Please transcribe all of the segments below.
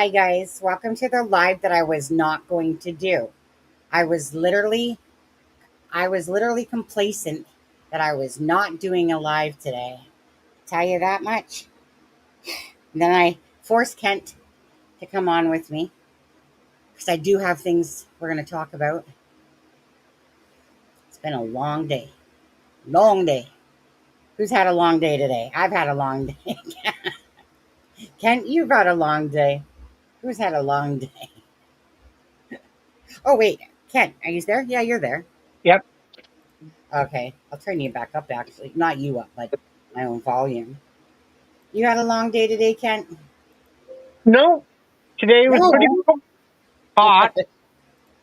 Hi guys, welcome to the live that I was not going to do. I was literally I was literally complacent that I was not doing a live today. Tell you that much. And then I forced Kent to come on with me because I do have things we're going to talk about. It's been a long day. Long day. Who's had a long day today? I've had a long day. Kent, you've had a long day. Who's had a long day? Oh wait, Kent, are you there? Yeah, you're there. Yep. Okay, I'll turn you back up actually. Not you up, but my own volume. You had a long day today, Kent? No, today was pretty No. hot.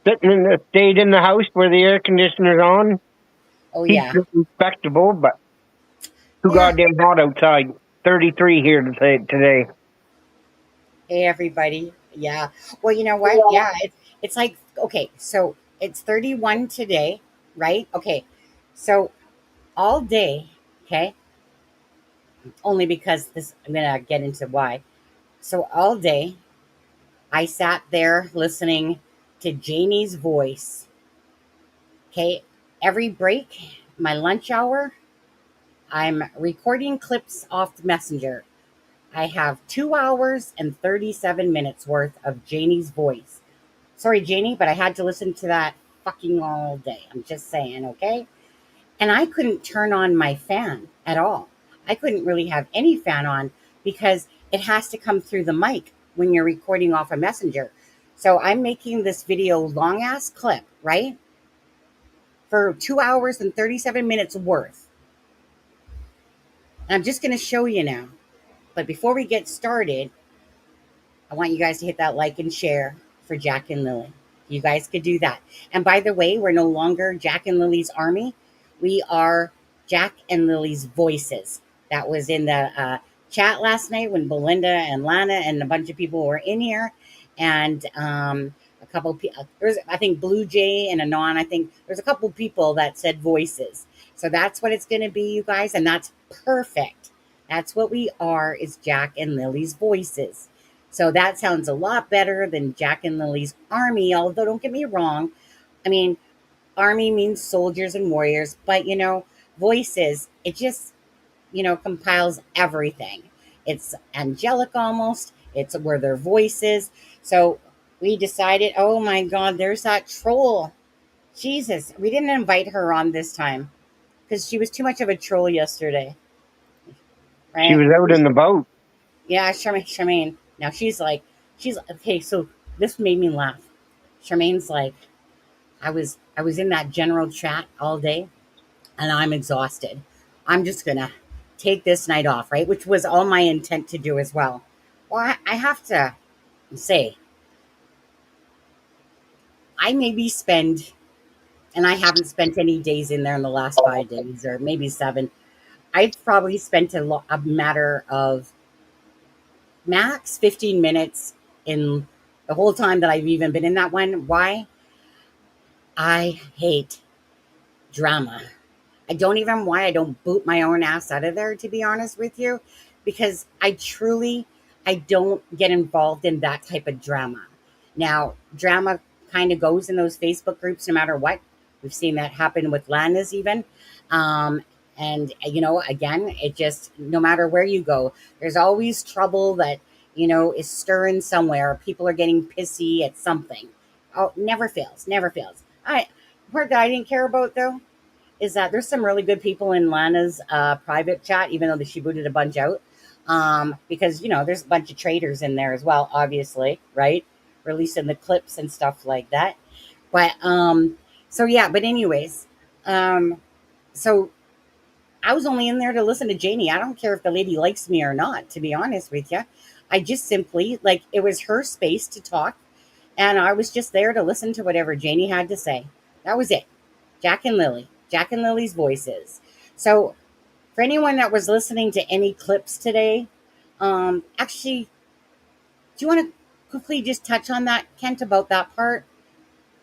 Stayed in the house where the air conditioner's on. Oh Keeps yeah. it respectable, but too Yeah. goddamn hot outside. 33 here today. Hey everybody. Yeah. Well, you know what? Yeah, it's like okay, so it's 31 today, right? Okay. So all day, okay? Only because this I'm going to get into why. So all day I sat there listening to Janie's voice. Okay? Every break, my lunch hour, I'm recording clips off the messenger. I have 2 hours and 37 minutes worth of Janie's voice. Sorry, Janie, but I had to listen to that fucking all day. I'm just saying, okay? And I couldn't turn on my fan at all. I couldn't really have any fan on because it has to come through the mic when you're recording off a messenger. So I'm making this video long ass clip, right? For 2 hours and 37 minutes worth. And I'm just going to show you now. But before we get started, I want you guys to hit that like and share for Jack and Lily. You guys could do that. And by the way, we're no longer Jack and Lily's army. We are Jack and Lily's voices. That was in the chat last night when Belinda and Lana and a bunch of people were in here. And a couple people, there's, I think Blue Jay and Anon, I think there's a couple people that said voices. So that's what it's going to be, you guys. And that's perfect. That's what we are, is Jack and Lily's voices. So that sounds a lot better than Jack and Lily's army, although don't get me wrong. I mean, army means soldiers and warriors, but voices, it just, compiles everything. It's angelic almost. It's where their voices. So we decided, oh my God, there's that troll. Jesus, we didn't invite her on this time because she was too much of a troll yesterday, She right? was out in the boat. Yeah, Charmaine. Now she's okay. So this made me laugh. Charmaine's like, I was in that general chat all day, and I'm exhausted. I'm just gonna take this night off, right? Which was all my intent to do as well. Well, I have to say, I maybe spend, and I haven't spent any days in there in the last 5 days, or maybe 7. I've probably spent a matter of max 15 minutes in the whole time that I've even been in that one. Why? I hate drama. I don't even why I don't boot my own ass out of there, to be honest with you, because I don't get involved in that type of drama. Now, drama kind of goes in those Facebook groups no matter what. We've seen that happen with Lana's even. And again, it just, no matter where you go, there's always trouble that, is stirring somewhere. People are getting pissy at something. Oh, never fails, never fails. Part that I didn't care about though is that there's some really good people in Lana's private chat, even though she booted a bunch out. Because, there's a bunch of traitors in there as well, obviously, right? Releasing the clips and stuff like that. But, so yeah, but anyways, so I was only in there to listen to Janie. I don't care if the lady likes me or not, to be honest with you. I just simply, like, it was her space to talk. And I was just there to listen to whatever Janie had to say. That was it. Jack and Lily. Jack and Lily's voices. So, for anyone that was listening to any clips today, actually, do you want to quickly just touch on that, Kent, about that part?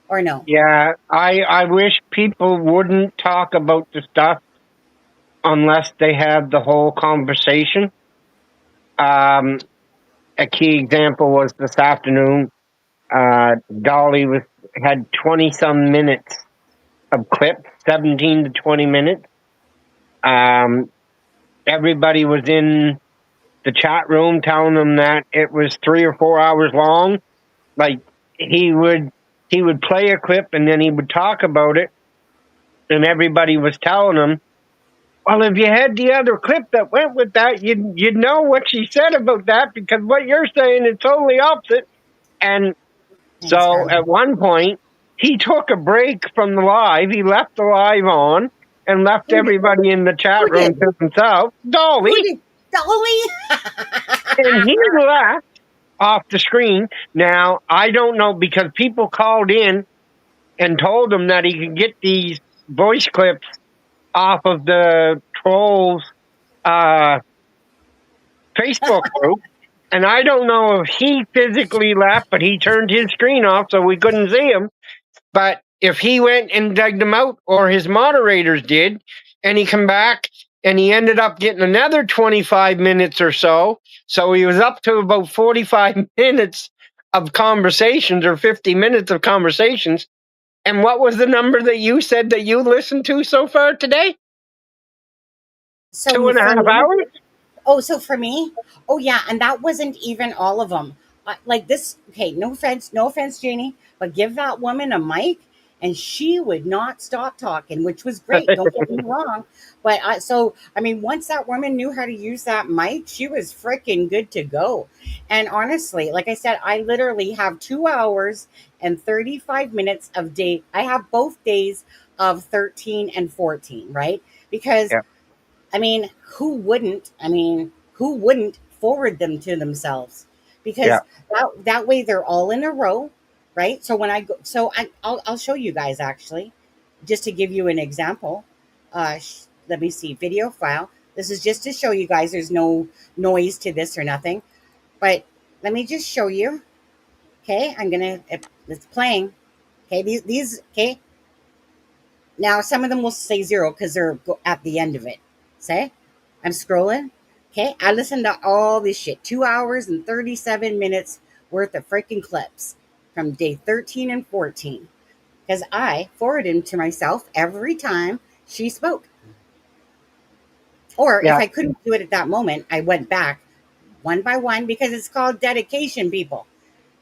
Or no? Yeah, I wish people wouldn't talk about the stuff unless they have the whole conversation. a key example was this afternoon. Dolly had 20-some minutes of clips, 17 to 20 minutes. Everybody was in the chat room telling them that it was 3 or 4 hours long. Like he would play a clip and then he would talk about it, and everybody was telling him, well, if you had the other clip that went with that, you'd know what she said about that, because what you're saying is totally opposite. And Thanks, so Harley. at one point, he took a break from the live. He left the live on and left Who did? everybody in the chat Who room did? to himself, Who Dolly, did? Dolly? and he left off the screen. Now, I don't know, because people called in and told him that he could get these voice clips off of the trolls Facebook group. And I don't know if he physically left, but he turned his screen off so we couldn't see him. But if he went and dug them out, or his moderators did, and he come back and he ended up getting another 25 minutes or so. So he was up to about 45 minutes of conversations, or 50 minutes of conversations. And what was the number that you said that you listened to so far today? Two So and a for half me, hours? oh, so for me, oh yeah, and that wasn't even all of them. Like this, okay, no offense, Janie, but give that woman a mic, and she would not stop talking, which was great. Don't get me wrong, but I mean, once that woman knew how to use that mic, she was freaking good to go. And honestly, like I said, I literally have 2 hours and 35 minutes of day. I have both days of 13 and 14, right? Because Yeah. I mean, who wouldn't? I mean, who wouldn't forward them to themselves? Yeah. Because that way they're all in a row, right? So when I go, so I'll show you guys actually, just to give you an example. Let me see, video file. This is just to show you guys. There's no noise to this or nothing, but let me just show you. Okay, it's playing. Okay, these okay. Now, some of them will say zero because they're at the end of it. Say, I'm scrolling. Okay, I listened to all this shit. 2 hours and 37 minutes worth of freaking clips from day 13 and 14 because I forwarded them to myself every time she spoke. Or if Yeah. I couldn't do it at that moment, I went back one by one because it's called dedication, people.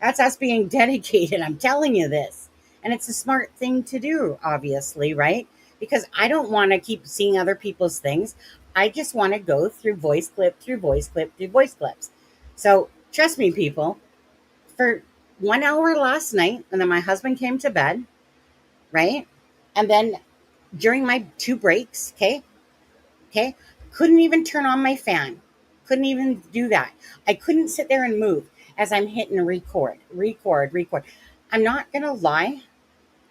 That's us being dedicated. I'm telling you this. And it's a smart thing to do, obviously, right? Because I don't want to keep seeing other people's things. I just want to go through voice clip, through voice clip, through voice clips. So trust me, people, for 1 hour last night, and then my husband came to bed, right? And then during my two breaks, okay, couldn't even turn on my fan. Couldn't even do that. I couldn't sit there and move as I'm hitting record. I'm not gonna lie.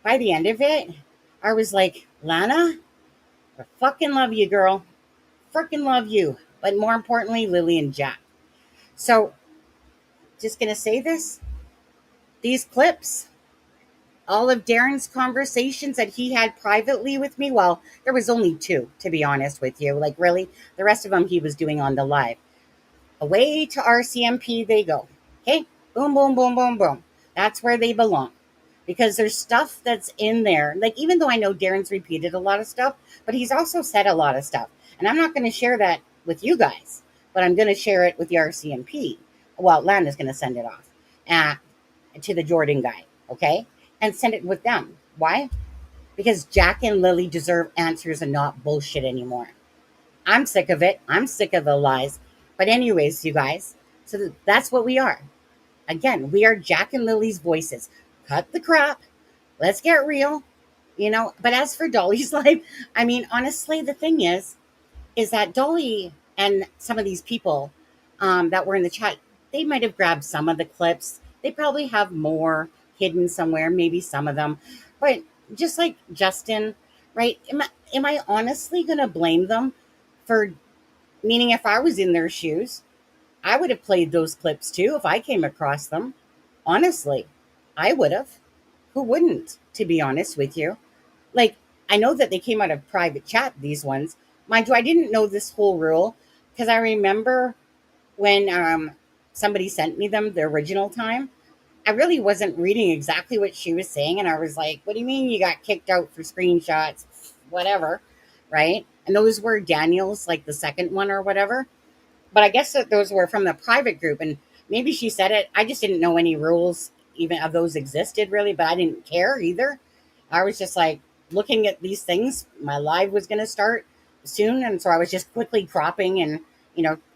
By the end of it, I was like, Lana, I fucking love you, girl. Freaking love you. But more importantly, Lily and Jack. So, just gonna say this. These clips, all of Darren's conversations that he had privately with me, well, there was only two, to be honest with you. Like, really, the rest of them he was doing on the live. Away to Rcmp they go. Okay? Boom, boom, boom, boom, boom. That's where they belong. Because there's stuff that's in there. Like, even though I know Darren's repeated a lot of stuff, but he's also said a lot of stuff. And I'm not going to share that with you guys, but I'm going to share it with the Rcmp. Well, Lana's going to send it off to the Jordan guy. Okay? And send it with them. Why? Because Jack and Lily deserve answers and not bullshit anymore. I'm sick of it. I'm sick of the lies. But anyways, you guys, so that's what we are. Again, we are Jack and Lily's voices. Cut the crap. Let's get real. But as for Dolly's life, I mean, honestly, the thing is that Dolly and some of these people that were in the chat, they might have grabbed some of the clips. They probably have more hidden somewhere, maybe some of them. But just like Justin, right? Am I honestly going to blame them for, meaning if I was in their shoes, I would have played those clips too if I came across them. Honestly, I would have. Who wouldn't, to be honest with you? Like, I know that they came out of private chat, these ones. Mind you, I didn't know this whole rule because I remember when somebody sent me them the original time, I really wasn't reading exactly what she was saying. And I was like, what do you mean you got kicked out for screenshots? Whatever. Right. And those were Daniel's, like the second one or whatever. But I guess that those were from the private group. And maybe she said it. I just didn't know any rules even of those existed really, but I didn't care either. I was just like looking at these things. My live was going to start soon. And so I was just quickly cropping and,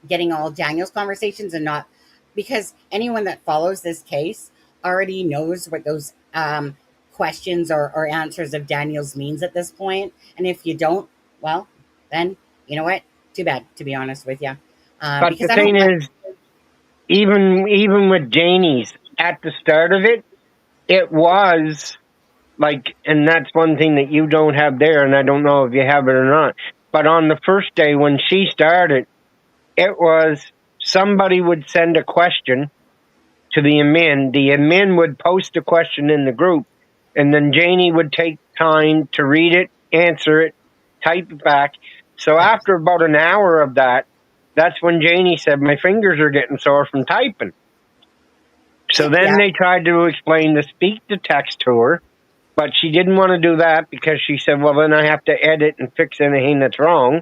getting all Daniel's conversations and not because anyone that follows this case already knows what those questions or answers of Daniel's means at this point. And if you don't, well, then you know what? Too bad, to be honest with you. But Because the I thing don't like. is, even with Janie's at the start of it, it was like, and that's one thing that you don't have there, and I don't know if you have it or not. But on the first day when she started, it was somebody would send a question to the admin. The admin would post a question in the group, and then Janie would take time to read it, answer it, type it back. So Yeah, after about an hour of that, that's when Janie said, my fingers are getting sore from typing. So then yeah, they tried to explain the speak to text to her, but she didn't want to do that because she said, well, then I have to edit and fix anything that's wrong.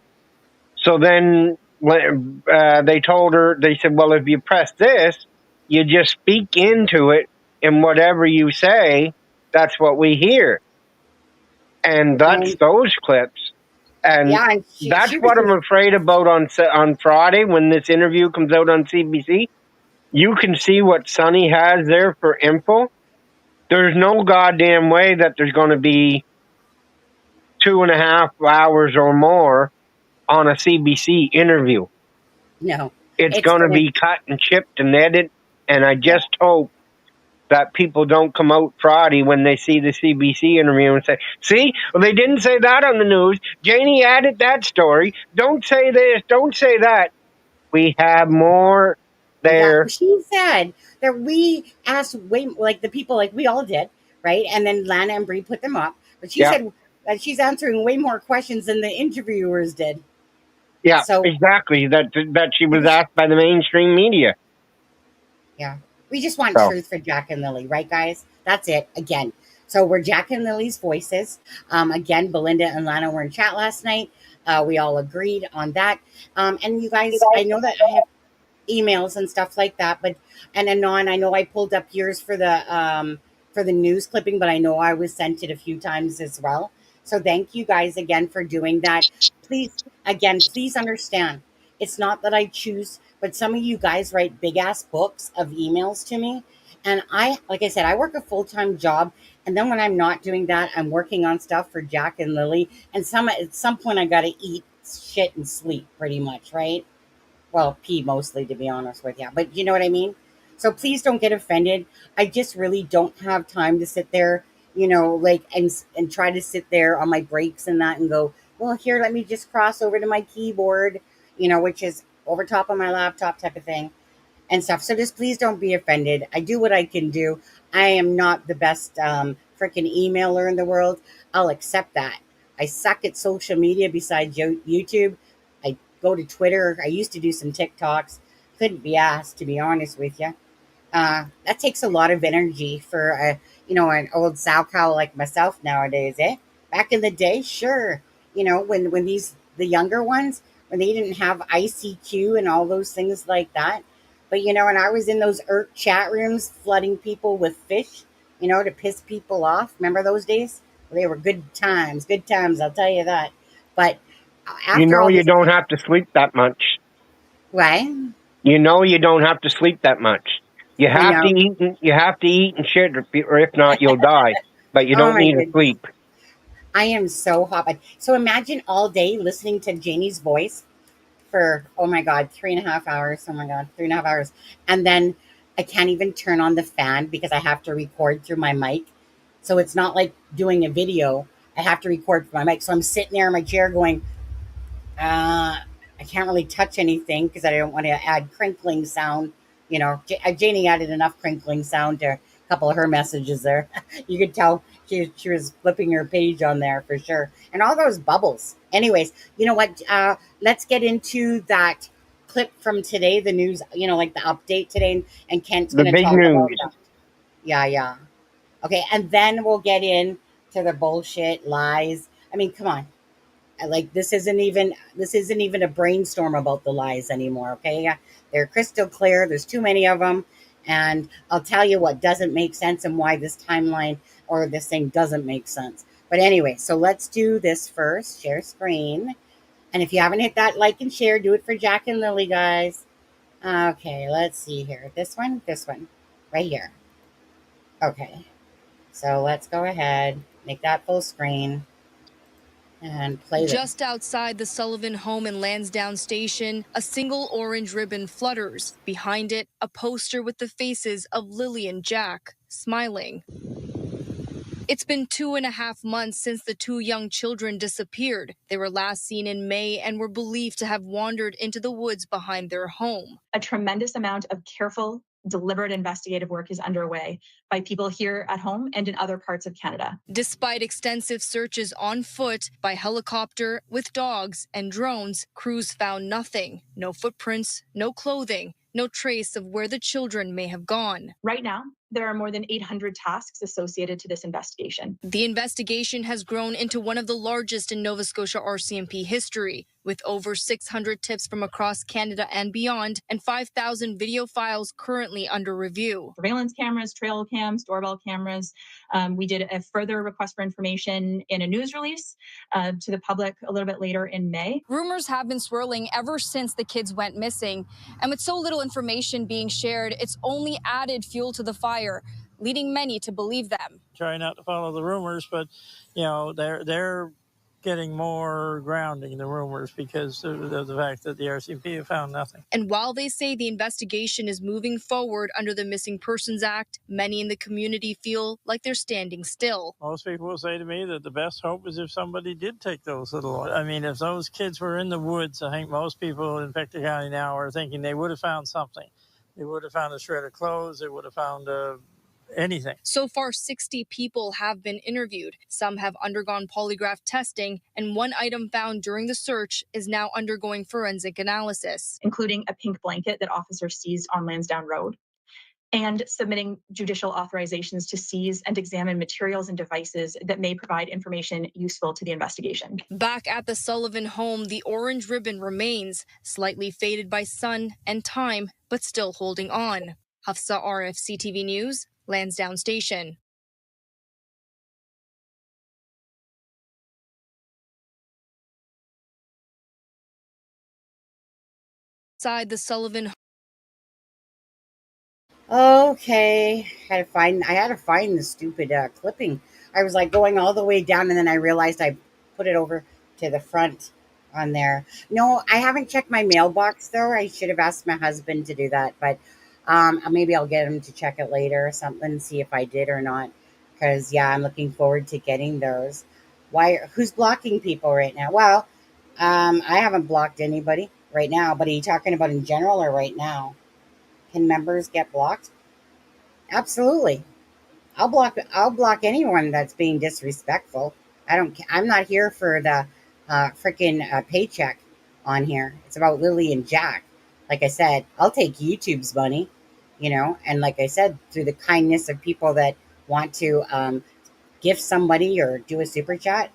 So then they told her, they said, well, if you press this, you just speak into it, and whatever you say, that's what we hear. And that's and those clips. And yeah, and that's she was what I'm just afraid about on Friday when this interview comes out on CBC. You can see what Sonny has there for info. There's no goddamn way that there's going to be 2.5 hours or more on a CBC interview. no. It's It's going to gonna be cut and chipped and edited. And I yeah. just hope that people don't come out Friday when they see the CBC interview and say, see, well, they didn't say that on the news. Janie added that story. Don't say this. Don't say that. We have more Yeah, there. she said that we asked way like the people like we all did, right? And then Lana and Bree put them up. But she Yeah. said that she's answering way more questions than the interviewers did. Yeah, So exactly. That she we was just asked by the mainstream media. yeah. We just want So truth for Jack and Lily, right guys? That's it. Again. So we're Jack and Lily's voices. Again, Belinda and Lana were in chat last night. We all agreed on that. And you guys, I know that I have emails and stuff like that. But and Anon, I know I pulled up yours for the news clipping, but I know I was sent it a few times as well. So thank you guys again for doing that. Please understand. It's not that I choose, but some of you guys write big ass books of emails to me. And like I said, I work a full time job. And then when I'm not doing that, I'm working on stuff for Jack and Lily. And at some point, I got to eat shit and sleep pretty much, right? Well, pee mostly, to be honest with you. But you know what I mean? So please don't get offended. I just really don't have time to sit there, like and try to sit there on my breaks and that and go, well, here, let me just cross over to my keyboard, which is over top of my laptop type of thing and stuff. So just please don't be offended. I do what I can do. I am not the best freaking emailer in the world. I'll accept that. I suck at social media besides YouTube. I go to Twitter. I used to do some TikToks. Couldn't be asked, to be honest with you. That takes a lot of energy for an old sow cow like myself nowadays, eh? Back in the day, sure. When the younger ones, when they didn't have ICQ and all those things like that. But when I was in those chat rooms flooding people with fish, to piss people off. Remember those days? Well, they were good times, I'll tell you that. But you after know all you this, don't have to sleep that much. right? You know you don't have to sleep that much. You I have to know. eat. You have to eat and shit, or if not, you'll die. But you Oh don't my need to goodness. sleep. I am so hot. So imagine all day listening to Janie's voice for, oh my God, 3.5 hours. Oh my God, 3.5 hours. And then I can't even turn on the fan because I have to record through my mic. So it's not like doing a video. I have to record through my mic. So I'm sitting there in my chair going, I can't really touch anything because I don't want to add crinkling sound. Janie added enough crinkling sound to a couple of her messages there. You could tell she was flipping her page on there for sure. And all those bubbles. Anyways, you know what? Let's get into that clip from today, the news, like the update today, and Kent's The going to big talk about news. that. Yeah, yeah. Okay, and then we'll get in to the bullshit lies. I mean, come on. Like this isn't even a brainstorm about the lies anymore, okay? They're crystal clear. There's too many of them, and I'll tell you what doesn't make sense and why this timeline or this thing doesn't make sense. But anyway, so let's do this first. Share screen. And if you haven't hit that like and share, do it for Jack and Lily, guys. Okay, let's see here. This one, right here. Okay, so let's go ahead, make that full screen, and play this. Just outside the Sullivan home in Lansdowne Station, a single orange ribbon flutters. Behind it, a poster with the faces of Lily and Jack, smiling. It's been 2.5 months since the two young children disappeared. They were last seen in May and were believed to have wandered into the woods behind their home. A tremendous amount of careful, deliberate investigative work is underway by people here at home and in other parts of Canada. Despite extensive searches on foot, by helicopter, with dogs and drones, crews found nothing. No footprints, no clothing, no trace of where the children may have gone. Right now, there are more than 800 tasks associated to this investigation. The investigation has grown into one of the largest in Nova Scotia Rcmp history, with over 600 tips from across Canada and beyond, and 5,000 video files currently under review. Surveillance cameras, trail cams, doorbell cameras. We did a further request for information in a news release to the public a little bit later in May. Rumors have been swirling ever since the kids went missing, and with so little information being shared, it's only added fuel to the fire, leading many to believe them. Try not to follow the rumors, but they're getting more grounding, the rumors, because of the fact that the RCMP have found nothing. And while they say the investigation is moving forward under the Missing Persons Act, many in the community feel like they're standing still. Most people will say to me that the best hope is if somebody did take those if those kids were in the woods, I think most people in Pictou County now are thinking they would have found something. They would have found a shred of clothes, they would have found anything. So far, 60 people have been interviewed. Some have undergone polygraph testing, and one item found during the search is now undergoing forensic analysis, including a pink blanket that officers seized on Lansdowne Road, and submitting judicial authorizations to seize and examine materials and devices that may provide information useful to the investigation. Back at the Sullivan home, the orange ribbon remains, slightly faded by sun and time, but still holding on. Hafsa RFC TV News, Lansdowne Station. Inside the Sullivan. Okay, I had to find the stupid clipping. I was like going all the way down, and then I realized I put it over to the front on there. No, I haven't checked my mailbox though. I should have asked my husband to do that, but maybe I'll get him to check it later or something, see if I did or not. Because yeah, I'm looking forward to getting those. Who's blocking people right now? Well, I haven't blocked anybody right now. But are you talking about in general or right now? Can members get blocked? Absolutely. I'll block anyone that's being disrespectful. I'm not here for the freaking paycheck on here. It's about Lily and Jack. Like I said, I'll take YouTube's money, and like I said, through the kindness of people that want to gift somebody or do a super chat.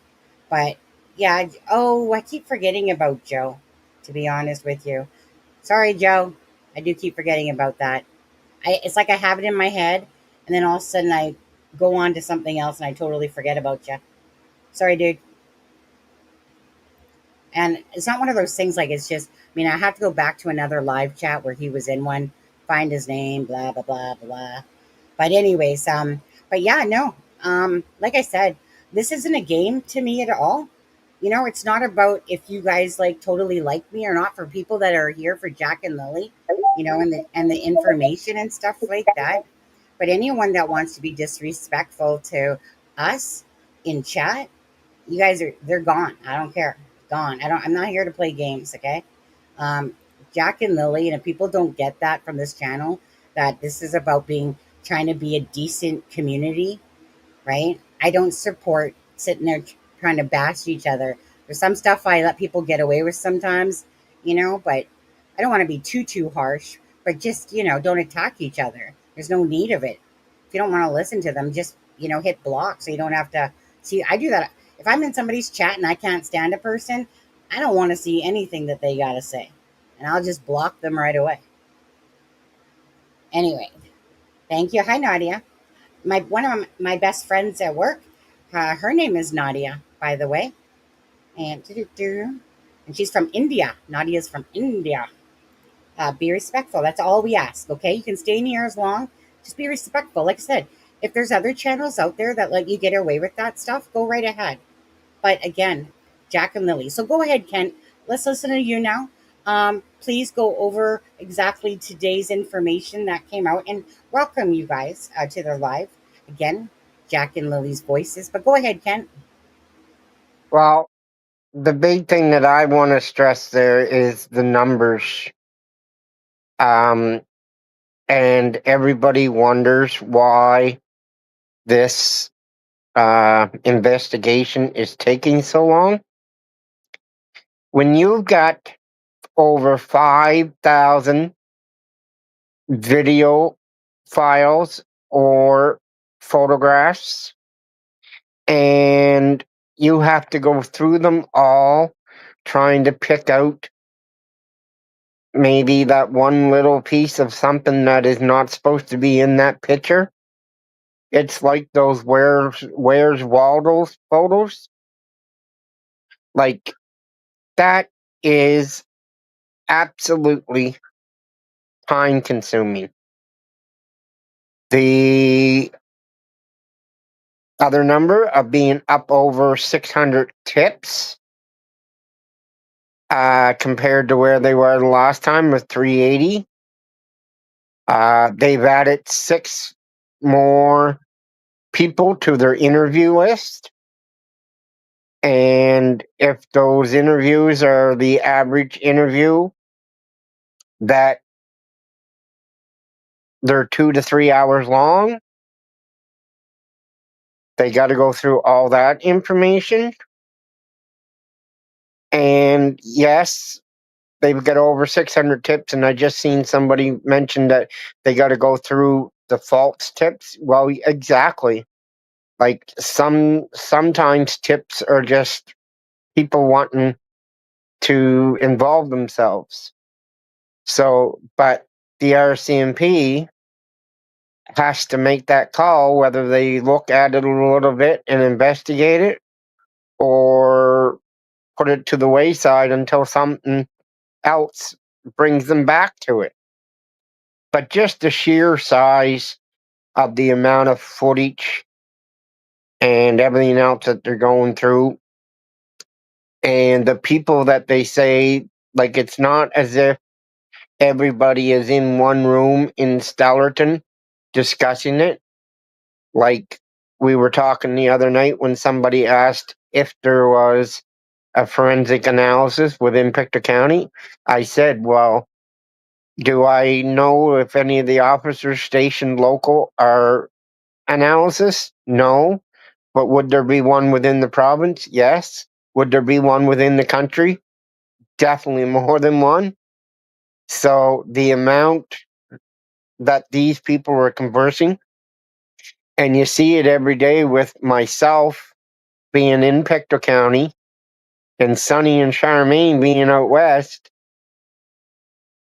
But yeah, I keep forgetting about Joe, to be honest with you. Sorry, Joe. I do keep forgetting about that. It's like I have it in my head, and then all of a sudden I go on to something else and I totally forget about you. Sorry, dude. And it's not one of those things like it's just, I have to go back to another live chat where he was in one, find his name, blah, blah, blah, blah. But anyways, but yeah, no. Like I said, this isn't a game to me at all. It's not about if you guys totally like me or not. For people that are here for Jack and Lily, and the information and stuff like that. But anyone that wants to be disrespectful to us in chat, you guys they're gone. I don't care. Gone. I'm not here to play games, okay? Jack and Lily, and if people don't get that from this channel, that this is about trying to be a decent community, right? I don't support sitting there trying to bash each other. There's some stuff I let people get away with sometimes, but I don't want to be too harsh, but just, don't attack each other. There's no need of it. If you don't want to listen to them, just, hit block so you don't have to see. I do that. If I'm in somebody's chat and I can't stand a person, I don't want to see anything that they got to say. And I'll just block them right away. Anyway, thank you. Hi, Nadia. One of my best friends at work, her name is Nadia, by the way. And she's from India. Nadia's from India. Be respectful. That's all we ask. Okay, you can stay in here as long. Just be respectful. Like I said, if there's other channels out there that let you get away with that stuff, go right ahead. But again, Jack and Lily. So go ahead, Kent. Let's listen to you now. Please go over exactly today's information that came out and welcome you guys to their live. Again, Jack and Lily's voices. But go ahead, Kent. Well, the big thing that I want to stress there is the numbers. And everybody wonders why this investigation is taking so long. When you've got over 5,000 video files or photographs, and you have to go through them all trying to pick out maybe that one little piece of something that is not supposed to be in that picture. It's like those Where's Waldo's photos. Like, that is absolutely time consuming. The other number of being up over 600 tips compared to where they were the last time with 380. They've added 6 more people to their interview list. And if those interviews are the average interview, that they're 2 to 3 hours long, they got to go through all that information. And yes, they've got over 600 tips, and I just seen somebody mention that they got to go through the false tips. Well, exactly. Like, sometimes tips are just people wanting to involve themselves. So, but the RCMP has to make that call whether they look at it a little bit and investigate it or put it to the wayside until something else brings them back to it. But just the sheer size of the amount of footage and everything else that they're going through, and the people that they say, like, it's not as if everybody is in one room in Stellarton discussing it. Like, we were talking the other night when somebody asked if there was a forensic analysis within Pictou County. I said, well, do I know if any of the officers stationed local are analysis? No. But would there be one within the province? Yes. Would there be one within the country? Definitely more than one. So the amount that these people are conversing, and you see it every day with myself being in Pictou County and Sonny and Charmaine being out west,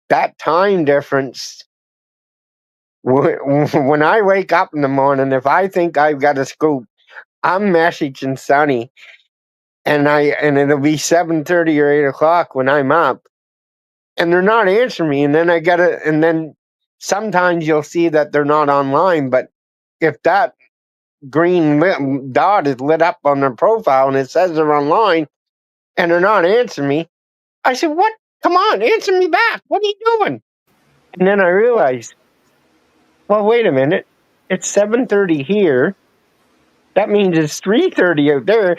that time difference, when I wake up in the morning, if I think I've got a scoop, I'm messaging Sonny, and it'll be 7:30 or 8 o'clock when I'm up, and they're not answering me, and then sometimes you'll see that they're not online, but if that green dot is lit up on their profile and it says they're online and they're not answering me, I said, what? Come on, answer me back. What are you doing? And then I realized, well, wait a minute. It's 7:30 here. That means it's 3:30 out there.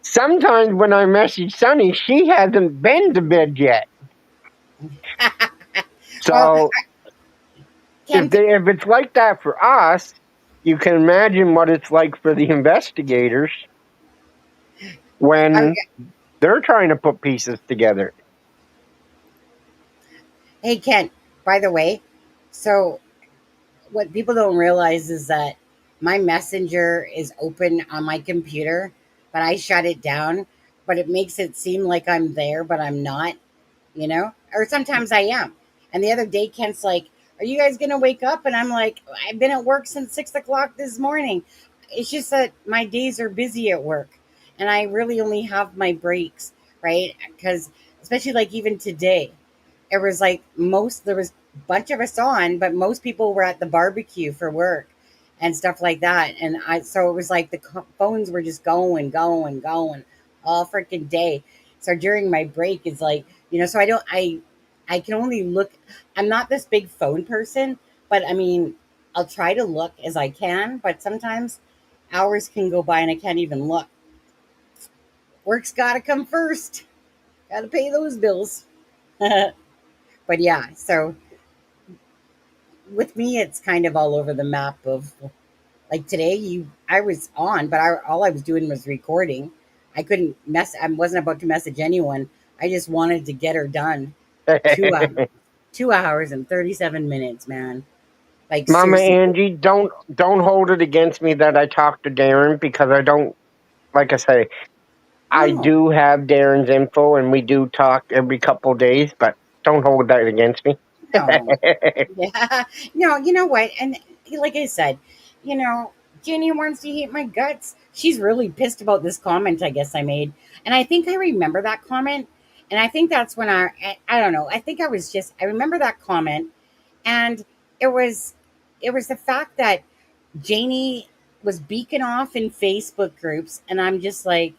Sometimes when I message Sunny, she hasn't been to bed yet. Well, So Kent, if it's like that for us, you can imagine what it's like for the investigators I'm, when they're trying to put pieces together. Hey, Kent, by the way, so what people don't realize is that my messenger is open on my computer, but I shut it down, but it makes it seem like I'm there, but I'm not, or sometimes I am. And the other day, Kent's like, "Are you guys going to wake up?" And I'm like, "I've been at work since 6 o'clock this morning." It's just that my days are busy at work and I really only have my breaks, right? Because especially like even today, it was like there was a bunch of us on, but most people were at the barbecue for work and stuff like that. And so it was like the phones were just going all freaking day. So during my break, it's like, so I can only look. I'm not this big phone person, but I mean, I'll try to look as I can, but sometimes hours can go by and I can't even look. Work's got to come first. Got to pay those bills. But yeah, so with me, it's kind of all over the map of like today. I was on, but all I was doing was recording. I wasn't about to message anyone. I just wanted to get her done. 2 hours and 37 minutes, man. Like Mama seriously. Angie, don't hold it against me that I talked to Darren, because I don't, like I say, I No, do have Darren's info and we do talk every couple days, but don't hold that against me. no. Yeah. No, you know what? And like I said, you know, Jenny wants to hate my guts. She's really pissed about this comment I guess I made. And I think I remember that comment. And I think that's when I don't know. I think I remember that comment, and it was it was the fact that Janie was beacon off in Facebook groups, and I'm just like,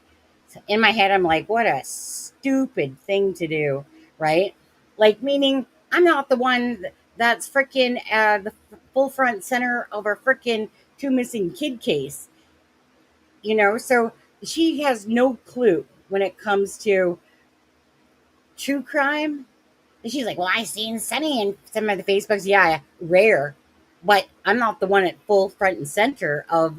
in my head, I'm like, what a stupid thing to do, right? Like, meaning I'm not the one that's freaking the full front center of our freaking two missing kid case, So she has no clue when it comes to true crime. And she's like, "Well, I seen Sunny in some of the Facebooks. Yeah, rare, but I'm not the one at full front and center of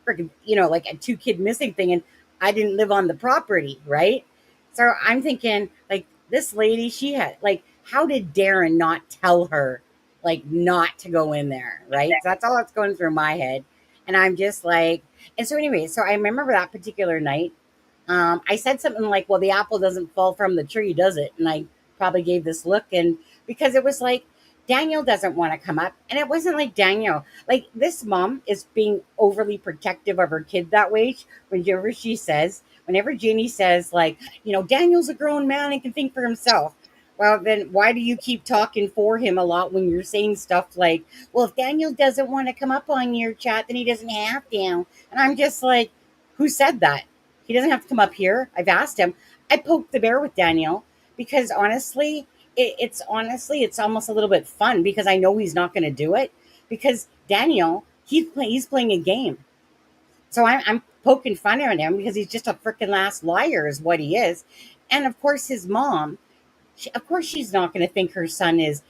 freaking, like a two kid missing thing, and I didn't live on the property, right?" So I'm thinking, like, this lady, she had like, how did Darren not tell her, like, not to go in there, right? So that's all that's going through my head, and I'm just like, and so anyway, so I remember that particular night. I said something like, "Well, the apple doesn't fall from the tree, does it?" And I probably gave this look, and because it was like, Daniel doesn't want to come up, and it wasn't like Daniel. Like, this mom is being overly protective of her kid that way. Whenever Jeannie says, like, Daniel's a grown man and can think for himself. Well, then why do you keep talking for him a lot when you're saying stuff like, "Well, if Daniel doesn't want to come up on your chat, then he doesn't have to." And I'm just like, who said that? He doesn't have to come up here. I've asked him. I poked the bear with Daniel because honestly, it's almost a little bit fun because I know he's not going to do it because Daniel, he's playing a game. So I'm poking fun at him because he's just a freaking last liar is what he is. And of course his mom, of course she's not going to think her son is,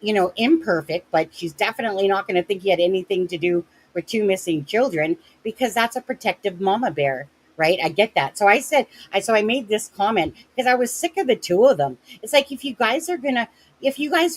imperfect, but she's definitely not going to think he had anything to do with two missing children because that's a protective mama bear, right? I get that. So I made this comment because I was sick of the two of them. It's like, if you guys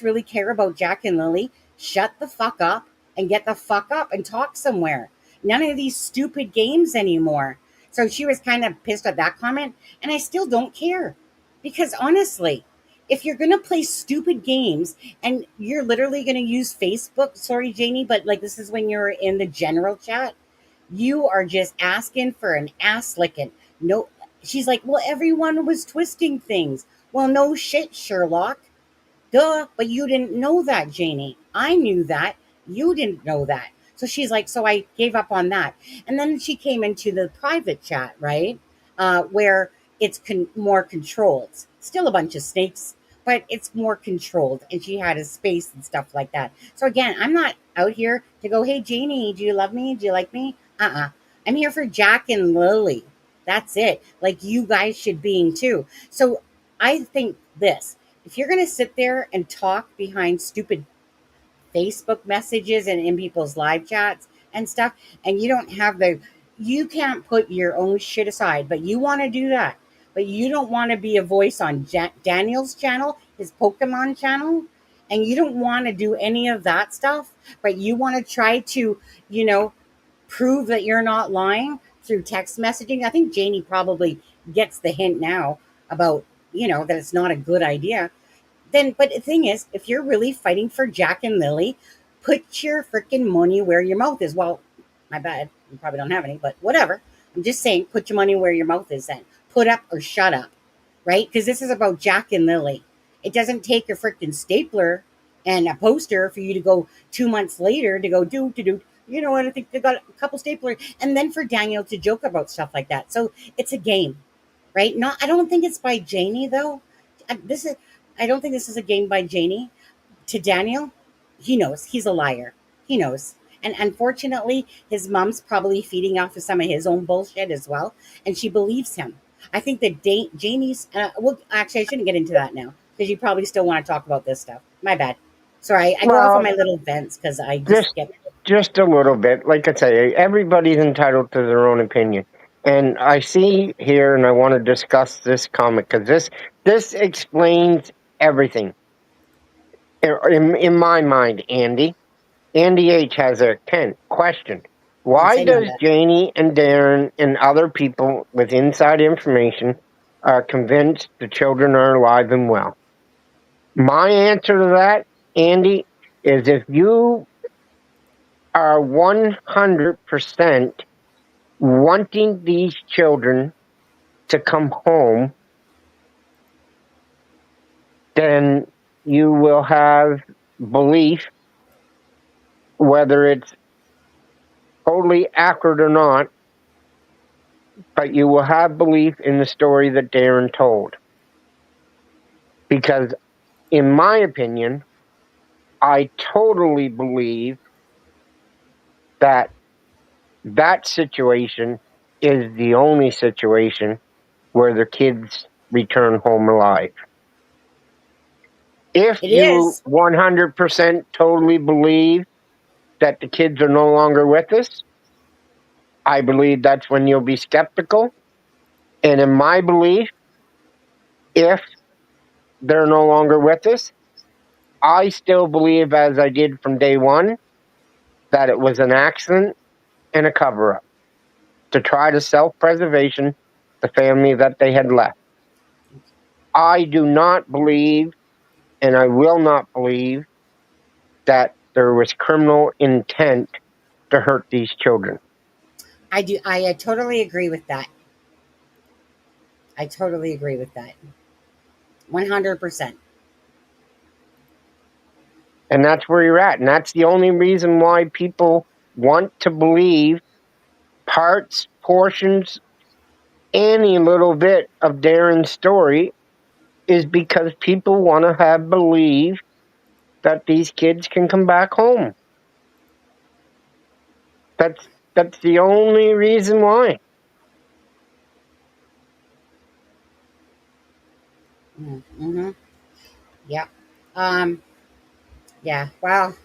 really care about Jack and Lily, shut the fuck up and get the fuck up and talk somewhere. None of these stupid games anymore. So she was kind of pissed at that comment, and I still don't care because honestly, if you're going to play stupid games and you're literally going to use Facebook, sorry, Janie, but like this is when you're in the general chat, you are just asking for an ass licking. No, she's like, "Well, everyone was twisting things." Well, no shit, Sherlock. Duh, but you didn't know that, Janie. I knew that. You didn't know that. So she's like, so I gave up on that. And then she came into the private chat, right? Where it's more controlled. Still a bunch of snakes, but it's more controlled. And she had a space and stuff like that. So again, I'm not out here to go, "Hey, Janie, do you love me? Do you like me?" I'm here for Jack and Lily. That's it. Like you guys should be too. So I think this, if you're going to sit there and talk behind stupid Facebook messages and in people's live chats and stuff, and you can't put your own shit aside, but you want to do that. But you don't want to be a voice on Daniel's channel, his Pokemon channel. and you don't want to do any of that stuff, but you want to try to, you know, prove that you're not lying through text messaging. I think Janie probably gets the hint now about, you know, that it's not a good idea. Then, but the thing is, if you're really fighting for Jack and Lily, put your freaking money where your mouth is. Well, my bad. You probably don't have any, but whatever. I'm just saying, put your money where your mouth is then. Put up or shut up, right? Because this is about Jack and Lily. It doesn't take a freaking stapler and a poster for you to go 2 months later to go do. You know what? I think they got a couple staplers, and then for Daniel to joke about stuff like that. So it's a game, right? Not. I don't think it's by Janie though. This is. I don't think this is a game by Janie. To Daniel, he knows he's a liar. He knows. And unfortunately, his mom's probably feeding off of some of his own bullshit as well. And she believes him. I think that Janie's, well, actually, I shouldn't get into that now because you probably still want to talk about this stuff. My bad. Sorry, I go off on my little vents because I just get. Just a little bit. Like I say, everybody's entitled to their own opinion. And I see here, and I want to discuss this comic because this explains everything. In my mind, Andy H has a question. Why Yes, I know does that. Janie and Darren and other people with inside information are convinced the children are alive and well? My answer to that, Andy, is if you are 100% wanting these children to come home, then you will have belief, whether it's totally accurate or not, but you will have belief in the story that Darren told. Because, in my opinion, I totally believe that that situation is the only situation where the kids return home alive. If It you is. 100% totally believe that the kids are no longer with us, I believe that's when you'll be skeptical. And in my belief, if they're no longer with us, I still believe, as I did from day one, that it was an accident and a cover up to try to self-preservation the family that they had left. I do not believe, and I will not believe, that there was criminal intent to hurt these children. I do. I totally agree with that. I totally agree with that. 100%. And that's where you're at. And that's the only reason why people want to believe parts, portions, any little bit of Darren's story is because people want to have believe that these kids can come back home. That's the only reason why. Mm-hmm. Yep. Yeah. Well,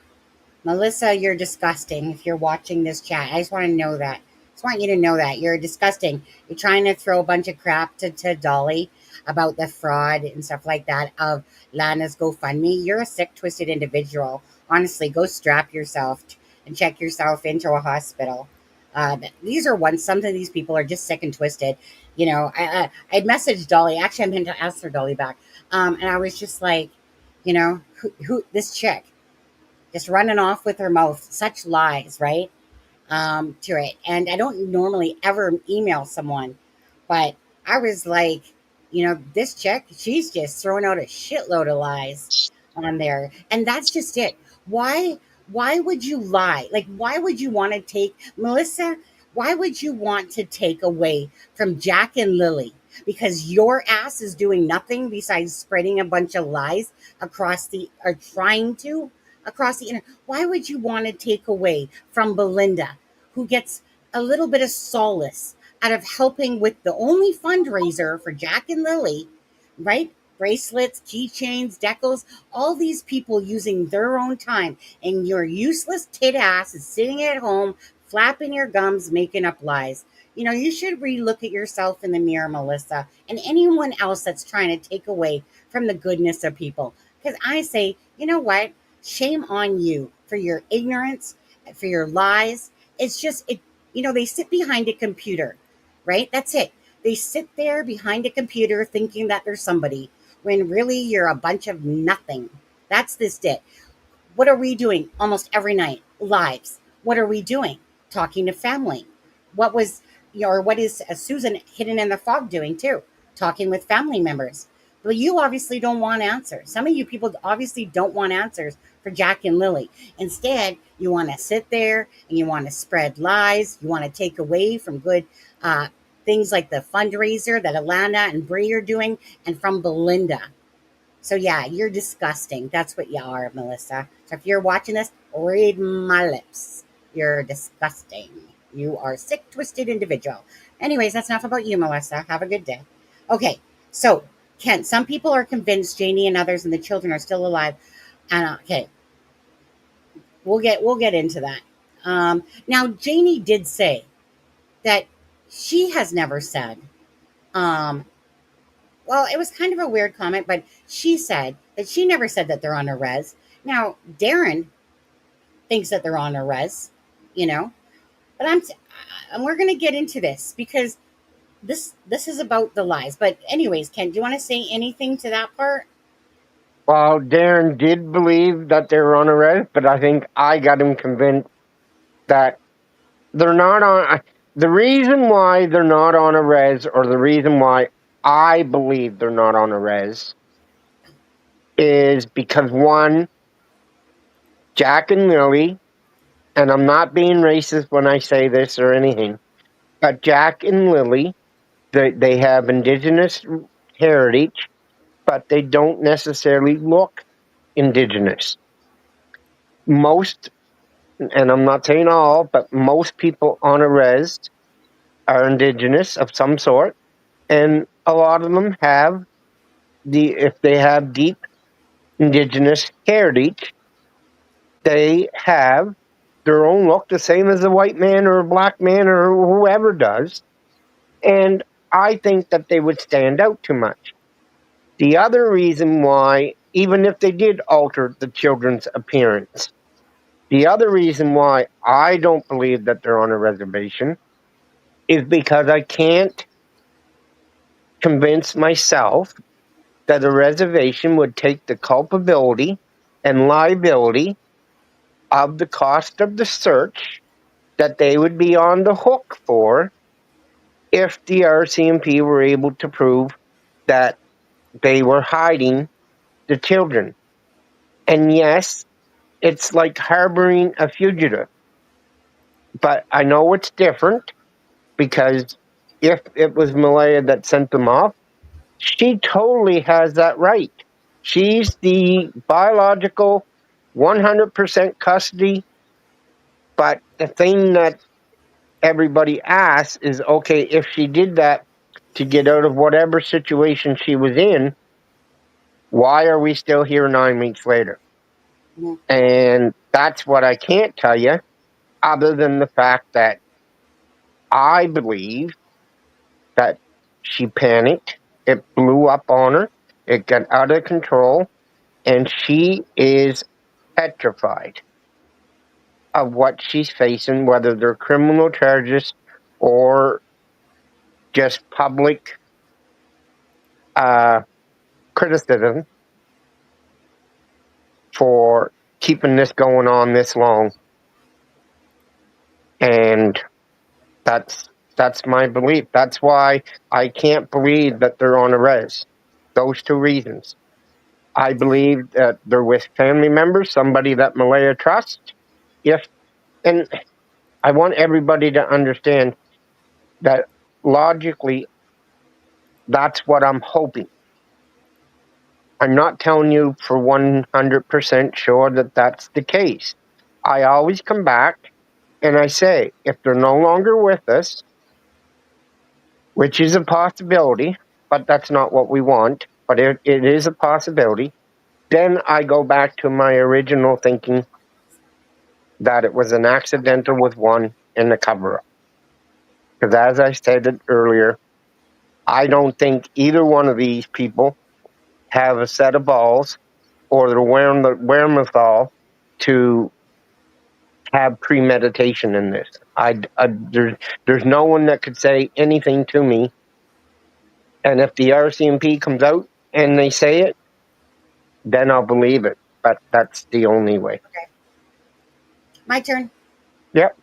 Melissa, you're disgusting if you're watching this chat. I just want to know that. I just want you to know that. You're disgusting. You're trying to throw a bunch of crap to Dolly about the fraud and stuff like that of Lana's GoFundMe. You're a sick, twisted individual. Honestly, go strap yourself and check yourself into a hospital. These are ones, some of these people are just sick and twisted. You know, I messaged Dolly. Actually, I'm going to ask her Dolly back. And I was just like, you know, who this chick just running off with her mouth, such lies, right? To it. And I don't normally ever email someone, but I was like, you know, this chick, she's just throwing out a shitload of lies on there. And that's just it. Why would you lie? Like, why would you want to take Melissa? Why would you want to take away from Jack and Lily? Because your ass is doing nothing besides spreading a bunch of lies across the, or trying to across the internet. Why would you want to take away from Belinda, who gets a little bit of solace out of helping with the only fundraiser for Jack and Lily, right? Bracelets, keychains, decals, all these people using their own time, and your useless tit ass is sitting at home, flapping your gums, making up lies. You know, you should relook at yourself in the mirror, Melissa, and anyone else that's trying to take away from the goodness of people. Because I say, you know what? Shame on you for your ignorance, for your lies. It's just, they sit behind a computer, right? That's it. They sit there behind a computer thinking that they're somebody when really you're a bunch of nothing. That's this it. What are we doing almost every night? Lives. What are we doing? Talking to family. What was, or what is Susan hidden in the fog doing too? Talking with family members. But you obviously don't want answers. Some of you people obviously don't want answers for Jack and Lily. Instead, you want to sit there and you want to spread lies. You want to take away from good things like the fundraiser that Alana and Bree are doing, and from Belinda. So yeah, you're disgusting. That's what you are, Melissa. So if you're watching this, read my lips. You're disgusting. You are a sick, twisted individual. Anyways, that's enough about you, Melissa. Have a good day. Okay, so Ken, some people are convinced Janie and others and the children are still alive. And okay, we'll get into that. Now Janie did say that she has never said um, well, it was kind of a weird comment, but she said that she never said that they're on a res. Now, Darren thinks that they're on a res, you know, but and we're going to get into this because this is about the lies. But anyways, Ken, do you want to say anything to that part? Well, Darren did believe that they were on a res, but I think I got him convinced that they're not on. The reason why they're not on a res, or the reason why I believe they're not on a res, is because one, Jack and Lily, and I'm not being racist when I say this or anything, but Jack and Lily, they have Indigenous heritage, but they don't necessarily look Indigenous. Most, and I'm not saying all, but most people on a res are Indigenous of some sort, and a lot of them have if they have deep Indigenous heritage, they have their own look, the same as a white man or a black man or whoever does. And I think that they would stand out too much. The other reason why, even if they did alter the children's appearance, the other reason why I don't believe that they're on a reservation is because I can't convince myself that a reservation would take the culpability and liability of the cost of the search that they would be on the hook for if the Rcmp were able to prove that they were hiding the children. And yes, it's like harboring a fugitive. But I know it's different because if it was Malaya that sent them off, she totally has that right. She's the biological 100% custody. But the thing that everybody asks is, okay, if she did that to get out of whatever situation she was in, why are we still here 9 weeks later? Mm-hmm. And that's what I can't tell you, other than the fact that I believe that she panicked, it blew up on her, it got out of control, and she is petrified of what she's facing, whether they're criminal charges or just public criticism for keeping this going on this long. And that's my belief. That's why I can't believe that they're on a res. Those two reasons. I believe that they're with family members, somebody that Malaya trusts. And I want everybody to understand that logically, that's what I'm hoping. I'm not telling you for 100% sure that that's the case. I always come back and I say, if they're no longer with us, which is a possibility, but that's not what we want, but it is a possibility, then I go back to my original thinking that it was an accidental with one in the cover-up. Because as I said earlier, I don't think either one of these people have a set of balls or the wherewithal to have premeditation in this. There's no one that could say anything to me, and if the Rcmp comes out and they say it, then I'll believe it. But that's the only way. Okay. My turn. Yep.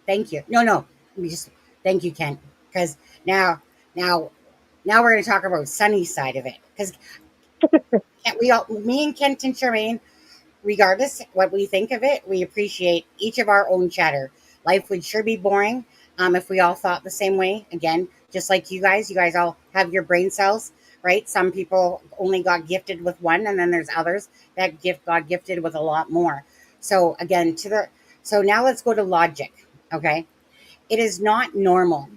Thank you. No, let me just thank you, Kent, because now we're going to talk about sunny side of it. Because me and Kent and Charmaine, regardless what we think of it, we appreciate each of our own chatter. Life would sure be boring if we all thought the same way. Again, just like you guys all have your brain cells, right? Some people only got gifted with one, and then there's others that got gifted with a lot more. So again, so now let's go to logic. Okay, it is not normal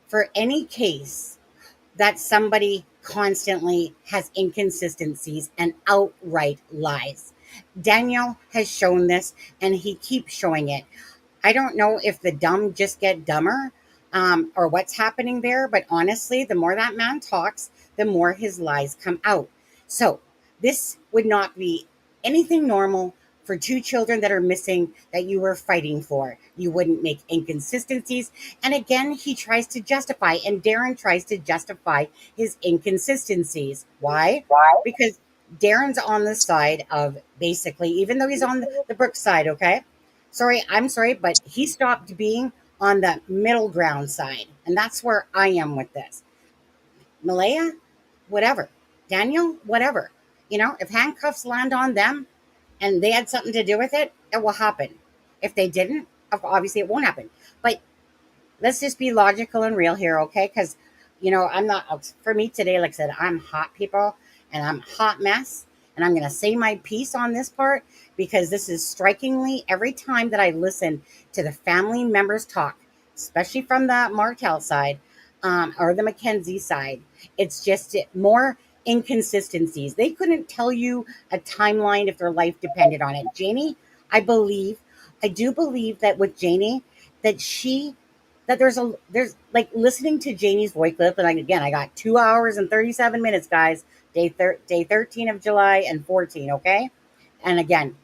for any case that somebody constantly has inconsistencies and outright lies. Daniel has shown this, and he keeps showing it. I don't know if the dumb just get dumber, or what's happening there, but honestly, the more that man talks, the more his lies come out. So this would not be anything normal for two children that are missing that you were fighting for. You wouldn't make inconsistencies. And again, he tries to justify, and Darren tries to justify his inconsistencies. Why? Because Darren's on the side of, basically, even though he's on the Brooke side, okay? I'm sorry, but he stopped being on the middle ground side. And that's where I am with this. Malaya, whatever. Daniel, whatever. If handcuffs land on them and they had something to do with it, it will happen. If they didn't, obviously it won't happen. But let's just be logical and real here, okay? Because, I'm not, for me today, like I said, I'm hot, people, and I'm hot mess. And I'm going to say my piece on this part because this is strikingly every time that I listen to the family members talk, especially from the Martell side or the Mackenzie side, it's just more inconsistencies. They couldn't tell you a timeline if their life depended on it. Janie, I do believe that with Janie, that there's like listening to Janie's voice clip, and again, I got 2 hours and 37 minutes, guys. Day 13 of July and 14, okay? And again,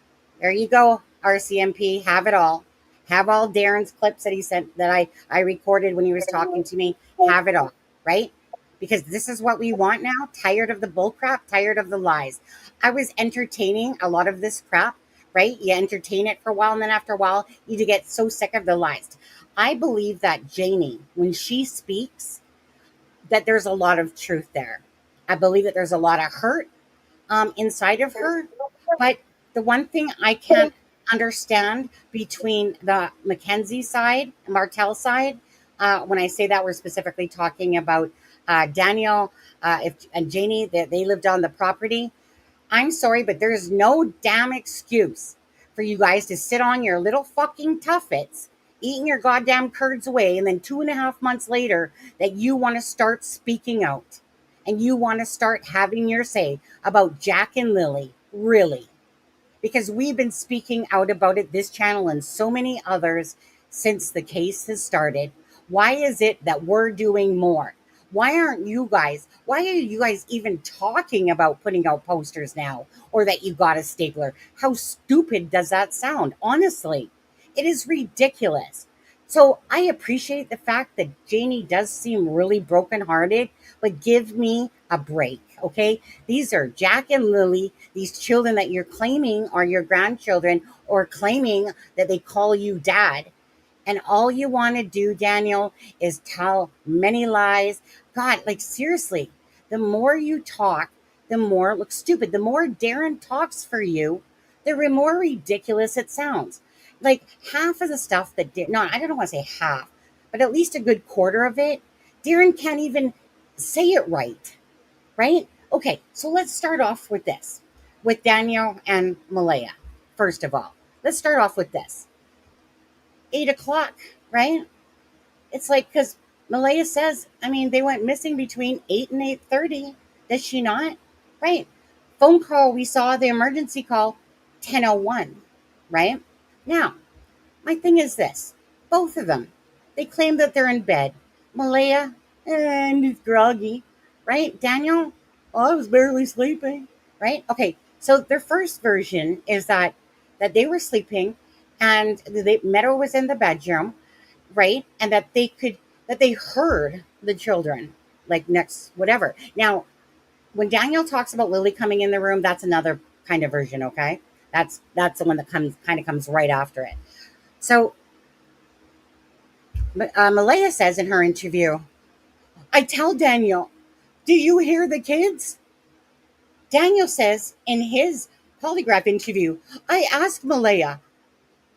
there you go, Rcmp, have it all. Have all Darren's clips that he sent, that I recorded when he was talking to me. Have it all, right? Because this is what we want now. Tired of the bull crap, tired of the lies. I was entertaining a lot of this crap, right? You entertain it for a while, and then after a while, you get so sick of the lies. I believe that Janie, when she speaks, that there's a lot of truth there. I believe that there's a lot of hurt inside of her. But the one thing I can't understand between the Mackenzie side, Martell side, when I say that, we're specifically talking about Daniel and Janie, that they lived on the property. I'm sorry, but there's no damn excuse for you guys to sit on your little fucking tuffets, eating your goddamn curds away, and then 2.5 months later that you want to start speaking out and you want to start having your say about Jack and Lily. Really? Because we've been speaking out about it, this channel and so many others, since the case has started. Why is it that we're doing more? Why are you guys even talking about putting out posters now, or that you got a stapler? How stupid does that sound? Honestly, it is ridiculous. So I appreciate the fact that Janie does seem really brokenhearted, but give me a break, okay? These are Jack and Lily, these children that you're claiming are your grandchildren, or claiming that they call you dad. And all you want to do, Daniel, is tell many lies. God, like seriously, the more you talk, the more it looks stupid. The more Darren talks for you, the more ridiculous it sounds. Like half of the stuff that I don't want to say half, but at least a good quarter of it, Darren can't even say it right. Right? Okay, so let's start off with this, with Daniel and Malaya. First of all, let's start off with this. 8 o'clock, right? It's like, because Malaya says, they went missing between 8 and 8:30. Does she not? Right. Phone call, we saw the emergency call, 10:01, right? Now, my thing is this. Both of them, they claim that they're in bed. Malaya, and he's groggy, right? Daniel, I was barely sleeping, right? Okay, So their first version is that they were sleeping, and Meadow was in the bedroom, right? And that they heard the children, like next whatever. Now, when Daniel talks about Lily coming in the room, that's another kind of version, okay? That's the one that comes right after it. So Malaya says in her interview, I tell Daniel, do you hear the kids? Daniel says in his polygraph interview, I asked Malaya,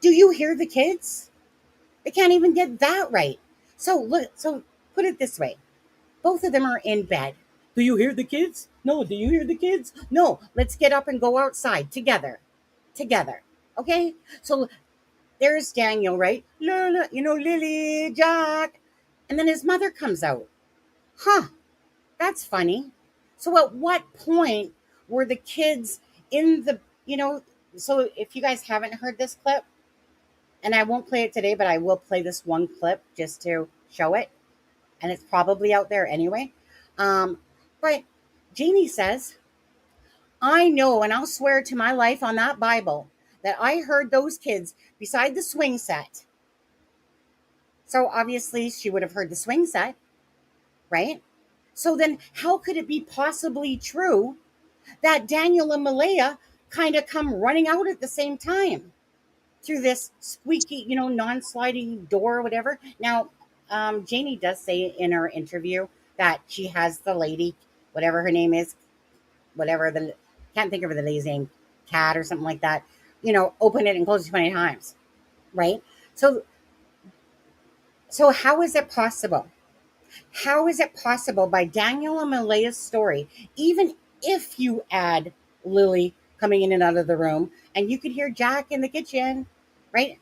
do you hear the kids? They can't even get that right. So put it this way. Both of them are in bed. Do you hear the kids? No. Do you hear the kids? No. Let's get up and go outside together. Together. Okay? So there's Daniel, right? Lily, Jack. And then his mother comes out. Huh. That's funny. So at what point were the kids in so if you guys haven't heard this clip, and I won't play it today, but I will play this one clip just to show it. And it's probably out there anyway. But Jeannie says, I know, and I'll swear to my life on that Bible, that I heard those kids beside the swing set. So obviously she would have heard the swing set, right? So then how could it be possibly true that Daniel and Malaya kind of come running out at the same time through this squeaky, non-sliding door or whatever? Now, Janie does say in her interview that she has the lady, whatever her name is, can't think of the lady's name, Cat or something like that, open it and close it 20 times, right? So how is it possible? How is it possible by Daniel and Malaya's story, even if you add Lily coming in and out of the room, and you could hear Jack in the kitchen, right?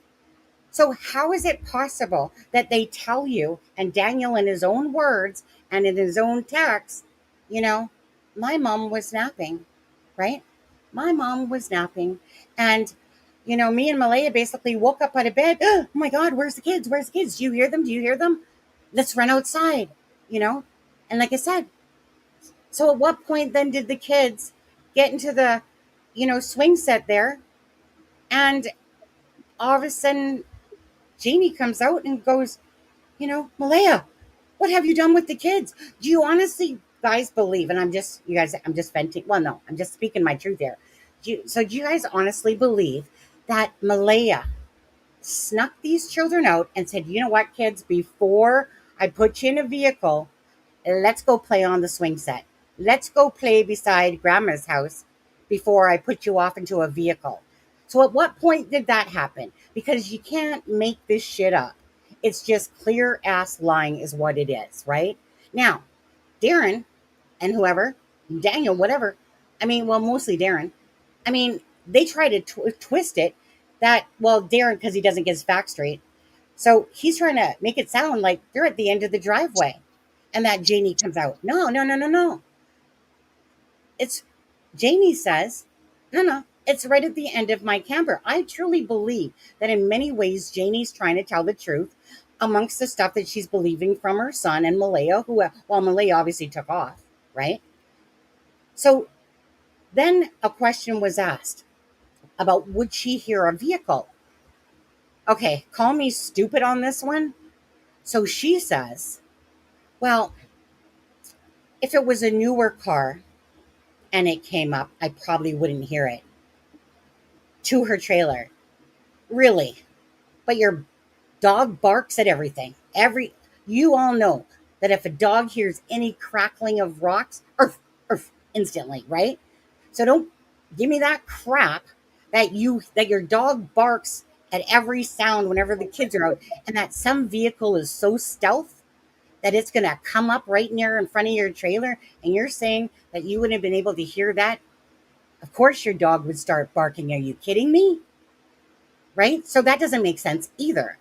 So how is it possible that they tell you, and Daniel in his own words and in his own text, my mom was napping, right? My mom was napping. And, me and Malaya basically woke up out of bed. Oh my God, where's the kids? Where's the kids? Do you hear them? Do you hear them? Let's run outside, And like I said, so at what point then did the kids get into the, swing set there? And all of a sudden, Jeannie comes out and goes, Malaya, what have you done with the kids? Do you honestly guys believe, and I'm just venting. Well, no, I'm just speaking my truth here. Do you guys honestly believe that Malaya snuck these children out and said, you know what, kids, before I put you in a vehicle, let's go play on the swing set. Let's go play beside grandma's house before I put you off into a vehicle. So at what point did that happen? Because you can't make this shit up. It's just clear ass lying is what it is, right? Now, Darren and whoever, Daniel, whatever, mostly Darren, they try to twist it that, well, Darren, because he doesn't get his facts straight. So he's trying to make it sound like they're at the end of the driveway and that Janie comes out. No. It's Janie says, no, it's right at the end of my camper. I truly believe that in many ways, Janie's trying to tell the truth amongst the stuff that she's believing from her son and Malaya, Malaya obviously took off, right? So then a question was asked about would she hear a vehicle? Okay, call me stupid on this one. So she says, well, if it was a newer car and it came up, I probably wouldn't hear it. To her trailer. Really? But your dog barks at everything. You all know that if a dog hears any crackling of rocks, earth, instantly, right? So don't give me that crap that your dog barks at every sound whenever the kids are out, and that some vehicle is so stealth that it's going to come up right near in front of your trailer, and you're saying that you wouldn't have been able to hear that. Of course your dog would start barking. Are you kidding me? Right? So that doesn't make sense either.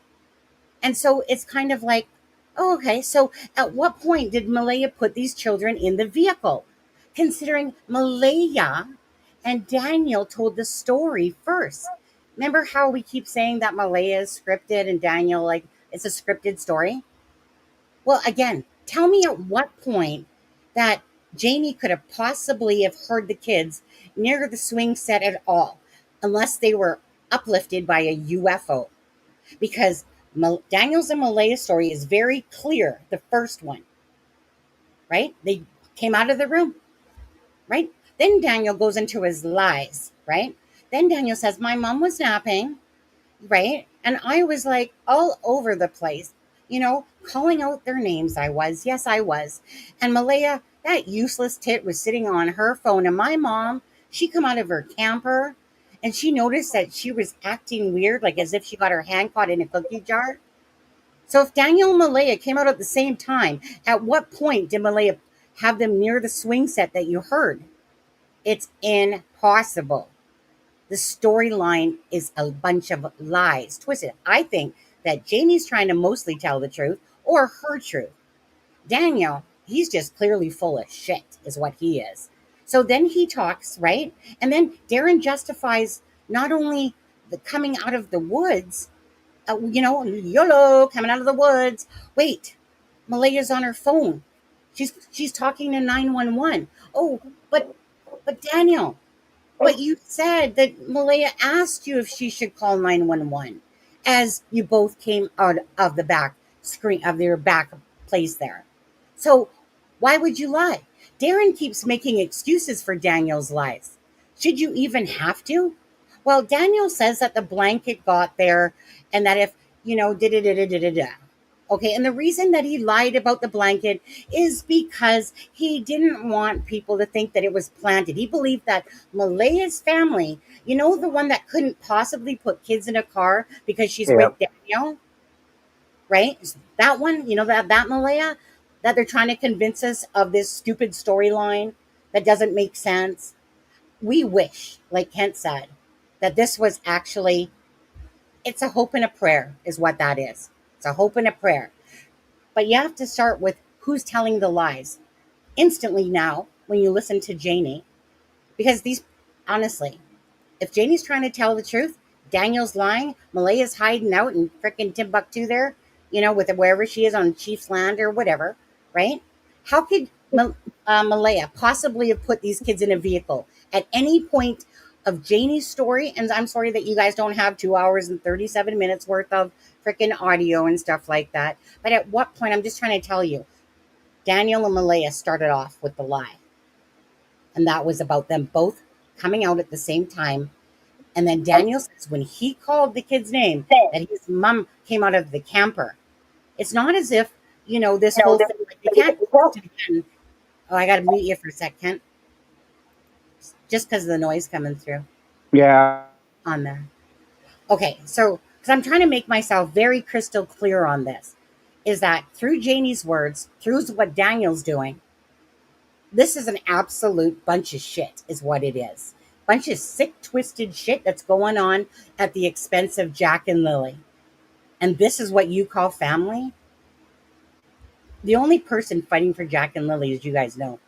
And so it's kind of like, oh, okay, so at what point did Malaya put these children in the vehicle? Considering Malaya and Daniel told the story first. Remember how we keep saying that Malaya is scripted and Daniel, like, it's a scripted story? Well, again, tell me at what point that Janie could have possibly have heard the kids near the swing set at all, unless they were uplifted by a UFO. Because Daniel's and Malaya's story is very clear, the first one, right? They came out of the room, right? Then Daniel goes into his lies, right? Then Daniel says, my mom was napping, right? And I was like all over the place, calling out their names. I was. Yes, I was. And Malaya, that useless tit, was sitting on her phone. And my mom, she come out of her camper and she noticed that she was acting weird, like as if she got her hand caught in a cookie jar. So if Daniel and Malaya came out at the same time, at what point did Malaya have them near the swing set that you heard? It's impossible. The storyline is a bunch of lies, twisted. I think that Jamie's trying to mostly tell the truth or her truth. Daniel, he's just clearly full of shit, is what he is. So then he talks, right? And then Darren justifies not only the coming out of the woods, YOLO, coming out of the woods. Wait, Malaya's on her phone. She's talking to 911. Oh, but Daniel, but you said that Malaya asked you if she should call 911 as you both came out of the back screen of their back place there. So why would you lie? Darren keeps making excuses for Daniel's lies. Should you even have to? Well, Daniel says that the blanket got there and that if, da-da-da-da-da-da-da. Okay, and the reason that he lied about the blanket is because he didn't want people to think that it was planted. He believed that Malaya's family, the one that couldn't possibly put kids in a car because she's with Daniel, right? That one, that Malaya, that they're trying to convince us of this stupid storyline that doesn't make sense. We wish, like Kent said, that this was actually, it's a hope and a prayer is what that is. It's a hope and a prayer. But you have to start with who's telling the lies. Instantly now, when you listen to Janie, because honestly, if Janie's trying to tell the truth, Daniel's lying, Malaya's hiding out in frickin' Timbuktu there, with wherever she is on Chief's land or whatever, right? How could Malaya possibly have put these kids in a vehicle at any point of Janie's story? And I'm sorry that you guys don't have 2 hours and 37 minutes worth of freaking audio and stuff like that. But at what point, I'm just trying to tell you, Daniel and Malaya started off with the lie. And that was about them both coming out at the same time. And then Daniel says when he called the kid's name, that his mom came out of the camper. It's not as if, this whole thing, like, they can't twist it again. Oh, I got to mute you for a sec, Kent. Just because of the noise coming through. Yeah. On there. Okay, so, because I'm trying to make myself very crystal clear on this, is that through Janie's words, through what Daniel's doing, this is an absolute bunch of shit, is what it is. Bunch of sick, twisted shit that's going on at the expense of Jack and Lily. And this is what you call family? The only person fighting for Jack and Lily, as you guys know,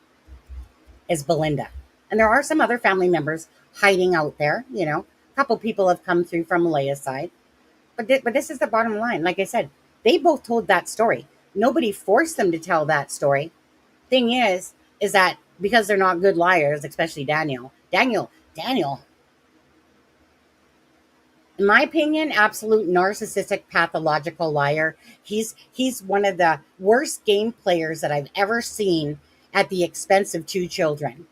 is Belinda. And there are some other family members hiding out there, A couple people have come through from Malaya's side. But this is the bottom line. Like I said, they both told that story. Nobody forced them to tell that story. Thing is that because they're not good liars, especially Daniel, in my opinion, absolute narcissistic, pathological liar. He's one of the worst game players that I've ever seen at the expense of two children.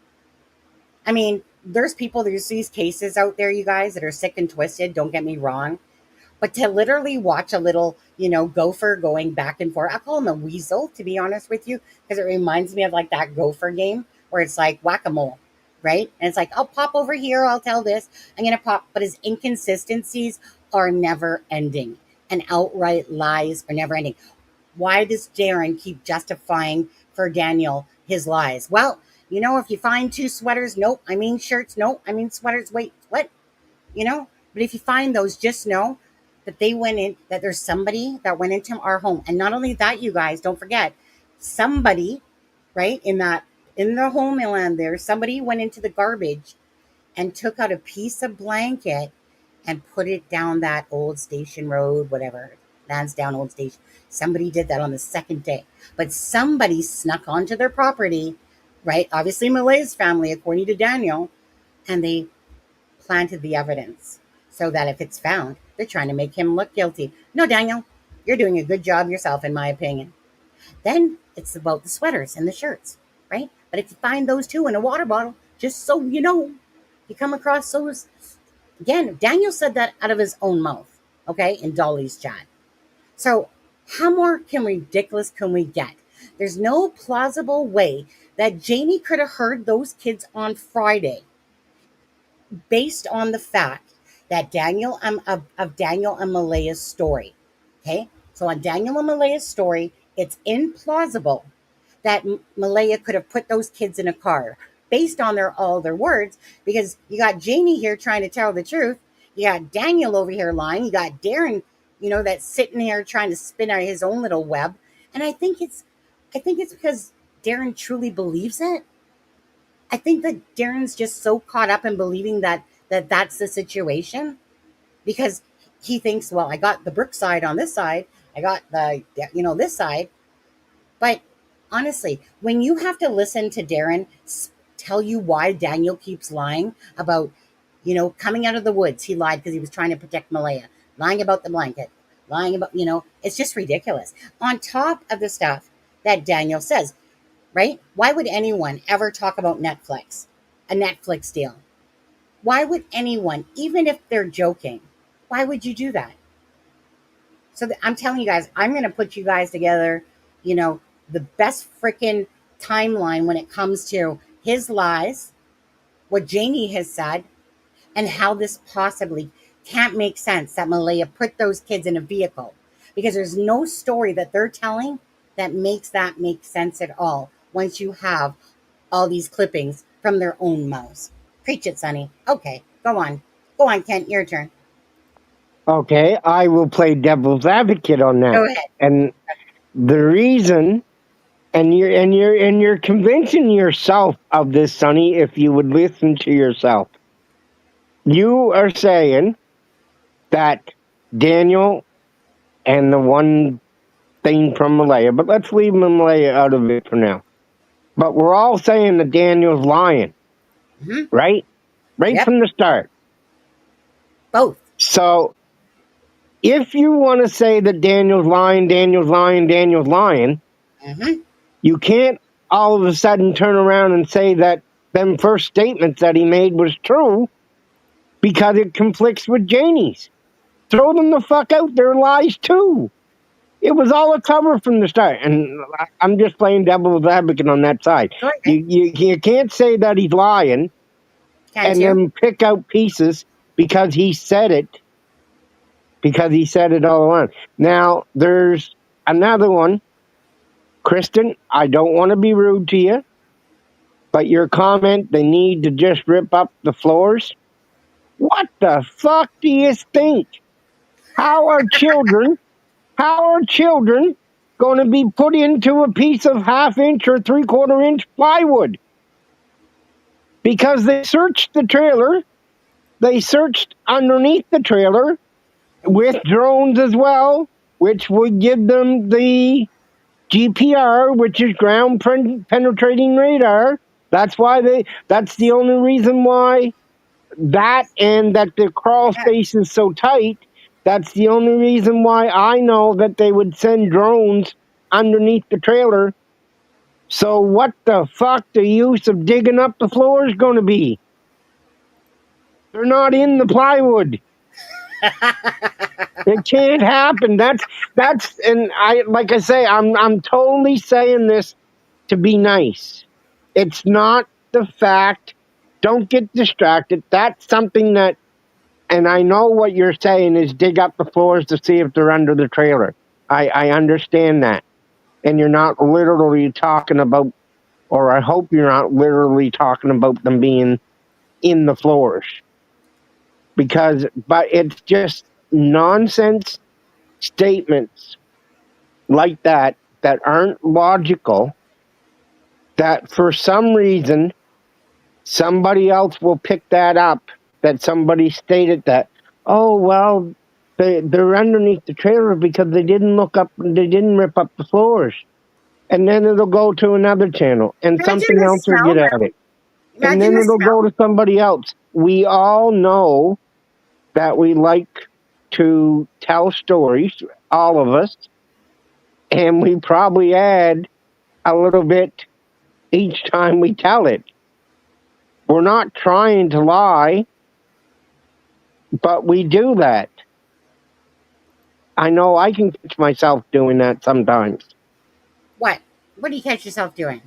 I mean, there's these cases out there, you guys, that are sick and twisted. Don't get me wrong. But to literally watch a little, gopher going back and forth. I call him a weasel, to be honest with you, because it reminds me of like that gopher game where it's like whack-a-mole, right? And it's like, I'll pop over here. I'll tell this. I'm going to pop. But his inconsistencies are never ending. And outright lies are never ending. Why does Darren keep justifying for Daniel his lies? Well, if you find two sweaters, nope. I mean shirts, nope. I mean sweaters, wait, what? But if you find those, just know that that there's somebody that went into our home. And not only that, you guys, don't forget, somebody, right, in the homeland there, somebody went into the garbage and took out a piece of blanket and put it down that old station road, whatever, Lansdowne Old Station. Somebody did that on the second day. But somebody snuck onto their property right? Obviously, Malaya's family, according to Daniel, and they planted the evidence so that if it's found, they're trying to make him look guilty. No, Daniel, you're doing a good job yourself, in my opinion. Then it's about the sweaters and the shirts, right? But if you find those two in a water bottle, just so you know, you come across those. Again, Daniel said that out of his own mouth, okay, in Dolly's chat. So, how more ridiculous can we get? There's no plausible way that Janie could have heard those kids on Friday based on the fact that Daniel of Daniel and Malaya's story. Okay, so on Daniel and Malaya's story, it's implausible that Malaya could have put those kids in a car based on all their words, because you got Janie here trying to tell the truth, you got Daniel over here lying, you got Darren, that's sitting here trying to spin out his own little web, and I think it's because Darren truly believes it. I think that Darren's just so caught up in believing that's the situation, because he thinks, well, I got the Brooke side on this side, I got the this side, but honestly, when you have to listen to Darren tell you why Daniel keeps lying about, coming out of the woods, he lied because he was trying to protect Malaya, lying about the blanket, lying about, it's just ridiculous. On top of the stuff that Daniel says, right? Why would anyone ever talk about Netflix, a Netflix deal? Why would anyone, even if they're joking, why would you do that? So I'm telling you guys, I'm going to put you guys together, the best freaking timeline when it comes to his lies, what Janie has said, and how this possibly can't make sense that Malaya put those kids in a vehicle, because there's no story that they're telling that makes that make sense at all once you have all these clippings from their own mouths. Preach it, Sonny. Okay, go on. Go on, Kent, your turn. Okay, I will play devil's advocate on that. Go ahead. And the reason, and you're convincing yourself of this, Sonny, if you would listen to yourself. You are saying that Daniel and the one thing from Malaya, but let's leave Malaya out of it for now. But we're all saying that Daniel's lying, right? Right from the start. Both. So if you want to say that Daniel's lying, you can't all of a sudden turn around and say that them first statements that he made was true, because it conflicts with Janie's. Throw them the fuck out. They're lies too. It was all a cover from the start, and I'm just playing devil's advocate on that side. Okay. You can't say that he's lying then pick out pieces because he said it. Because he said it all along. Now, there's another one. Kristen, I don't want to be rude to you, but your comment, they need to just rip up the floors. What the fuck do you think? How are children going to be put into a piece of 1/2 inch or 3/4 inch plywood? Because they searched the trailer, they searched underneath the trailer with drones as well, which would give them the GPR, which is ground penetrating radar. That's the only reason why that, and that the crawl space is so tight. That's the only reason why I know that they would send drones underneath the trailer. So what the fuck the use of digging up the floor is going to be? They're not in the plywood. It can't happen. That's and I, like I say, I'm totally saying this to be nice. It's not the fact. Don't get distracted. That's something that, and I know what you're saying is dig up the floors to see if they're under the trailer. I understand that. And you're not literally talking about, or I hope you're not literally talking about them being in the floors. But it's just nonsense statements like that aren't logical, that for some reason somebody else will pick that up, that somebody stated that, oh, well, they're underneath the trailer because they didn't rip up the floors. and then it'll go to another channel, and Imagine something the else will get smell. at it, and Imagine then the it'll go smell. to somebody else. We all know that we like to tell stories, all of us, and we probably add a little bit each time we tell it. We're not trying to lie, but we do that. I know I can catch myself doing that sometimes. What? What do you catch yourself doing?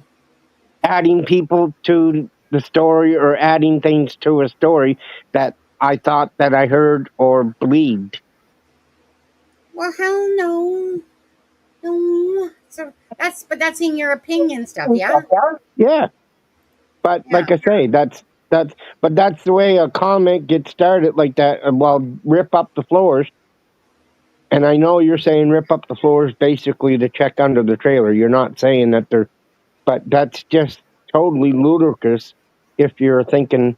Adding people to the story or adding things to a story that I thought that I heard or believed. Well, hell no. No. So that's in your opinion stuff, yeah? Yeah. But Yeah. like I say, that's but that's the way a comic gets started like that. Well, rip up the floors. And I know you're saying rip up the floors basically to check under the trailer. You're not saying that they're, but that's just totally ludicrous if you're thinking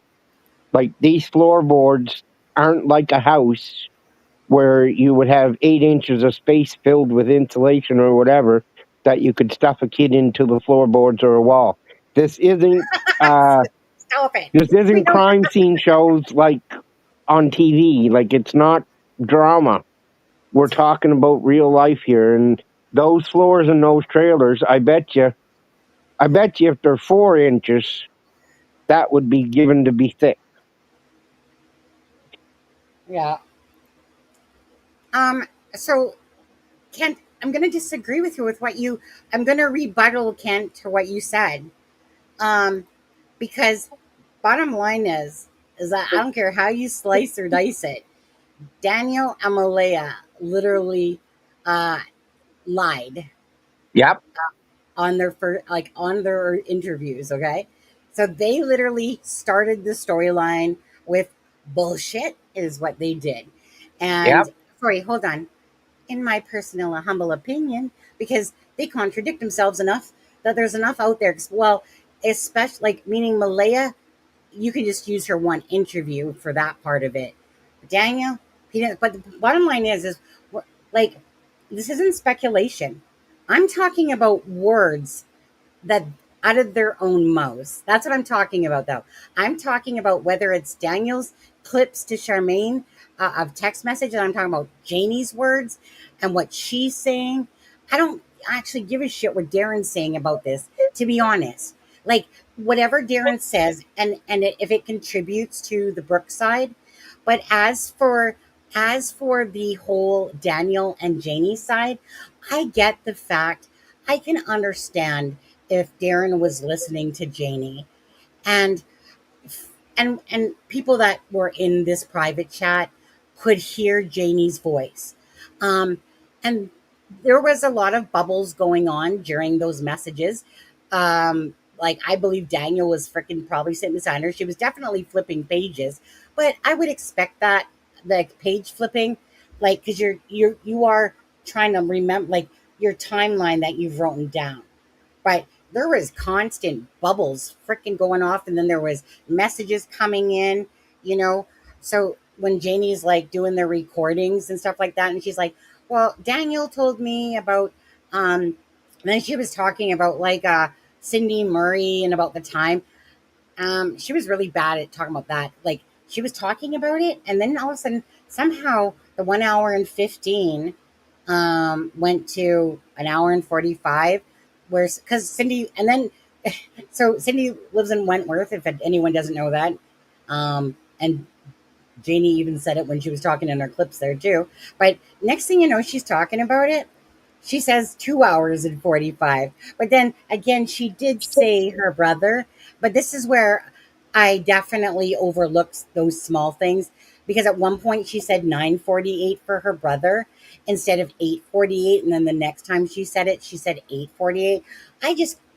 like these floorboards aren't like a house where you would have 8 inches of space filled with insulation or whatever that you could stuff a kid into the floorboards or a wall. This isn't uh Stop it. this We isn't don't. crime scene shows like on TV. Like it's not drama. We're talking about real life here, and those floors and those trailers, I bet you if they're 4 inches, that would be given to be thick. Yeah. So Kent, I'm going to disagree with you with what you. I'm going to rebuttal Kent to what you said, um, because bottom line is that I don't care how you slice or dice it. Daniel and Malaya literally uh, lied Yep. on their on their interviews. Okay, so they literally started the storyline with bullshit is what they did, Yep. and sorry, hold on. In my personal humble opinion, because they contradict themselves enough that there's enough out there. Well, especially like meaning Malaya, you can just use her one interview for that part of it. Daniel, he didn't. But the bottom line is like this isn't speculation. I'm talking about words that out of their own mouths. That's what I'm talking about, though. I'm talking about whether it's Daniel's clips to Charmaine of text message, and I'm talking about Janie's words and what she's saying. I don't actually give a shit what Darren's saying about this, to be honest. Like whatever Darren says, and if it contributes to the Brookside, but as for the whole Daniel and Janie side, I get the fact. I can understand if Darren was listening to Janie and and people that were in this private chat could hear Janie's voice. And there was a lot of bubbles going on during those messages. Like I believe Daniel was freaking probably sitting beside her. She was definitely flipping pages, but I would expect that like page flipping, like because you are trying to remember like your timeline that you've written down. But there was constant bubbles freaking going off, and then there was messages coming in, you know. So when Janie's like doing the recordings and stuff like that, and she's like, "Well, Daniel told me about," and then she was talking about like Cindy Murray and about the time. She was really bad at talking about that. Like she was talking about it, and then all of a sudden, somehow the 1 hour and 15 went to an hour and 45 where because Cindy and then so Cindy lives in Wentworth if anyone doesn't know that, and Janie even said it when she was talking in her clips there too. But next thing you know, she's talking about it. She says 2 hours and 45. But then again, she did say her brother. But this is where I definitely overlooked those small things because at one point she said 9:48 for her brother instead of 8:48. And then the next time she said it, she said 8:48.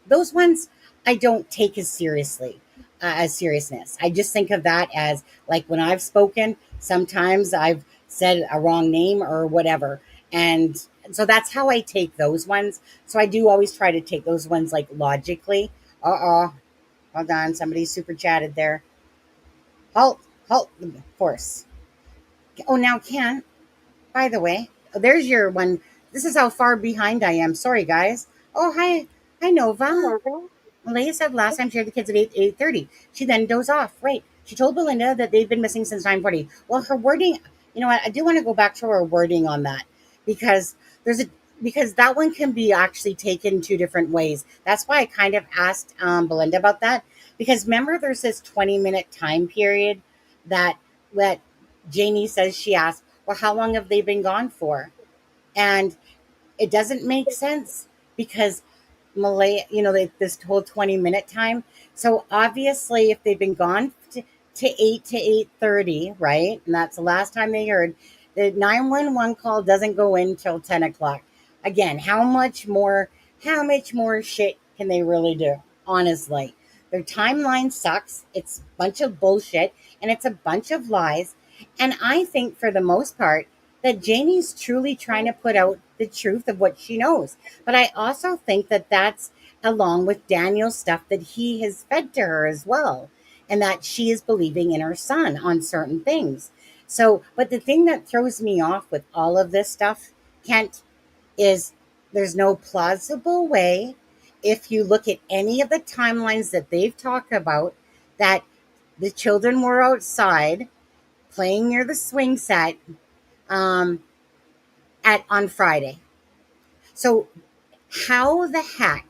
Those ones, I don't take as seriously as seriousness. I just think of that as like when I've spoken, sometimes I've said a wrong name or whatever. And so that's how I take those ones. So I do always try to take those ones like logically. Hold on. Somebody super chatted there. Halt the force. Oh, now Ken, by the way, there's your one. This is how far behind I am. Sorry, guys. Oh, hi. Hi, Nova. Malaya said last time she had the kids at 8:30. She then dozed off. Right. She told Belinda that they've been missing since 9:40. Well, her wording, you know what? I do want to go back to her wording on that because there's a because that one can be actually taken two different ways. That's why I kind of asked Belinda about that because remember there's this 20-minute time period that that Janie says she asked, well, how long have they been gone for? And it doesn't make sense because Malay, this whole 20-minute time. So obviously, if they've been gone to 8 to 8:30, right? And that's the last time they heard, the 911 call doesn't go in till 10 o'clock. Again, how much more shit can they really do? Honestly, their timeline sucks. It's a bunch of bullshit and it's a bunch of lies. And I think for the most part, that Janie's truly trying to put out the truth of what she knows. But I also think that that's along with Daniel's stuff that he has fed to her as well, and that she is believing in her son on certain things. So, but the thing that throws me off with all of this stuff, Kent, is there's no plausible way, if you look at any of the timelines that they've talked about, that the children were outside playing near the swing set um, at on Friday. So how the heck,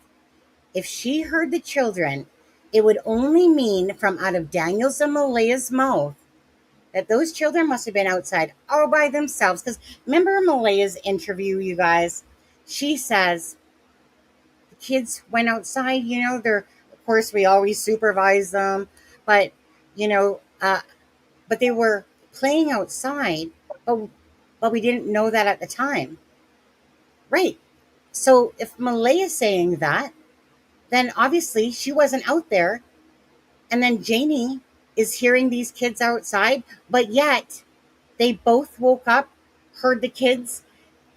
if she heard the children, it would only mean from out of Daniel's and Malaya's mouth that those children must have been outside all by themselves. Because remember Malaya's interview, you guys? She says the kids went outside. They're, of course, we always supervise them, but you know, uh, but they were playing outside, but we didn't know that at the time, right? So if Malaya's saying that, then obviously she wasn't out there. And then Janie is hearing these kids outside, but yet they both woke up, heard the kids,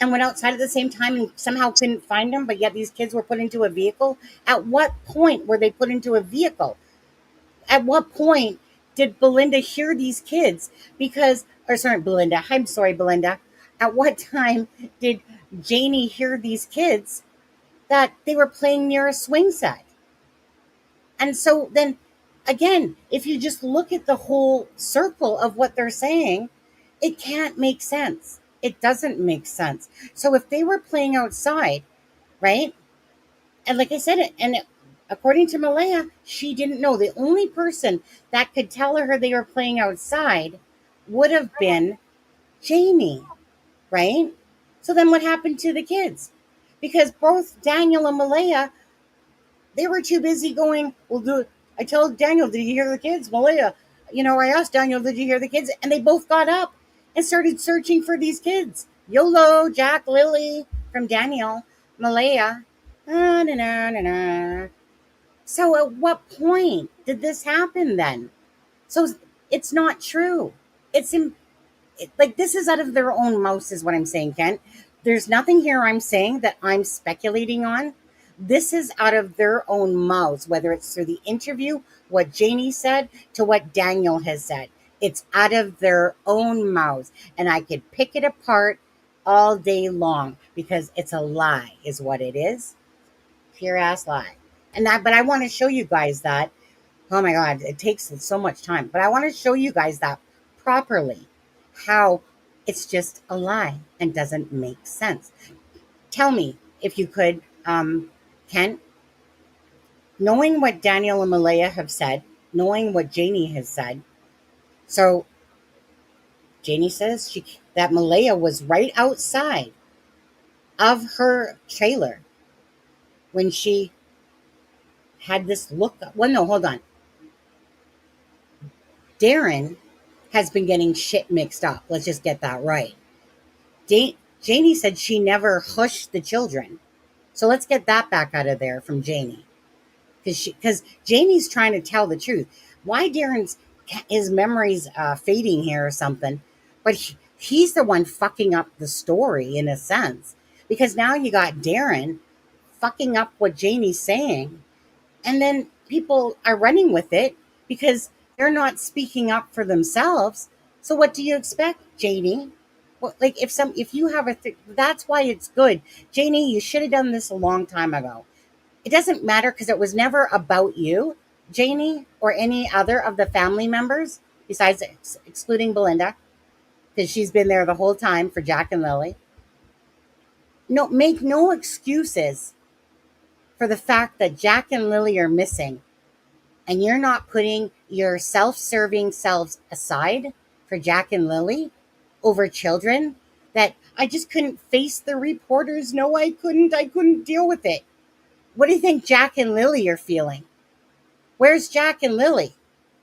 and went outside at the same time and somehow couldn't find them, but yet these kids were put into a vehicle. At what point were they put into a vehicle? At what point did Belinda hear these kids? Belinda. I'm sorry, Belinda. At what time did Janie hear these kids that they were playing near a swing set? And so then again, if you just look at the whole circle of what they're saying, it can't make sense. It doesn't make sense. So if they were playing outside, right? And like I said, according to Malaya, she didn't know. The only person that could tell her they were playing outside would have been Janie, right? So then what happened to the kids? Because both Daniel and Malaya, they were too busy going, I told Daniel, did you hear the kids? Malaya, I asked Daniel, did you hear the kids? And they both got up and started searching for these kids. YOLO, Jack, Lily, from Daniel, Malaya. So at what point did this happen then? So it's not true. Like this is out of their own mouths is what I'm saying, Kent. There's nothing here I'm saying that I'm speculating on. This is out of their own mouths, whether it's through the interview, what Janie said, to what Daniel has said. It's out of their own mouths. And I could pick it apart all day long because it's a lie, is what it is. Pure ass lie. But I want to show you guys that. Oh my God, it takes so much time. But I want to show you guys that properly, how it's just a lie and doesn't make sense. Tell me, if you could, Kent, knowing what Daniel and Malaya have said, knowing what Janie has said. So Janie says that Malaya was right outside of her trailer when she had this look. Well, no, hold on. Darren has been getting shit mixed up. Let's just get that right. Janie said she never hushed the children. So let's get that back out of there from Janie. Because Janie's trying to tell the truth. Why his memory's fading here or something. But he's the one fucking up the story in a sense. Because now you got Darren fucking up what Janie's saying. And then people are running with it because they're not speaking up for themselves. So what do you expect, Janie? Well, like if you have that's why it's good. Janie, you should have done this a long time ago. It doesn't matter because it was never about you, Janie, or any other of the family members, besides excluding Belinda, because she's been there the whole time for Jack and Lily. No, make no excuses for the fact that Jack and Lily are missing, and you're not putting your self-serving selves aside for Jack and Lily over children. That I just couldn't face the reporters. No, I couldn't. I couldn't deal with it. What do you think Jack and Lily are feeling? Where's Jack and Lily?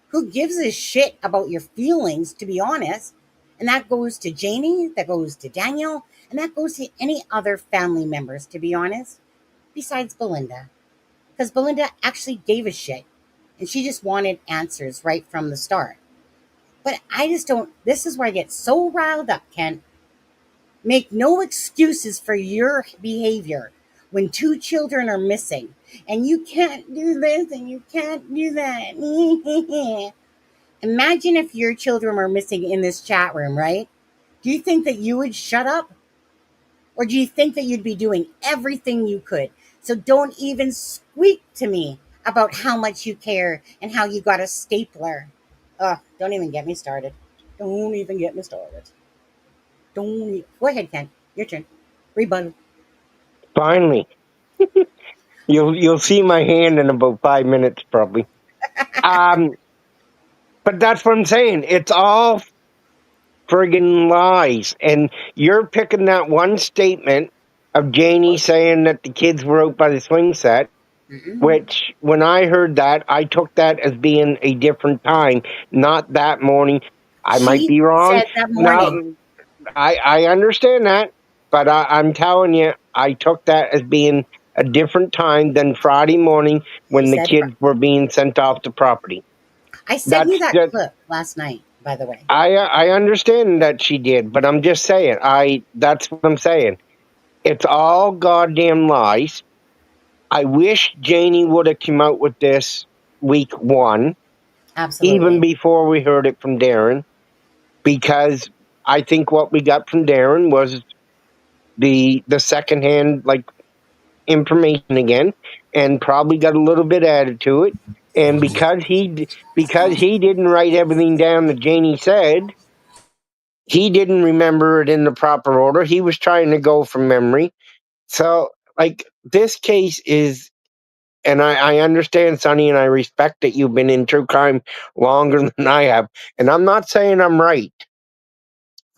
Who gives a shit about your feelings, to be honest? And that goes to Janie, that goes to Daniel, and that goes to any other family members, to be honest, besides Belinda. Because Belinda actually gave a shit. And she just wanted answers right from the start. But I just don't, this is where I get so riled up, Kent. Make no excuses for your behavior when two children are missing. And you can't do this and you can't do that. Imagine if your children were missing in this chat room, right? Do you think that you would shut up? Or do you think that you'd be doing everything you could? So don't even squeak to me about how much you care and how you got a stapler. Don't even get me started. Don't even get me started. Go ahead, Ken. Your turn. Rebuttal. Finally, you'll see my hand in about 5 minutes, probably. But that's what I'm saying. It's all friggin' lies, and you're picking that one statement of Janie saying that the kids were out by the swing set. Which, when I heard that, I took that as being a different time, not that morning. I might She be wrong. said that No, morning. I understand that, but I'm telling you, I took that as being a different time than Friday morning She when the said, kids were being sent off the property. I sent That's you that just, clip last night, by the way. I understand that she did, but I'm just saying, that's what I'm saying. It's all goddamn lies. I wish Janie would have come out with this week one, even Absolutely. before we heard it from Darren, because I think what we got from Darren was the secondhand like information again, and probably got a little bit added to it. And because he didn't write everything down that Janie said, he didn't remember it in the proper order. He was trying to go from memory. So like this case is. And I understand, Sonny, and I respect that you've been in true crime longer than I have. And I'm not saying I'm right.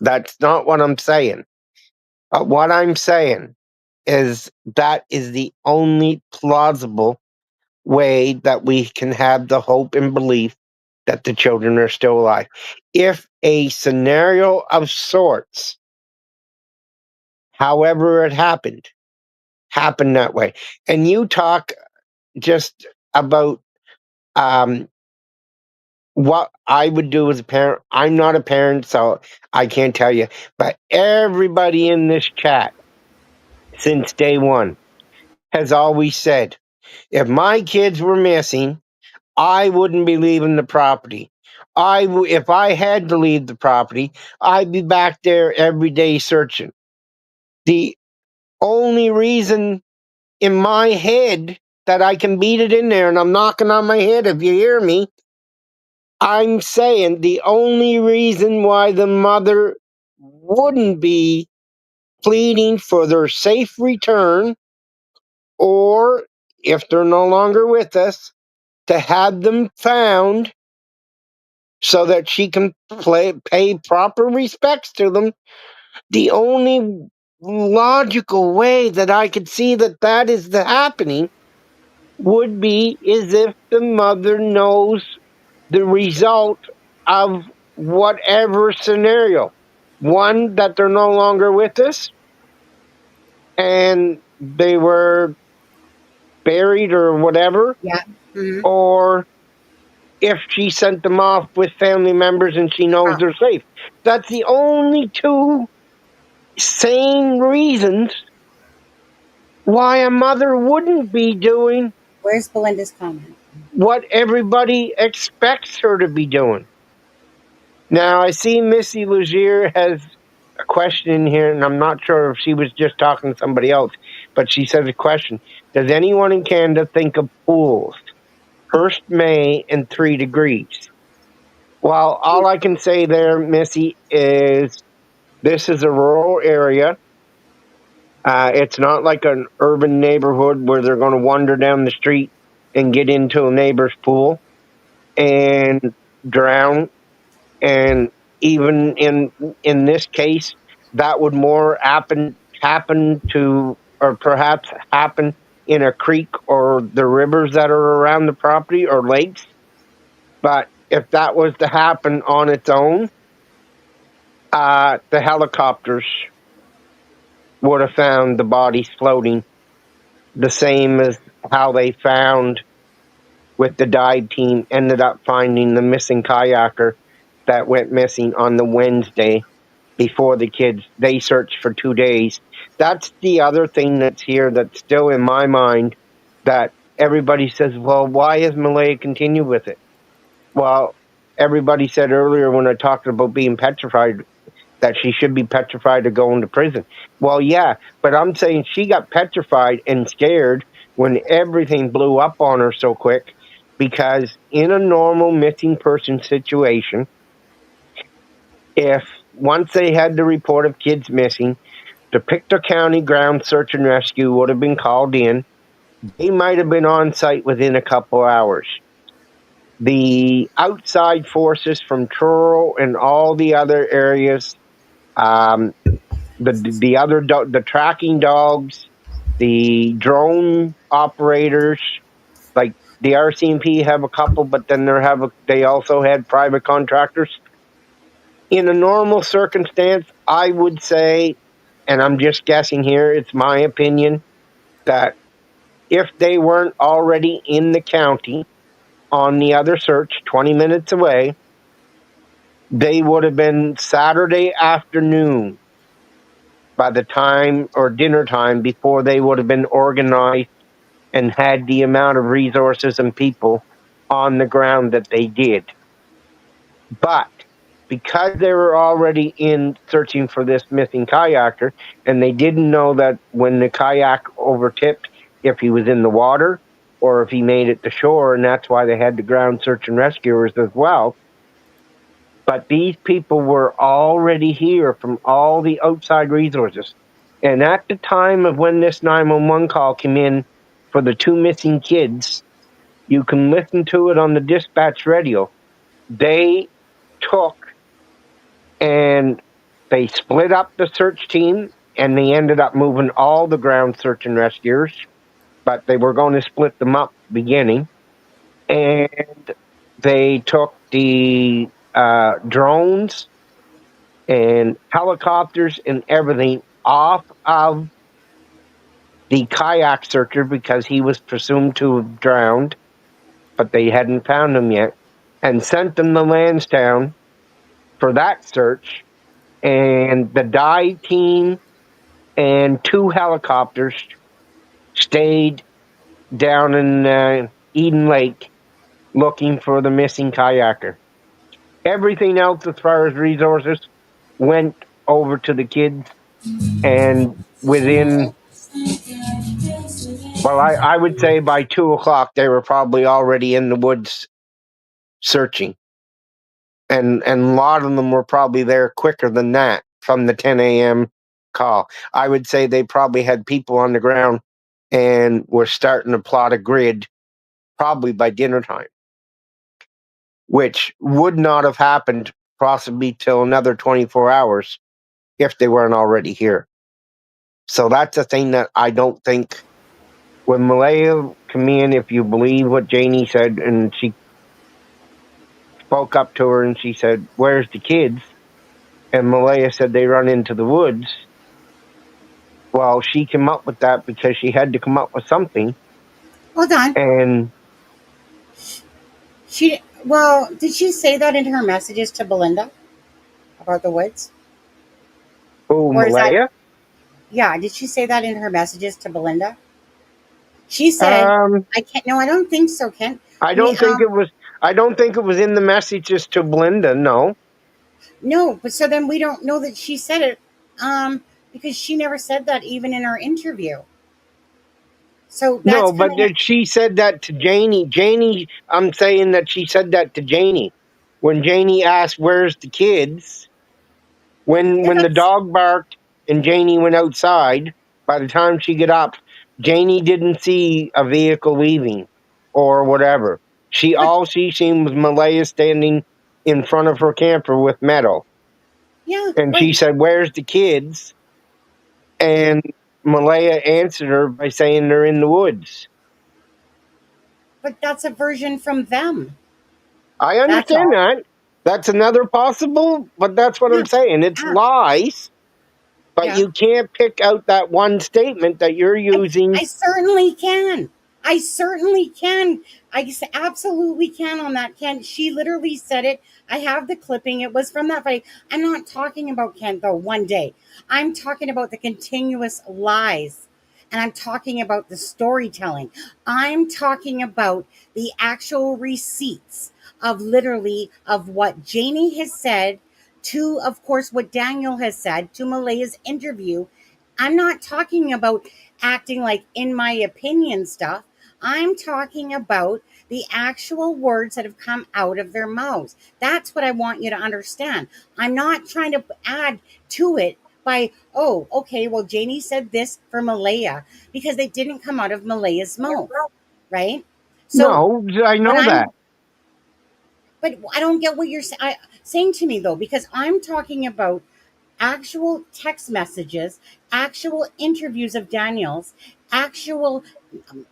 That's not what I'm saying. But what I'm saying is that is the only plausible way that we can have the hope and belief that the children are still alive. If a scenario of sorts, however it happened that way. And you talk just about what I would do as a parent. I'm not a parent, so I can't tell you. But everybody in this chat since day one has always said, if my kids were missing, I wouldn't be leaving the property. If I had to leave the property, I'd be back there every day searching. The only reason in my head that I can beat it in there, and I'm knocking on my head if you hear me, I'm saying the only reason why the mother wouldn't be pleading for their safe return, or if they're no longer with us, to have them found so that she can pay proper respects to them. The only logical way that I could see that that is the happening would be is if the mother knows the result of whatever scenario. One, that they're no longer with us and they were buried or whatever, Yeah. Mm-hmm. or if she sent them off with family members and she knows Oh, they're safe. That's the only two sane reasons why a mother wouldn't be doing where's Belinda's comment? what everybody expects her to be doing. Now, I see Missy Legier has a question in here, and I'm not sure if she was just talking to somebody else, but she says a question. Does anyone in Canada think of pools? 1st May and 3 degrees. Well, all I can say there, Missy, is this is a rural area. It's not like an urban neighborhood where they're going to wander down the street and get into a neighbor's pool and drown. And even in this case, that would more happen to, or perhaps happen in a creek or the rivers that are around the property or lakes. But if that was to happen on its own, the helicopters would have found the bodies floating, the same as how they found with the dive team, ended up finding the missing kayaker that went missing on the Wednesday before the kids. They searched for 2 days. That's the other thing that's here that's still in my mind, that everybody says, well, why has Malaya continued with it? Well, everybody said earlier when I talked about being petrified that she should be petrified to go into prison. Well, yeah, but I'm saying she got petrified and scared when everything blew up on her so quick, because in a normal missing person situation, if once they had the report of kids missing, the Pictou County Ground Search and Rescue would have been called in. They might have been on site within a couple hours. The outside forces from Truro and all the other areas, the tracking dogs, the drone operators, like the Rcmp have a couple, but then they also had private contractors. In a normal circumstance, I would say, and I'm just guessing here, it's my opinion, that if they weren't already in the county on the other search, 20 minutes away, they would have been Saturday afternoon by the time, or dinner time, before they would have been organized and had the amount of resources and people on the ground that they did. But because they were already in searching for this missing kayaker, and they didn't know that when the kayak overtipped, if he was in the water or if he made it to shore, and that's why they had the ground search and rescuers as well. But these people were already here from all the outside resources. And at the time of when this 911 call came in for the 2 missing kids, you can listen to it on the dispatch radio. They took and they split up the search team, and they ended up moving all the ground search and rescuers, but they were going to split them up beginning. And they took the drones and helicopters and everything off of the kayak searcher because he was presumed to have drowned, but they hadn't found him yet, and sent them to Lansdowne for that search. And the dive team and 2 helicopters stayed down in Eden Lake looking for the missing kayaker. Everything else, as far as resources, went over to the kids, and within, well, I would say by 2:00 they were probably already in the woods searching, and a lot of them were probably there quicker than that from the 10 a.m. call. I would say they probably had people on the ground and were starting to plot a grid probably by dinner time, which would not have happened possibly till another 24 hours if they weren't already here. So that's a thing that I don't think, when Malaya came in, if you believe what Janie said, and she spoke up to her and she said, "Where's the kids?" And Malaya said they run into the woods. Well, she came up with that because she had to come up with something. Hold on. And did she say that in her messages to Belinda about the woods? oh, Or is that, Malaya? yeah, did she say that in her messages to Belinda? She said, I can't, no, I don't think so, Kent. I don't think it was in the messages to Belinda, no. No, but so then we don't know that she said it, because she never said that even in our interview. So that's No, kind but of she said that to Janie. Janie, I'm saying that she said that to Janie. When Janie asked, "Where's the kids?" yeah, When the that's dog barked and Janie went outside, by the time she got up, Janie didn't see a vehicle leaving or whatever. but All she seen was Malaya standing in front of her camper with metal. yeah, And she said, "Where's the kids?" And Malaya answered her by saying they're in the woods. but that's a version from them. I That's understand all. that. That's another possible, but that's what Yeah, I'm saying. It's yeah, lies, but yeah. you can't pick out that one statement that you're I, using. I certainly can. I certainly can. Absolutely can on that, Kent. She literally said it. I have the clipping. It was from that fight. I'm not talking about Kent, though, one day. I'm talking about the continuous lies. And I'm talking about the storytelling. I'm talking about the actual receipts of literally of what Janie has said to, of course, what Daniel has said to Malaya's interview. I'm not talking about acting like in my opinion stuff. I'm talking about the actual words that have come out of their mouths. That's what I want you to understand. I'm not trying to add to it by, oh, okay, well, Janie said this for Malaya because they didn't come out of Malaya's mouth, right? So No, I what know that. I'm, but I don't get what you're saying to me though, because I'm talking about actual text messages, actual interviews of Daniel's, actual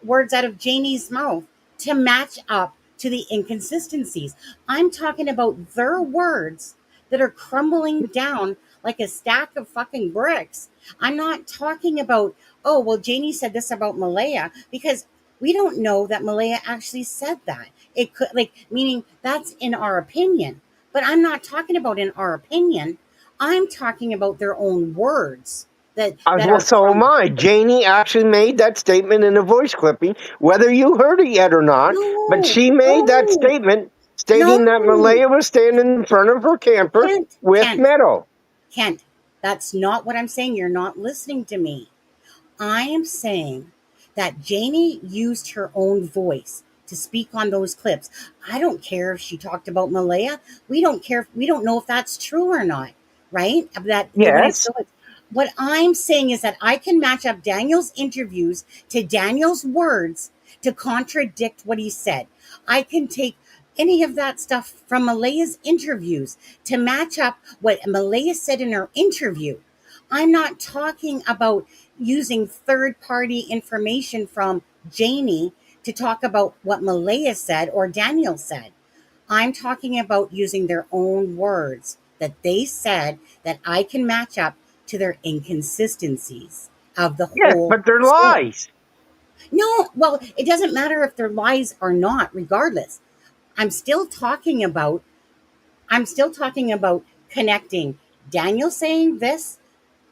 words out of Janie's mouth to match up to the inconsistencies. I'm talking about their words that are crumbling down like a stack of fucking bricks. I'm not talking about, oh, well, Janie said this about Malaya because we don't know that Malaya actually said that. It could, like, meaning that's in our opinion. But I'm not talking about in our opinion. I'm talking about their own words that Well, are so am I. Janie actually made that statement in a voice clipping, whether you heard it yet or not. But no, she made that no, statement stating that no. Malaya was standing in front of her camper Kent, with Kent, metal. Kent. That's not what I'm saying. You're not listening to me. I am saying that Janie used her own voice to speak on those clips. I don't care if she talked about Malaya. We don't care. We don't know if that's true or not, right? That when it's Yes. what I'm saying is that I can match up Daniel's interviews to Daniel's words to contradict what he said. I can take any of that stuff from Malaya's interviews to match up what Malaya said in her interview. I'm not talking about using third party information from Janie to talk about what Malaya said or Daniel said. I'm talking about using their own words that they said that I can match up to their inconsistencies of the Yes, whole but they're story. lies. No, well, it doesn't matter if they're lies or not, regardless. I'm still talking about I'm still talking about connecting Daniel saying this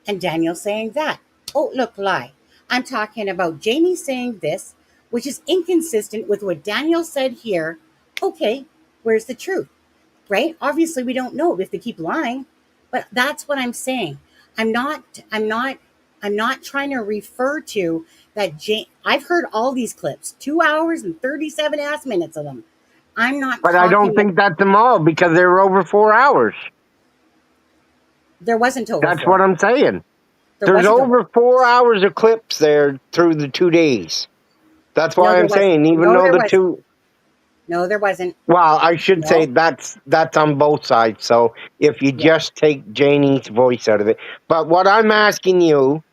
and Daniel saying that. Oh, look, lie. I'm talking about Janie saying this, which is inconsistent with what Daniel said here. Okay, where's the truth? Right? Obviously, we don't know if they keep lying, but that's what I'm saying. I'm not. I'm not. I'm not trying to refer to that. I've heard all these clips, 2 hours and 37 ass minutes of them. I'm not But I don't talking. think that's them all because they were over 4 hours. There wasn't over That's 4 what hours. I'm saying. There There's wasn't over. over 4 hours of clips there through the 2 days. That's No, why there I'm wasn't. saying, even No, though there the wasn't. two, No, there wasn't. well, I should say No. that's on both sides. So if you Yeah. just take Janie's voice out of it. But what I'm asking you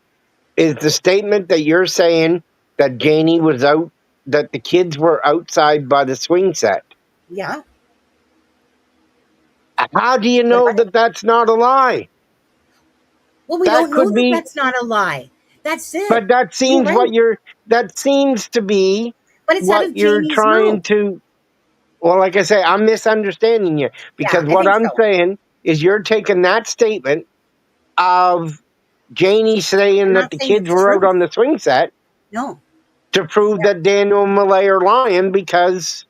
is the statement that you're saying that Janie was out, that the kids were outside by the swing set. Yeah. How do you What know about it? that that's not a lie? Well, we That don't know could that be, that's not a lie. That's it. but that You're seems right. that seems to be But it's out what of you're Janie's trying mouth. to, well, like I say, I'm misunderstanding you Yeah, because I what think I'm so. saying is you're taking that statement of Janie I'm saying that not the saying kids it's were out true. on the swing set No. to prove Yeah. that Daniel and Malay are lying because,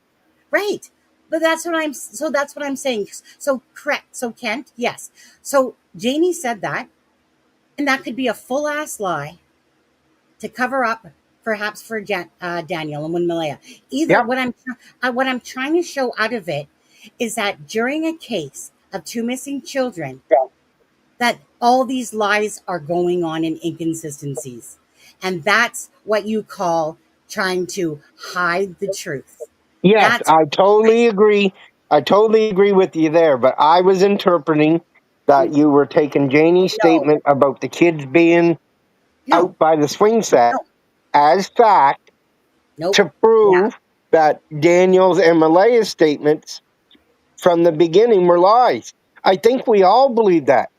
Right. But that's what I'm saying. So correct. So Kent, yes. So Janie said that, and that could be a full ass lie to cover up perhaps for Daniel and Malaya. Either Yep. what I'm trying to show out of it is that during a case of two missing children, that all these lies are going on and inconsistencies, and that's what you call trying to hide the truth. Yes, That's I totally agree. I totally agree with you there, but I was interpreting that you were taking Janie's no, statement about the kids being no, out by the swing set no, as fact nope. to Yeah, prove that Daniel's and Malaya's statements from the beginning were lies. I think we all believe that.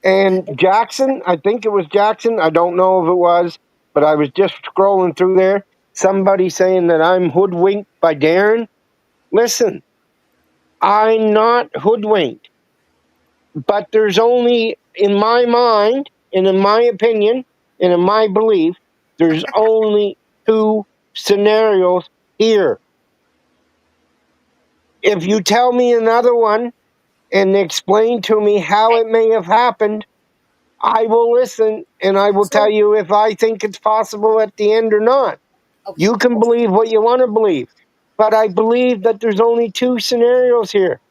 And Jackson, I think it was Jackson, I don't know if it was, but I was just scrolling through there. Somebody saying that I'm hoodwinked by Darren. Listen, I'm not hoodwinked, but there's only, in my mind, and in my opinion, and in my belief, there's only two scenarios here. If you tell me another one and explain to me how it may have happened, I will listen and I will tell so you if I think it's possible at the end or not. okay. You can believe what you want to believe, but I believe that there's only two scenarios here.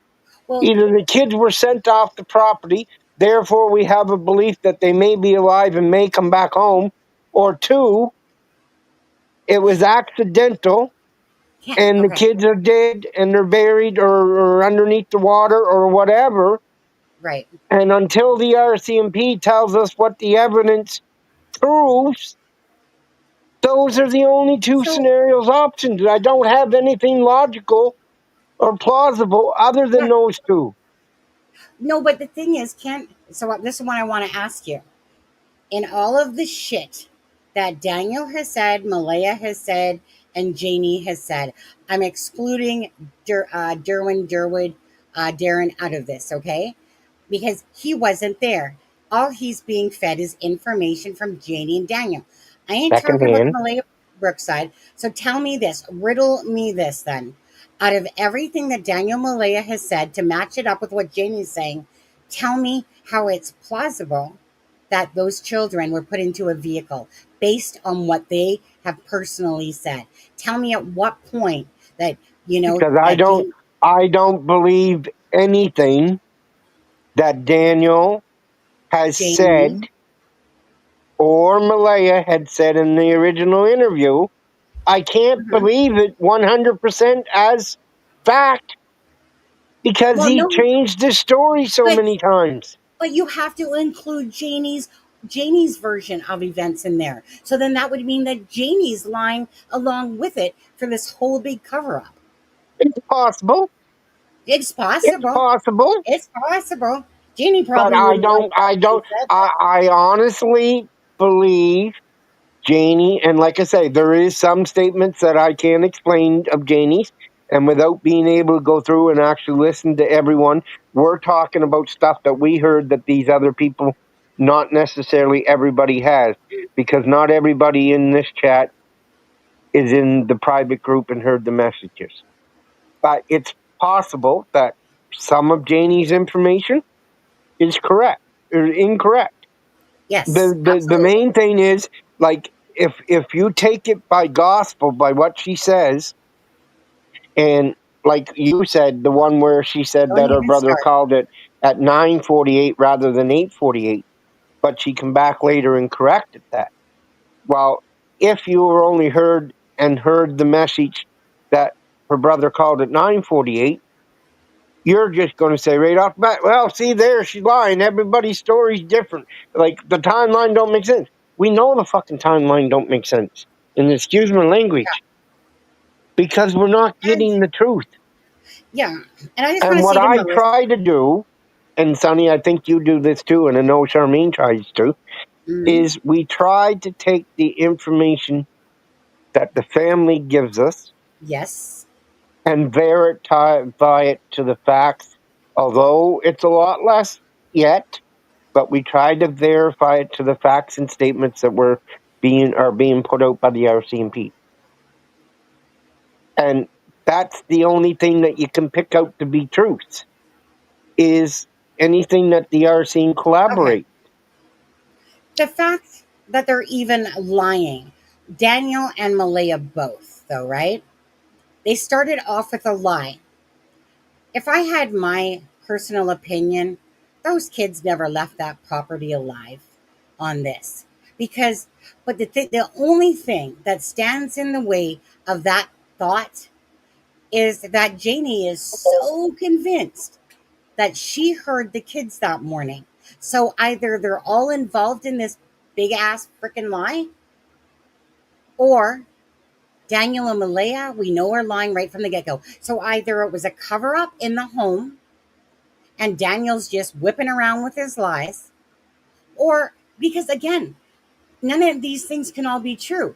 Well, Either the kids were sent off the property, therefore we have a belief that they may be alive and may come back home, or two, it was accidental can't. and the Okay, kids are dead and they're buried or underneath the water or whatever. right. And until the Rcmp tells us what the evidence proves, those are the only two So scenarios options. I don't have anything logical or plausible other than yeah, those two. no, but the thing is, can't. So this is what I want to ask you. In all of the shit that Daniel has said, Malaya has said, and Janie has said, I'm excluding Derwin, Derwood, Darren out of this, okay? Because he wasn't there. All he's being fed is information from Janie and Daniel. I ain't talking about the Secondhand. Malaya Brookside. So tell me this, riddle me this then. Out of everything that Daniel Malaya has said to match it up with what Janie's saying, tell me how it's plausible that those children were put into a vehicle based on what they have personally said. Tell me at what point that Because that Janie, I don't believe anything that Daniel has Janie. said or Malaya had said in the original interview. I can't Mhm. believe it 100% as fact because Well, he no, changed his story so but many times. you have to include Janie's version of events in there. So then that would mean that Janie's lying along with it for this whole big cover up. It's possible. It's It's possible. possible. It's possible. Janie But probably wouldn't like what she said, but I honestly believe Janie, and like I say, there is some statements that I can't explain of Janie's, and without being able to go through and actually listen to everyone, we're talking about stuff that we heard that these other people, not necessarily everybody has, because not everybody in this chat is in the private group and heard the messages. But it's possible that some of Janie's information is correct or incorrect. yes, The absolutely. main thing is, like, if you take it by gospel by what she says, and like you said, the one where she said Don't that her even brother start. called it at 9:48 rather than 8:48, but she come back later and corrected that. Well, if you were only heard the message that her brother called at 9:48, you're just going to say right off the bat, well, see there, she's lying. Everybody's story's different. Like, the timeline don't make sense. We know the fucking timeline don't make sense. And excuse my language, because we're not And getting the truth. yeah, and I just want And to what say to I Melissa, try to do, and Sonny, I think you do this too, and I know Charmaine tries to, mhm, is we try to take the information that the family gives us yes, and verify it to the facts, although it's a lot less yet, but we tried to verify it to the facts and statements that are being put out by the Rcmp. And that's the only thing that you can pick out to be truths, is anything that the RC okay. collaborate. The fact that they're even lying Daniel and Malaya both, though, right? They started off with a lie. If I had my personal opinion, those kids never left that property alive on this. Because, but the only thing that stands in the way of that thought is that Janie is so convinced that she heard the kids that morning. So either they're all involved in this big ass freaking lie, or Daniel and Malaya, we know, are lying right from the get go. So either it was a cover up in the home and Daniel's just whipping around with his lies, or because again, none of these things can all be true.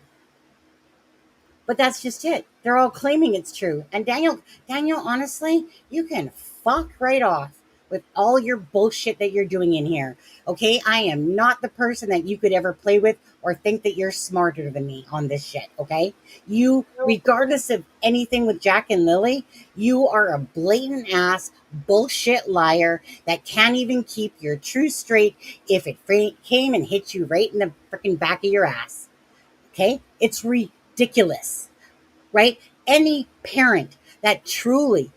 But that's just it. They're all claiming it's true. And Daniel, honestly, you can fuck right off with all your bullshit that you're doing in here. Okay? I am not the person that you could ever play with or think that you're smarter than me on this shit. Okay? You, regardless of anything with Jack and Lily, you are a blatant ass bullshit liar that can't even keep your truth straight if it came and hit you right in the freaking back of your ass. Okay? It's ridiculous, right? Any parent that truly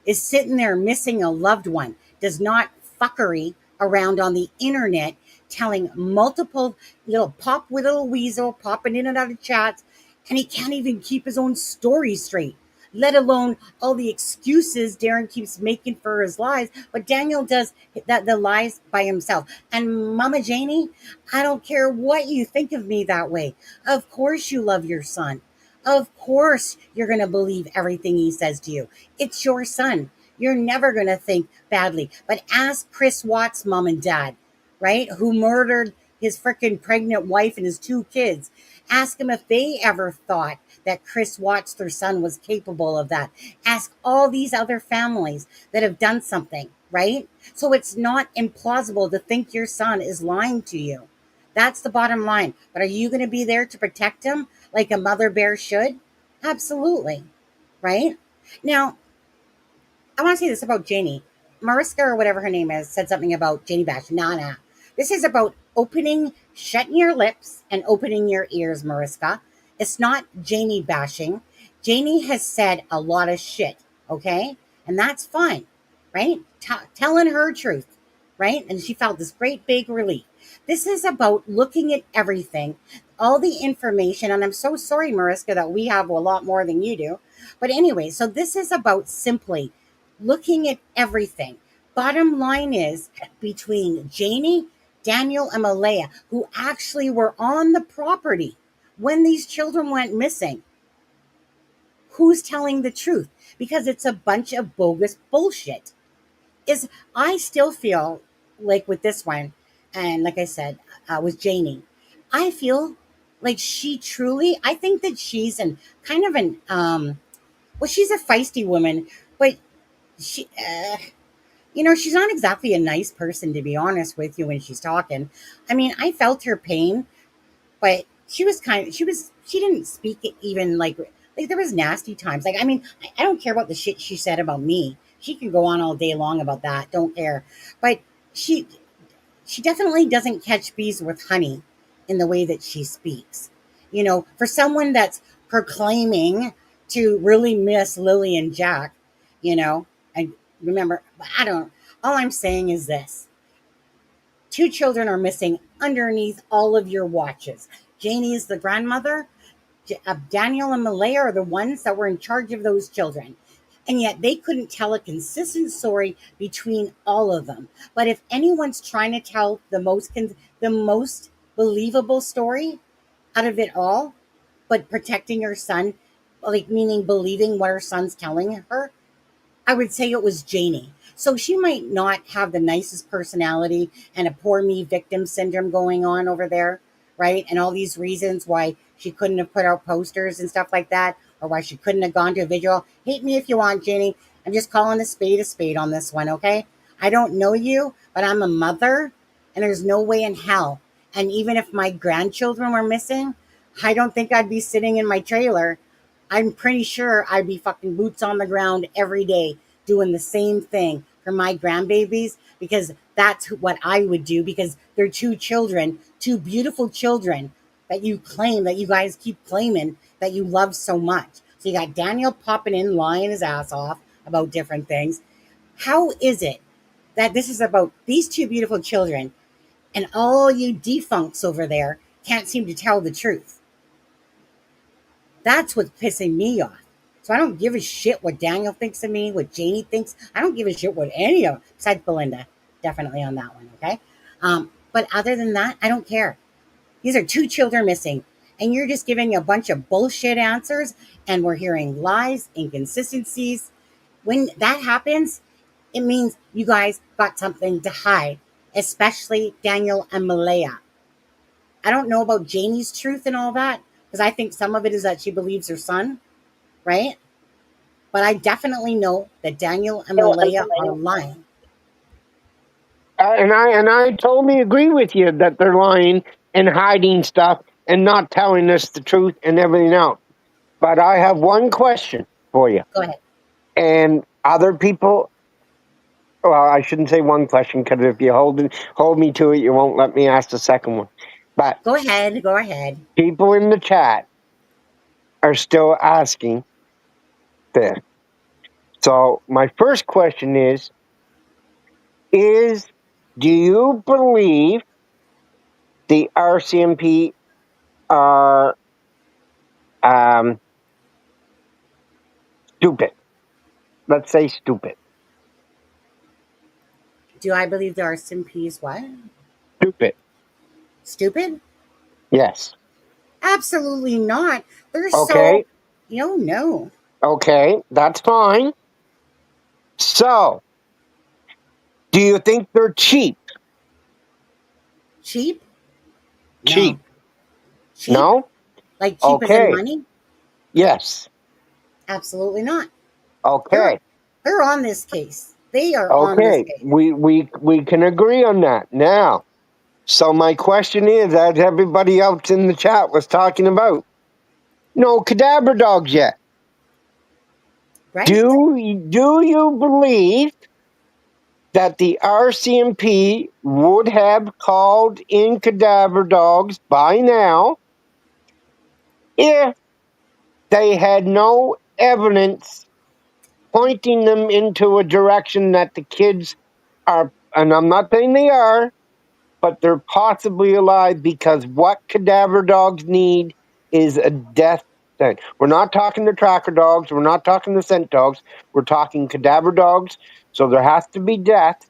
is sitting there missing a loved one does not fuckery around on the internet telling multiple little weasel popping in and out of chats, and he can't even keep his own story straight, let alone all the excuses Darren keeps making for his lies. But Daniel does that, the lies, by himself. And Mama Janie, I don't care what you think of me that way. Of course you love your son. Of course you're going to believe everything he says to you. It's your son. You're never going to think badly. But ask Chris Watts' mom and dad, right, who murdered his freaking pregnant wife and his 2 kids. Ask them if they ever thought that Chris Watts, their son, was capable of that. Ask all these other families that have done something, right? So it's not implausible to think your son is lying to you. That's the bottom line. But are you going to be there to protect him like a mother bear should? Absolutely. Right? Now, I want to say this about Janie. Mariska, or whatever her name is, said something about Janie Bash. Nah. This is about shutting your lips and opening your ears, Mariska. It's not Janie bashing. Janie has said a lot of shit, okay? And that's fine, right? Telling her truth, right? And she felt this great big relief. This is about looking at everything, all the information. And I'm so sorry, Mariska, that we have a lot more than you do. But anyway, so this is about simply looking at everything. Bottom line is, between Janie, Daniel, and Malaya, who actually were on the property when these children went missing, who's telling the truth? Because it's a bunch of bogus bullshit. I still feel like with this one, and like I said, with Janie, I feel like I think that she's she's a feisty woman, but she, she's not exactly a nice person, to be honest with you, when she's talking. I mean, I felt her pain, but she didn't speak it even like there was nasty times. Like, I mean, I don't care about the shit she said about me. She can go on all day long about that. Don't care. But she definitely doesn't catch bees with honey in the way that she speaks. For someone that's proclaiming to really miss Lily and Jack, I remember, all I'm saying is this: 2 children are missing underneath all of your watches. Janie is the grandmother. Daniel and Malaya are the ones that were in charge of those children. And yet they couldn't tell a consistent story between all of them. But if anyone's trying to tell the most believable story out of it all, but protecting her son, like, meaning believing what her son's telling her, I would say it was Janie. So she might not have the nicest personality and a poor me victim syndrome going on over there, right? And all these reasons why she couldn't have put out posters and stuff like that, or why she couldn't have gone to a vigil. Hate me if you want, Janie. I'm just calling a spade on this one, okay? I don't know you, but I'm a mother, and there's no way in hell. And even if my grandchildren were missing, I don't think I'd be sitting in my trailer. I'm pretty sure I'd be fucking boots on the ground every day doing the same thing for my grandbabies, because that's what I would do, because they're 2 children, 2 beautiful children, that you claim, that you guys keep claiming that you love so much. So you got Daniel popping in, lying his ass off about different things. How is it that this is about these two beautiful children and all you defuncts over there can't seem to tell the truth? That's what's pissing me off. So I don't give a shit what Daniel thinks of me, what Janie thinks. I don't give a shit what any of them, besides Belinda, definitely on that one, okay? But other than that, I don't care. These are two children missing, and you're just giving a bunch of bullshit answers, and we're hearing lies, inconsistencies. When that happens, it means you guys got something to hide, especially Daniel and Malaya. I don't know about Janie's truth and all that, because I think some of it is that she believes her son, right? But I definitely know that Daniel and Malaya are lying. And I totally agree with you that they're lying and hiding stuff and not telling us the truth and everything else. But I have one question for you. Go ahead. And other people, well, I shouldn't say one question, because if you hold me to it, you won't let me ask the second one. But Go ahead. Go ahead. people in the chat are still asking this. So my first question is, do you believe the RCMP are stupid? Let's say stupid. Do I believe there are Rcmps what? Stupid. Stupid? Yes. Absolutely not. They're Okay. so, no. Okay, that's fine. So, do you think they're cheap? Cheap? No. Cheap. Cheap? No? Like cheap as in Okay. money? Yes. Absolutely not. Okay. They're on this case. They are on this Okay. case. We can agree on that. Now, so my question is, as everybody else in the chat was talking about, no cadaver dogs yet. Right? Do you believe that the RCMP would have called in cadaver dogs by now if they had no evidence pointing them into a direction that the kids are, and I'm not saying they are, but they're possibly alive, because what cadaver dogs need is a death sentence. We're not talking the tracker dogs. We're not talking the scent dogs. We're talking cadaver dogs. So there has to be death.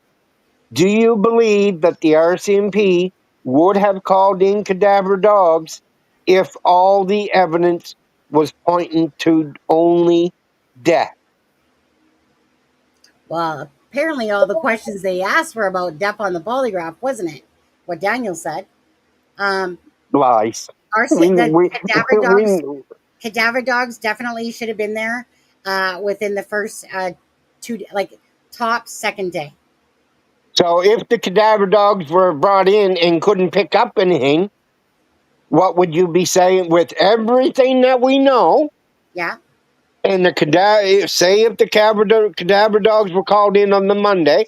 Do you believe that the RCMP would have called in cadaver dogs if all the evidence was pointing to only death? Well, apparently all the questions they asked were about death on the polygraph, wasn't it? What Daniel said. Lies. The We cadaver dogs definitely should have been there within the first top second day. So if the cadaver dogs were brought in and couldn't pick up anything, what would you be saying with everything that we know? Yeah. And the say if the cadaver dogs were called in on the Monday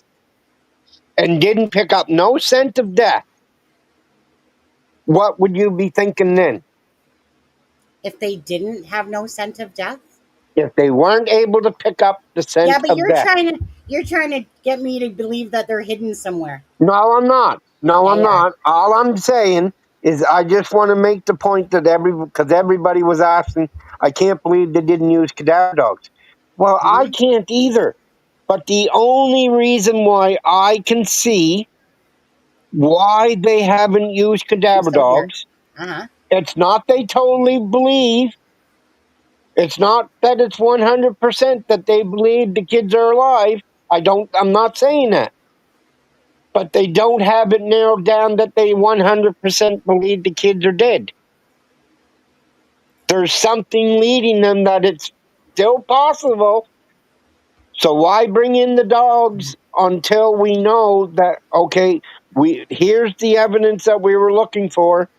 and didn't pick up no scent of death, what would you be thinking then? If they didn't have no scent of death? If they weren't able to pick up the scent Yeah, but of death. you're trying to get me to believe that they're hidden somewhere. No, I'm not. No, Yeah, I'm not. All I'm saying is I just want to make the point that because everybody was asking, I can't believe they didn't use cadaver dogs. Well, I can't either. But the only reason why I can see why they haven't used I'm cadaver still here. dogs, Uh-huh. it's not they totally believe. It's not that it's 100% that they believe the kids are alive. I'm not saying that. But they don't have it narrowed down that they 100% believe the kids are dead. There's something leading them that it's still possible. So why bring in the dogs until we know that, okay, here's the evidence that we were looking for,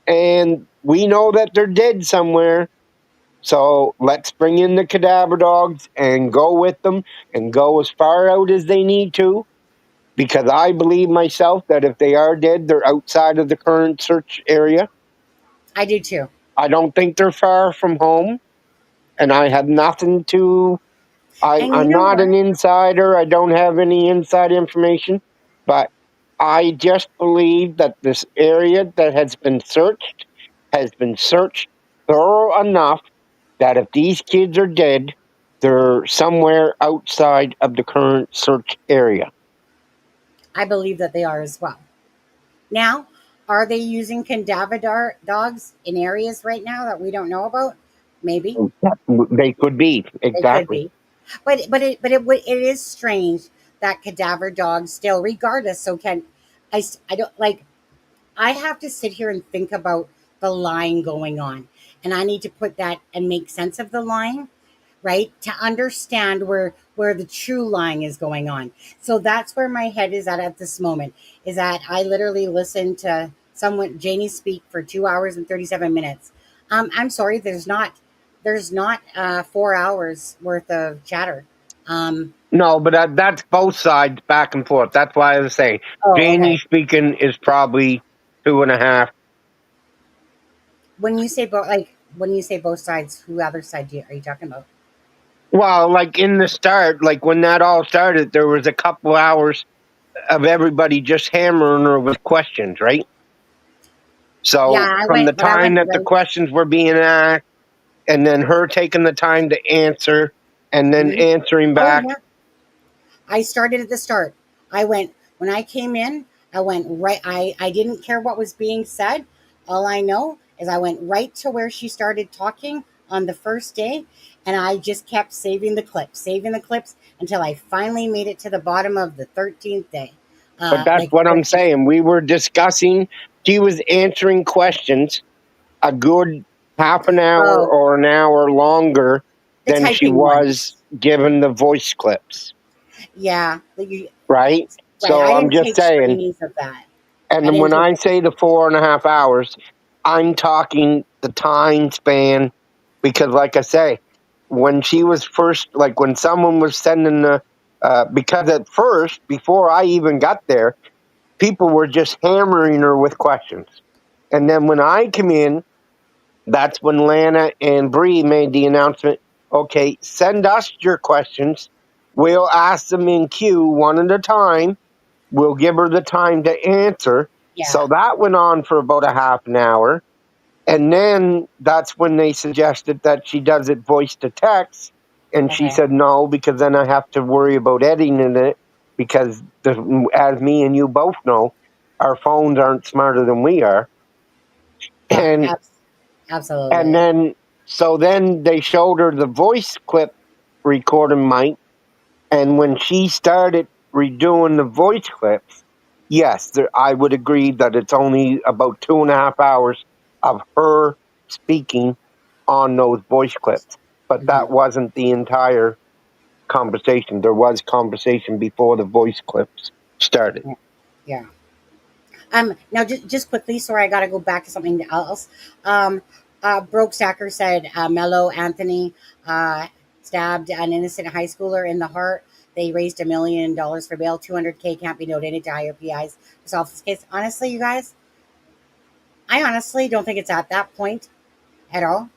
and we know that they're dead somewhere. So let's bring in the cadaver dogs and go with them and go as far out as they need to. Because I believe myself that if they are dead, they're outside of the current search area. I do too. I don't think they're far from home, and I have nothing to. And you I'm know not what? an insider. I don't have any inside information, but I just believe that this area that has been searched thorough enough that if these kids are dead, they're somewhere outside of the current search area. I believe that they are as well. Now, are they using cadaver dogs in areas right now that we don't know about? Maybe They could be, they could exactly. be, it is strange that cadaver dogs still, regardless. So can I don't like. I have to sit here and think about the lying going on, and I need to put that and make sense of the lying, right, to understand where the true lying is going on. So that's where my head is at this moment, is that I literally listened to someone, Janie, speak for 2 hours and 37 minutes. I'm sorry, there's not 4 hours worth of chatter. No, but that's both sides back and forth. That's why I was saying Oh, Janie okay. speaking is probably 2.5. When you say both sides, who other side are you talking about? Well, like in the start, like when that all started, there was a couple hours of everybody just hammering her with questions, right? Yeah, So from the I time went that the right. questions were being asked, and then her taking the time to answer, and then Mhm. answering Oh back. yeah, I started at the start. I went when I came in. I went right. I didn't care what was being said. All I know is I went right to where she started talking on the first day, and I just kept saving the clips until I finally made it to the bottom of the 13th day. But that's Like what where I'm she. saying. We were discussing. She was answering questions a good half an hour Oh, or an hour longer the than she typing was ones. given the voice clips, Yeah, right? right. So I I'm didn't just take saying. screenings of that. And I then didn't when take. I say the 4.5 hours, I'm talking the time span because, like I say, when she was first, like when someone was sending because at first, before I even got there, people were just hammering her with questions. And then when I come in, that's when Lana and Bree made the announcement. Okay, send us your questions. We'll ask them in queue one at a time. We'll give her the time to answer. Yeah. So that went on for about a half an hour. And then that's when they suggested that she does it voice to text. And she Okay. said no, because then I have to worry about editing it. Because, as me and you both know, our phones aren't smarter than we are. Yeah. And and Absolutely. then so then they showed her the voice clip recording mic, and when she started redoing the voice clips, yes, I would agree that it's only about 2.5 hours of her speaking on those voice clips. But Hmm. that wasn't the entire conversation. There was conversation before the voice clips started. Yeah. Now, just quickly, sorry, I got to go back to something else. Broke Stacker said Mello Anthony stabbed an innocent high schooler in the heart. They raised $1 million for bail. 200K can't be donated to higher PIs to solve this case. Honestly, you guys, I honestly don't think it's at that point at all.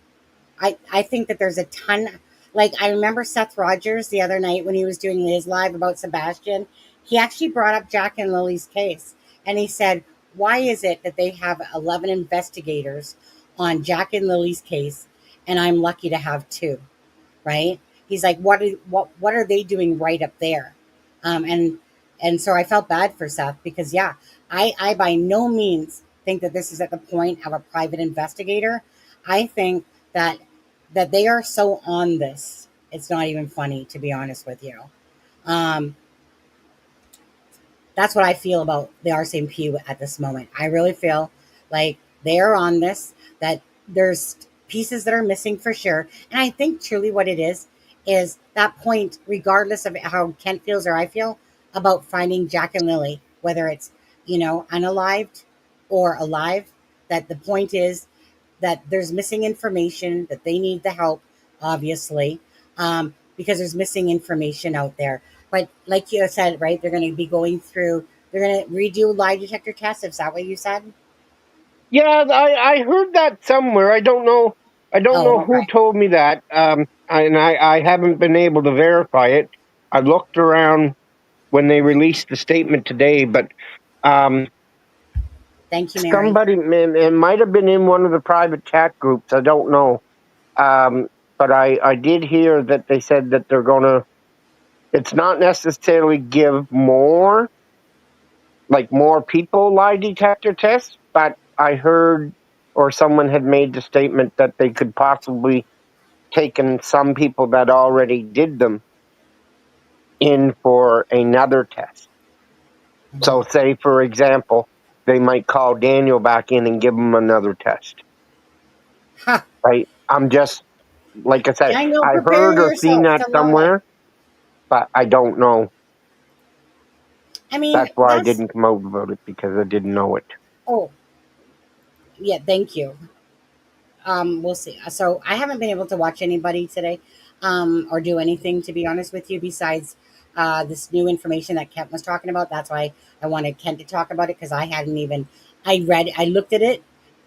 I think that there's a ton. Like, I remember Seth Rogers the other night when he was doing his live about Sebastian. He actually brought up Jack and Lily's case, and he said, "Why is it that they have 11 investigators on Jack and Lily's case, and I'm lucky to have two?" Right? He's like, what are they doing right up there? Um, and and so I felt bad for Seth because yeah, I by no means think that this is at the point of a private investigator. I think that they are so on this. It's not even funny, to be honest with you. Um, that's what I feel about the Rcmp at this moment. I really feel like they're on this, that there's pieces that are missing for sure. And I think truly what it is that point, regardless of how Kent feels or I feel about finding Jack and Lily, whether it's, unalived or alive, that the point is that there's missing information, that they need the help, obviously, because there's missing information out there. But like you said, right, they're going to be going through, they're going to redo lie detector tests. Is that what you said? Yeah, I heard that somewhere. I don't know. I don't know Oh, who okay. told me that. I haven't been able to verify it. I looked around when they released the statement today, but um, Thank you, Mary. somebody, it might have been in one of the private chat groups. I don't know. But I did hear that they said that they're gonna. It's not necessarily give more, like more people lie detector tests, but I heard or someone had made the statement that they could possibly taken some people that already did them in for another test. So, say for example, they might call Daniel back in and give him another test. Ha! Right? I'm just like I said, Daniel, I prepare heard or seen yourself that to lie. somewhere, but I don't know. I mean, That's why I that's. didn't come out about it because I didn't know it. Oh, yeah, thank you. We'll see. So I haven't been able to watch anybody today, or do anything, to be honest with you, besides this new information that Kent was talking about. That's why I wanted Kent to talk about it, because I hadn't even. I looked at it,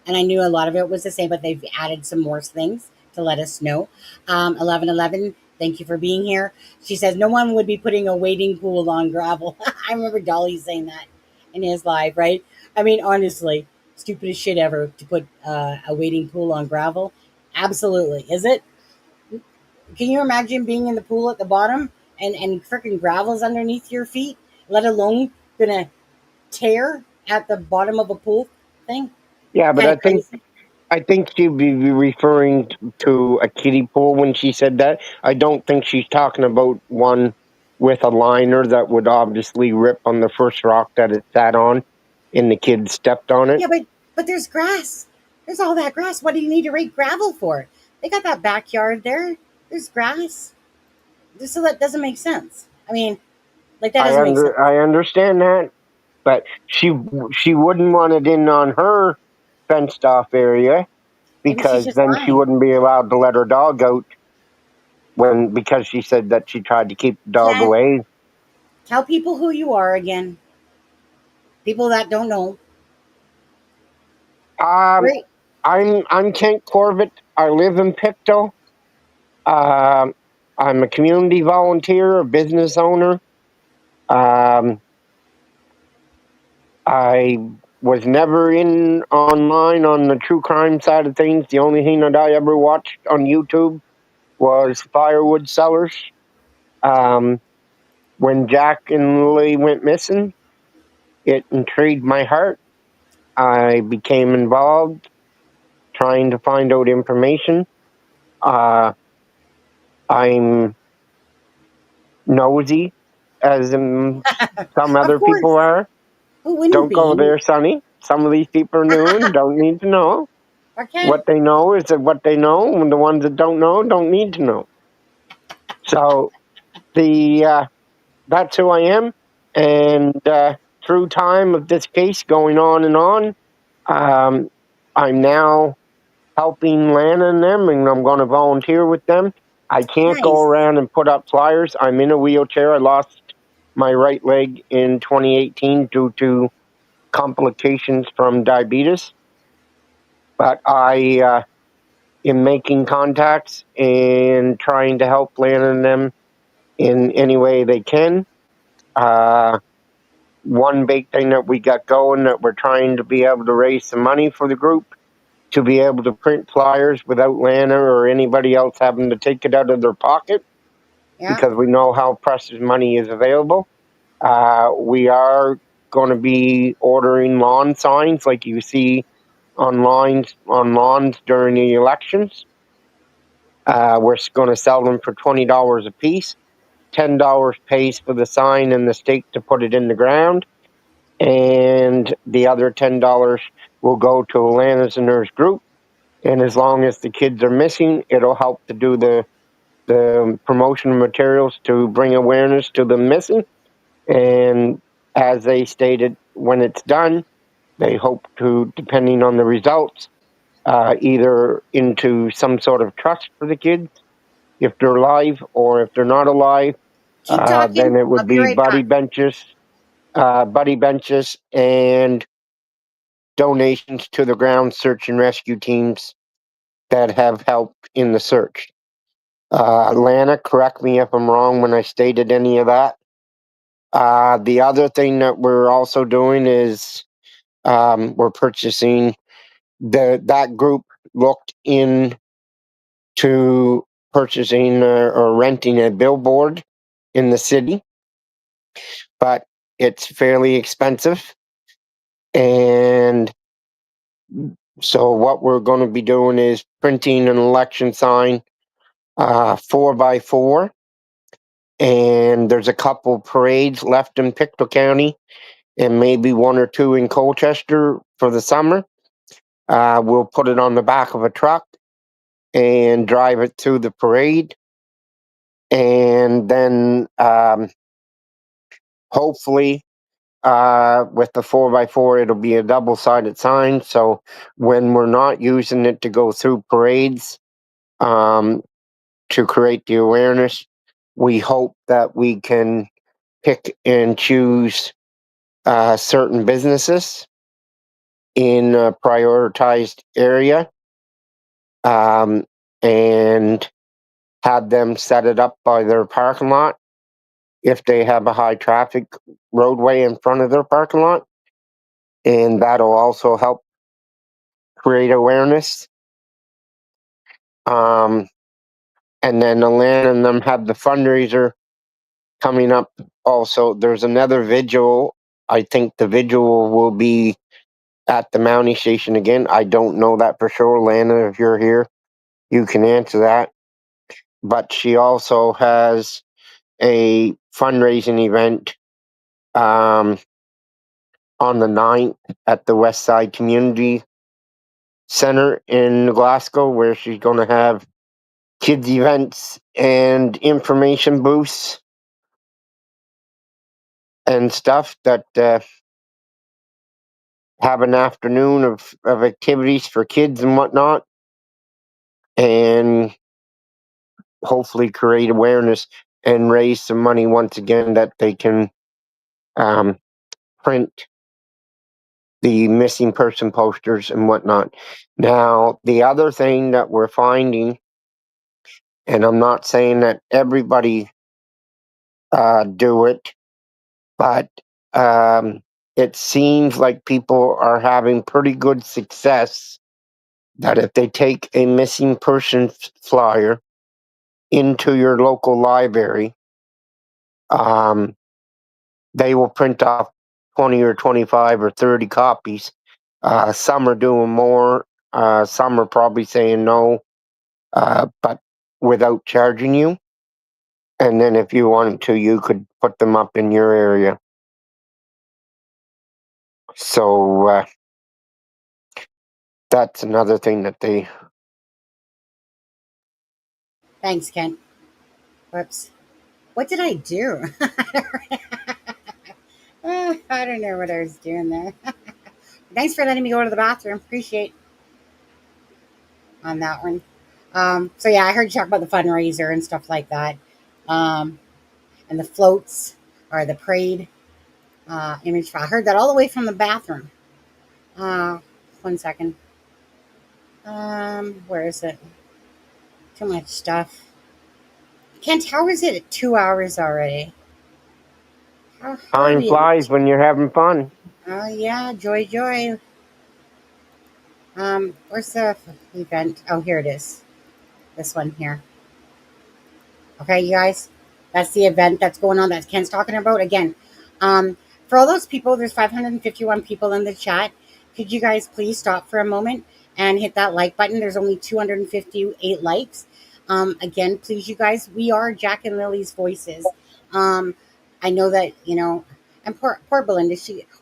and I knew a lot of it was the same, but they've added some more things to let us know. 1111. Thank you for being here. She says no one would be putting a wading pool on gravel. I remember Dolly saying that in his live, right? I mean, honestly, stupidest shit ever to put a wading pool on gravel. Absolutely. Is it? Can you imagine being in the pool at the bottom and freaking gravel's underneath your feet, let alone gonna tear at the bottom of a pool thing? Yeah, but Kind I of think crazy. I think she'd be referring to a kiddie pool when she said that. I don't think she's talking about one with a liner that would obviously rip on the first rock that it sat on and the kids stepped on it. Yeah, but there's grass. There's all that grass. What do you need to rake gravel for? They got that backyard there. There's grass. So that doesn't make sense. I mean, like that doesn't make sense. I understand that, but she wouldn't want it in on her fenced off area Maybe she's because just then she lying. wouldn't be allowed to let her dog out when because she said that she tried to keep the dog Ken, away. tell people who you are again. People that don't know. Um, Great. I'm Kent Corbett. I live in Pictou. Um, I'm a community volunteer, a business owner. Um, I was never in online on the true crime side of things. The only thing that I ever watched on YouTube was firewood sellers. Um, when Jack and Lily went missing, it intrigued my heart. I became involved trying to find out information. Uh, I'm nosy, as some Of other people course. are. Who wouldn't Don't go be? there, Sonny. Some of these people are new and don't need to know. Or can? What they know is that what they know, and the ones that don't know don't need to know. So the that's who I am, and through time of this case going on and on, um, I'm now helping Lana and them, and I'm going to volunteer with them. I can't go Nice. around and put up flyers. I'm in a wheelchair. I lost my right leg in 2018 due to complications from diabetes, but I am making contacts and trying to help Lana and them in any way they can. Uh, One big thing that we got going that we're trying to be able to raise some money for the group to be able to print flyers without Lana or anybody else having to take it out of their pocket Yeah. because we know how precious money is available. We are going to be ordering lawn signs like you see on lawns during the elections. We're going to sell them for $20 a piece. $10 pays for the sign and the stake to put it in the ground, and the other $10 will go to Lana's and hers group. And as long as the kids are missing, it'll help to do the promotional materials to bring awareness to the missing. And as they stated, when it's done, they hope to, depending on the results, either into some sort of trust for the kids if they're alive, or if they're not alive, Keep then talking. it I'll would be be right back. buddy benches, and donations to the ground search and rescue teams that have helped in the search. Lana, correct me if I'm wrong when I stated any of that. The other thing that we're also doing is we're purchasing that group looked in to purchasing or renting a billboard in the city, but it's fairly expensive. And so what we're going to be doing is printing an election sign 4x4. And there's a couple parades left in Pictou County and maybe one or two in Colchester for the summer. We'll put it on the back of a truck and drive it through the parade. And then hopefully with the 4x4, it'll be a double-sided sign. So when we're not using it to go through parades to create the awareness, we hope that we can pick and choose certain businesses in a prioritized area and have them set it up by their parking lot if they have a high traffic roadway in front of their parking lot. And that'll also help create awareness. And then Alana and them have the fundraiser coming up also. There's another vigil. I think the vigil will be at the Mountie Station again. I don't know that for sure. Lana, if you're here, you can answer that. But she also has a fundraising event on the 9th at the West Side Community Center in Glasgow, where she's going to have kids events and information booths and stuff that have an afternoon of activities for kids and whatnot, and hopefully create awareness and raise some money once again that they can print the missing person posters and whatnot. Now, the other thing that we're finding, and I'm not saying that everybody do it, but it seems like people are having pretty good success that if they take a missing person flyer into your local library, they will print off 20 or 25 or 30 copies. Some are doing more. Some are probably saying no, but without charging you. And then if you wanted to, you could put them up in your area. So that's another thing that they... Thanks, Ken. Whoops. What did I do? I don't know what I was doing there. Thanks for letting me go to the bathroom. Appreciate on that one. So yeah, I heard you talk about the fundraiser and stuff like that. And the floats or the parade image. I heard that all the way from the bathroom. 1 second. Where is it? Too much stuff. Kent, how is it 2 hours already? Time flies when you're having fun. Oh yeah, joy. Where's the event? Oh, here it is. This one here. Okay, you guys, that's the event that's going on that Ken's talking about. Again, for all those people, there's 551 people in the chat. Could you guys please stop for a moment and hit that like button? There's only 258 likes. Again, please, you guys, we are Jack and Lily's voices. I know that, and poor Belinda,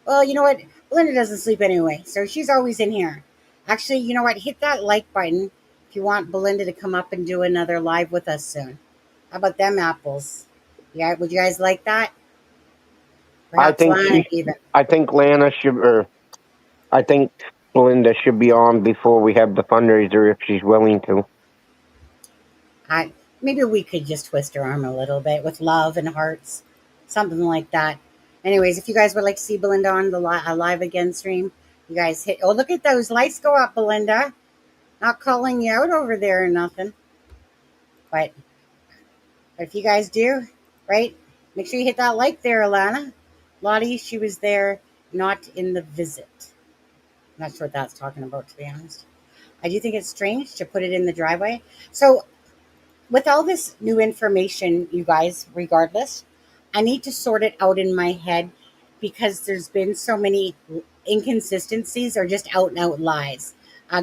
well, you know what? Belinda doesn't sleep anyway, so she's always in here. Actually, you know what? Hit that like button if you want Belinda to come up and do another live with us soon. How about them apples? Yeah, would you guys like that? Perhaps I think Lana should, or I think Belinda should be on before we have the fundraiser if she's willing to. Maybe we could just twist her arm a little bit with love and hearts, something like that. Anyways, if you guys would like to see Belinda on the live again stream, You guys hit. Oh, look at those lights go up, Belinda. Not calling you out over there or nothing. But if you guys do, right, make sure you hit that like there, Alana. Lottie, she was there, not in the visit. I'm not sure what that's talking about, to be honest. I do think it's strange to put it in the driveway. So with all this new information, you guys, regardless, I need to sort it out in my head because there's been so many inconsistencies or just out and out lies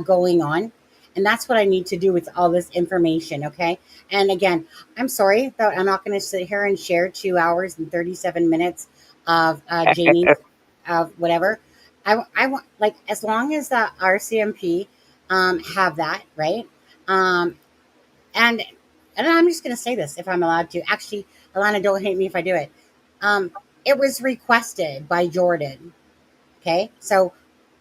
going on. And that's what I need to do with all this information, okay? And again, I'm sorry that I'm not going to sit here and share 2 hours and 37 minutes of Jamie's whatever. I want, like, as long as the RCMP have that, right? Um, and I'm just going to say this if I'm allowed to. Actually, Alana, don't hate me if I do it. It was requested by Jordan. Okay. So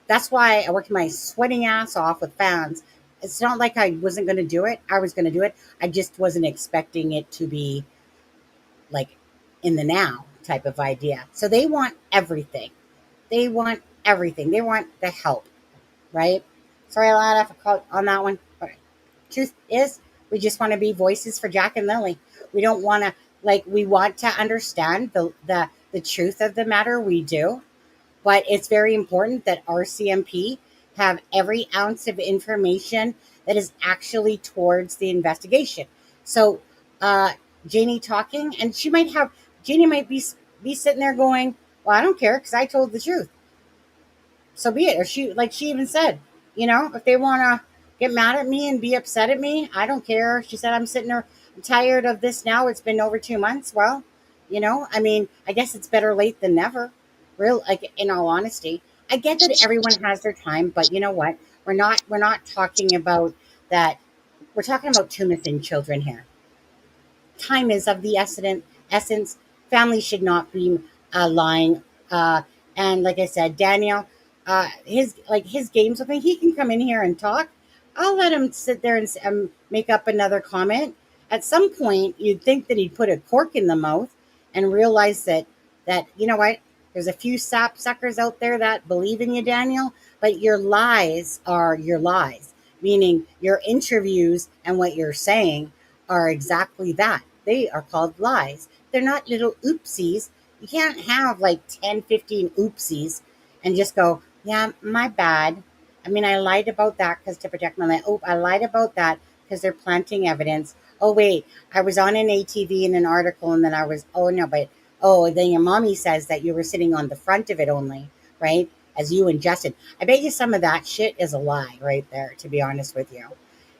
that's why I worked my sweating ass off with fans. It's not like I wasn't going to do it. I was going to do it. I just wasn't expecting it to be like in the now type of idea. So they want everything. They want everything. They want the help, right? Sorry, Alana, if I called on that one. But truth is, we just want to be voices for Jack and Lily. We don't want to, like, we want to understand the truth of the matter. We do, but it's very important that RCMP have every ounce of information that is actually towards the investigation. So, Janie talking, and Janie might be sitting there going, "Well, I don't care because I told the truth." So be it. Or she even said, if they want to get mad at me and be upset at me, I don't care. She said, I'm sitting there, I'm tired of this now. It's been over 2 months. Well, I mean, I guess it's better late than never. Real, like, in all honesty, I get that everyone has their time, but you know what? We're not talking about that. We're talking about two missing children here. Time is of the essence. Family should not be lying. And like I said, Daniel, his games with me, he can come in here and talk. I'll let him sit there and make up another comment. At some point, you'd think that he'd put a cork in the mouth and realize that you know what, there's a few sap suckers out there that believe in you, Daniel, but your lies are your lies, meaning your interviews and what you're saying are exactly that. They are called lies. They're not little oopsies. You can't have like 10, 15 oopsies and just go, yeah, my bad. I mean, I lied about that because to protect my life. Oh, I lied about that because they're planting evidence. Oh, wait, I was on an ATV in an article and then oh, no, but, oh, then your mommy says that you were sitting on the front of it only, right? As you and Justin. I bet you some of that shit is a lie right there, to be honest with you.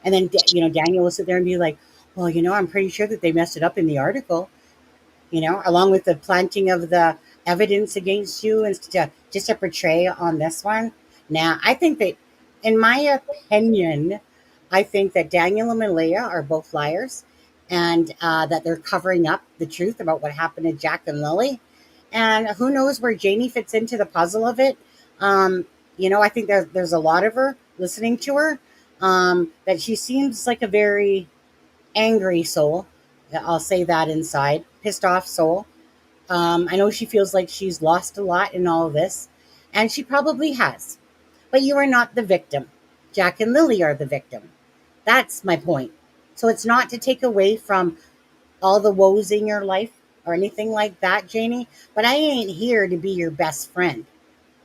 And then, Daniel will sit there and be like, well, I'm pretty sure that they messed it up in the article, along with the planting of the evidence against you and just to portray on this one. Now, I think that, in my opinion, I think that Daniel and Malia are both liars and that they're covering up the truth about what happened to Jack and Lily. And who knows where Janie fits into the puzzle of it. I think there's a lot of her listening to her, that she seems like a very angry soul. I'll say that inside. Pissed off soul. I know she feels like she's lost a lot in all of this, and she probably has. But you are not the victim. Jack and Lily are the victim. That's my point. So it's not to take away from all the woes in your life or anything like that, Janie, but I ain't here to be your best friend.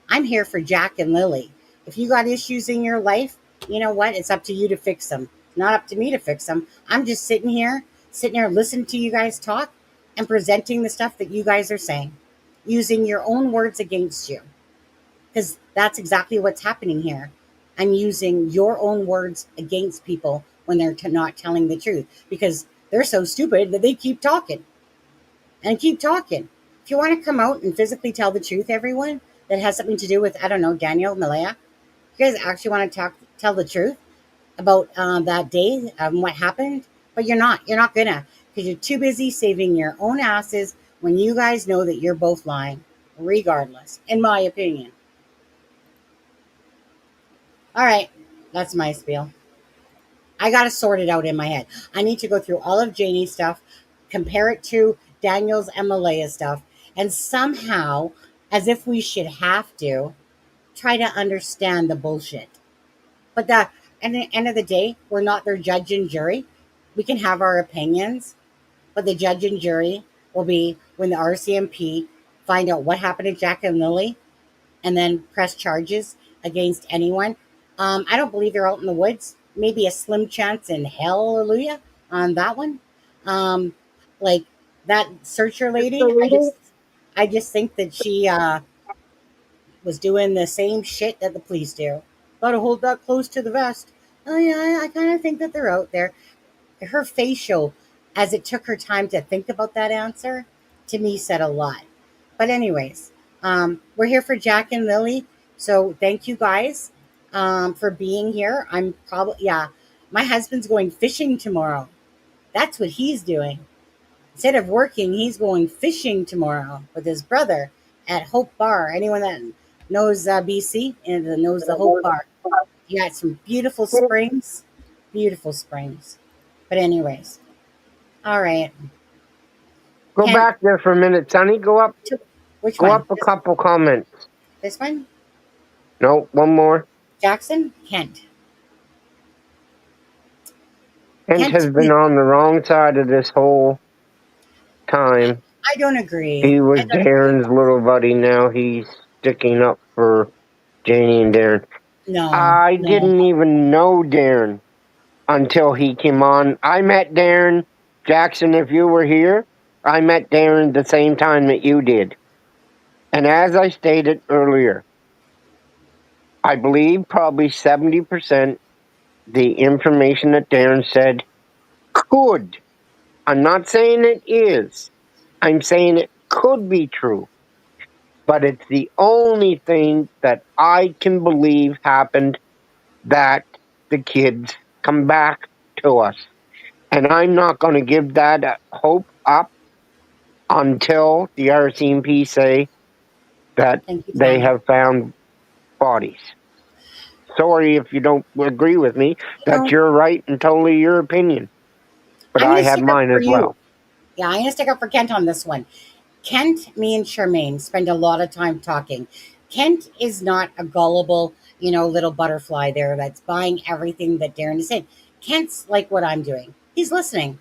I'm here for Jack and Lily. If you got issues in your life, you know what? It's up to you to fix them. Not up to me to fix them. I'm just sitting here listening to you guys talk and presenting the stuff that you guys are saying, using your own words against you. Because that's exactly what's happening here. I'm using your own words against people when they're not telling the truth because they're so stupid that they keep talking and keep talking. If you want to come out and physically tell the truth, everyone, that has something to do with, I don't know, Daniel, Malaya, you guys actually want to tell the truth about that day, what happened, but you're not gonna, because you're too busy saving your own asses when you guys know that you're both lying, regardless, in my opinion. All right, that's my spiel. I got to sort it out in my head. I need to go through all of Janie's stuff, compare it to Daniel's and Malaya's stuff, and somehow, as if we should have to, try to understand the bullshit. But at the end of the day, we're not their judge and jury. We can have our opinions, but the judge and jury will be when the RCMP find out what happened to Jack and Lily and then press charges against anyone. I don't believe they're out in the woods. Maybe a slim chance in hallelujah on that one. Um, like that searcher lady, I just think that she was doing the same shit that the police do. Gotta hold that close to the vest. Oh yeah, I kind of think that they're out there. Her facial, as it took her time to think about that answer, to me said a lot. But anyways, we're here for Jack and Lily, so thank you guys for being here. I'm probably my husband's going fishing tomorrow. That's what he's doing. Instead of working, he's going fishing tomorrow with his brother at Hope Bar. Anyone that knows BC and knows the Hope Bar, you got some beautiful springs, beautiful springs. But anyways, all right. Go Kent, back there for a minute, Sonny. Go up. which Go one? up a couple comments. This one? No, one more. Jackson? Kent. Kent has been on the wrong side of this whole time. I don't agree. He was Darren's little buddy. Now he's sticking up for Janie and Darren. I didn't even know Darren until he came on. I met Darren. Jackson, if you were here, I met Darren the same time that you did. And as I stated earlier, I believe probably 70% the information that Darren said could. I'm not saying it is. I'm saying it could be true. But it's the only thing that I can believe happened, that the kids come back to us. And I'm not going to give that hope up until the Rcmp say that they have found bodies. Sorry if you don't agree with me. That's your right and totally your opinion. But I have mine as well. Yeah, I'm going to stick up for Kent on this one. Kent, me, and Charmaine spend a lot of time talking. Kent is not a gullible, little butterfly there that's buying everything that Darren is saying. Kent's like what I'm doing. He's listening.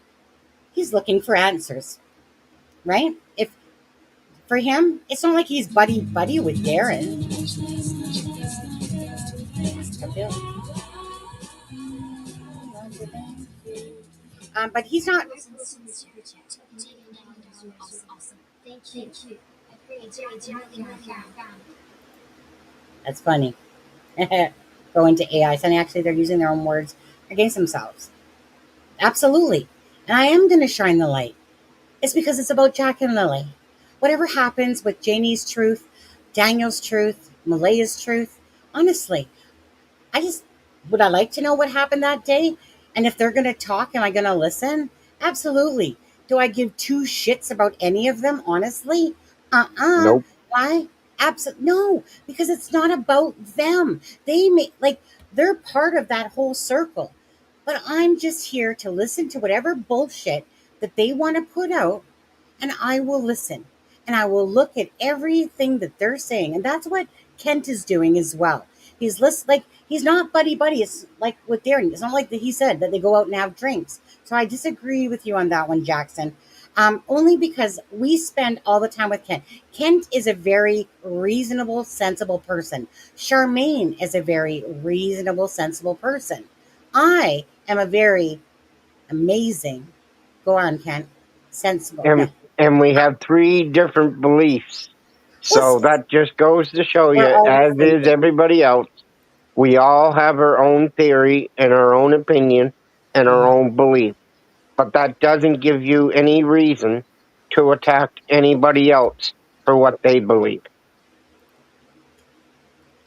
He's looking for answers, right? If for him, it's not like he's buddy with Darren. But he's not. That's funny. Go into AI. Sonny, actually, they're using their own words against themselves. Absolutely. And I am going to shine the light. It's because it's about Jack and Lily. Whatever happens with Janie's truth, Daniel's truth, Malaya's truth, honestly, would I like to know what happened that day? And if they're going to talk, am I going to listen? Absolutely. Do I give two shits about any of them, honestly? Nope. Why? Absolutely. No, because it's not about them. They're part of that whole circle. But I'm just here to listen to whatever bullshit that they want to put out, and I will listen. And I will look at everything that they're saying. And that's what Kent is doing as well. He's he's not buddy. It's like with Darren. It's not like that he said that they go out and have drinks. So I disagree with you on that one, Jackson. Only because we spend all the time with Kent. Kent is a very reasonable, sensible person. Charmaine is a very reasonable, sensible person. I am a very amazing, go on, Kent, sensible. And we have three different beliefs. So that just goes to show you, as is everybody else, we all have our own theory and our own opinion and our own belief. But that doesn't give you any reason to attack anybody else for what they believe.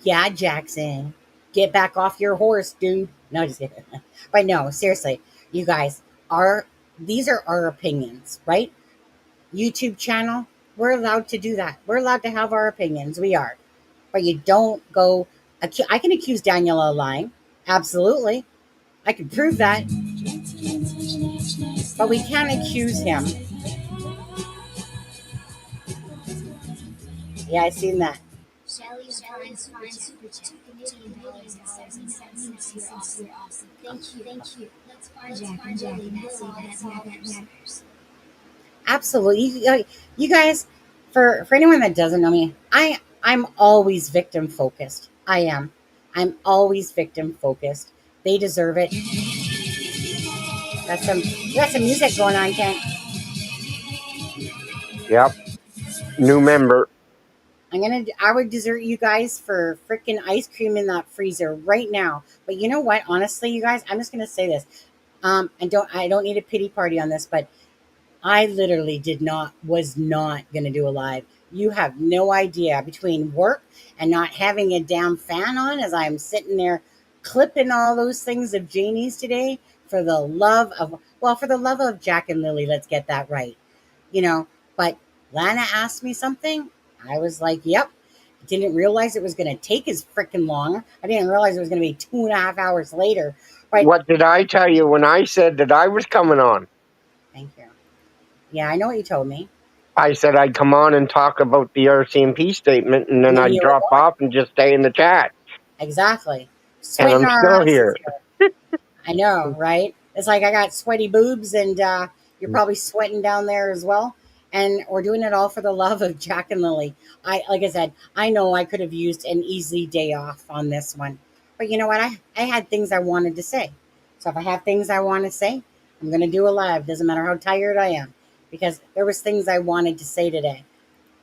Yeah, Jackson. Get back off your horse, dude. No, just kidding. But no, seriously, you guys, these are our opinions, right? YouTube channel, we're allowed to do that. We're allowed to have our opinions. We are. But you don't go... I can accuse Daniel of lying. Absolutely. I can prove that. But we can't accuse him. Yeah, I seen that. is fine. Super chat. $50 you're awesome. Thank you. Let's find Jackie. That's all that matters. Absolutely. You guys, for anyone that doesn't know me, I'm always victim focused. I am. I'm always victim focused. They deserve it. That's some music going on, Kent. Yep. New member. I would desert you guys for freaking ice cream in that freezer right now. But you know what? Honestly, you guys, I'm just gonna say this. I don't need a pity party on this, but I literally was not gonna do a live. You have no idea, between work and not having a damn fan on as I'm sitting there clipping all those things of Janie's today for the love of, well, for the love of Jack and Lily, let's get that right. You know, but Lana asked me something. I was like, yep. Didn't realize it was going to take as freaking long. I didn't realize it was going to be 2.5 hours later. But What did I tell you when I said that I was coming on? thank you. Yeah, I know what you told me. I said I'd come on and talk about the Rcmp statement, and And then then I'd you were drop going. off and just stay in the chat. Exactly. And Sweating I'm our still asses here. here. I know, right? It's like I got sweaty boobs, and you're probably sweating down there as well. And we're doing it all for the love of Jack and Lily. Like I said, I know I could have used an easy day off on this one, but you know what? I had things I wanted to say. So if I have things I want to say, I'm going to do a live. Doesn't matter how tired I am, because there was things I wanted to say today.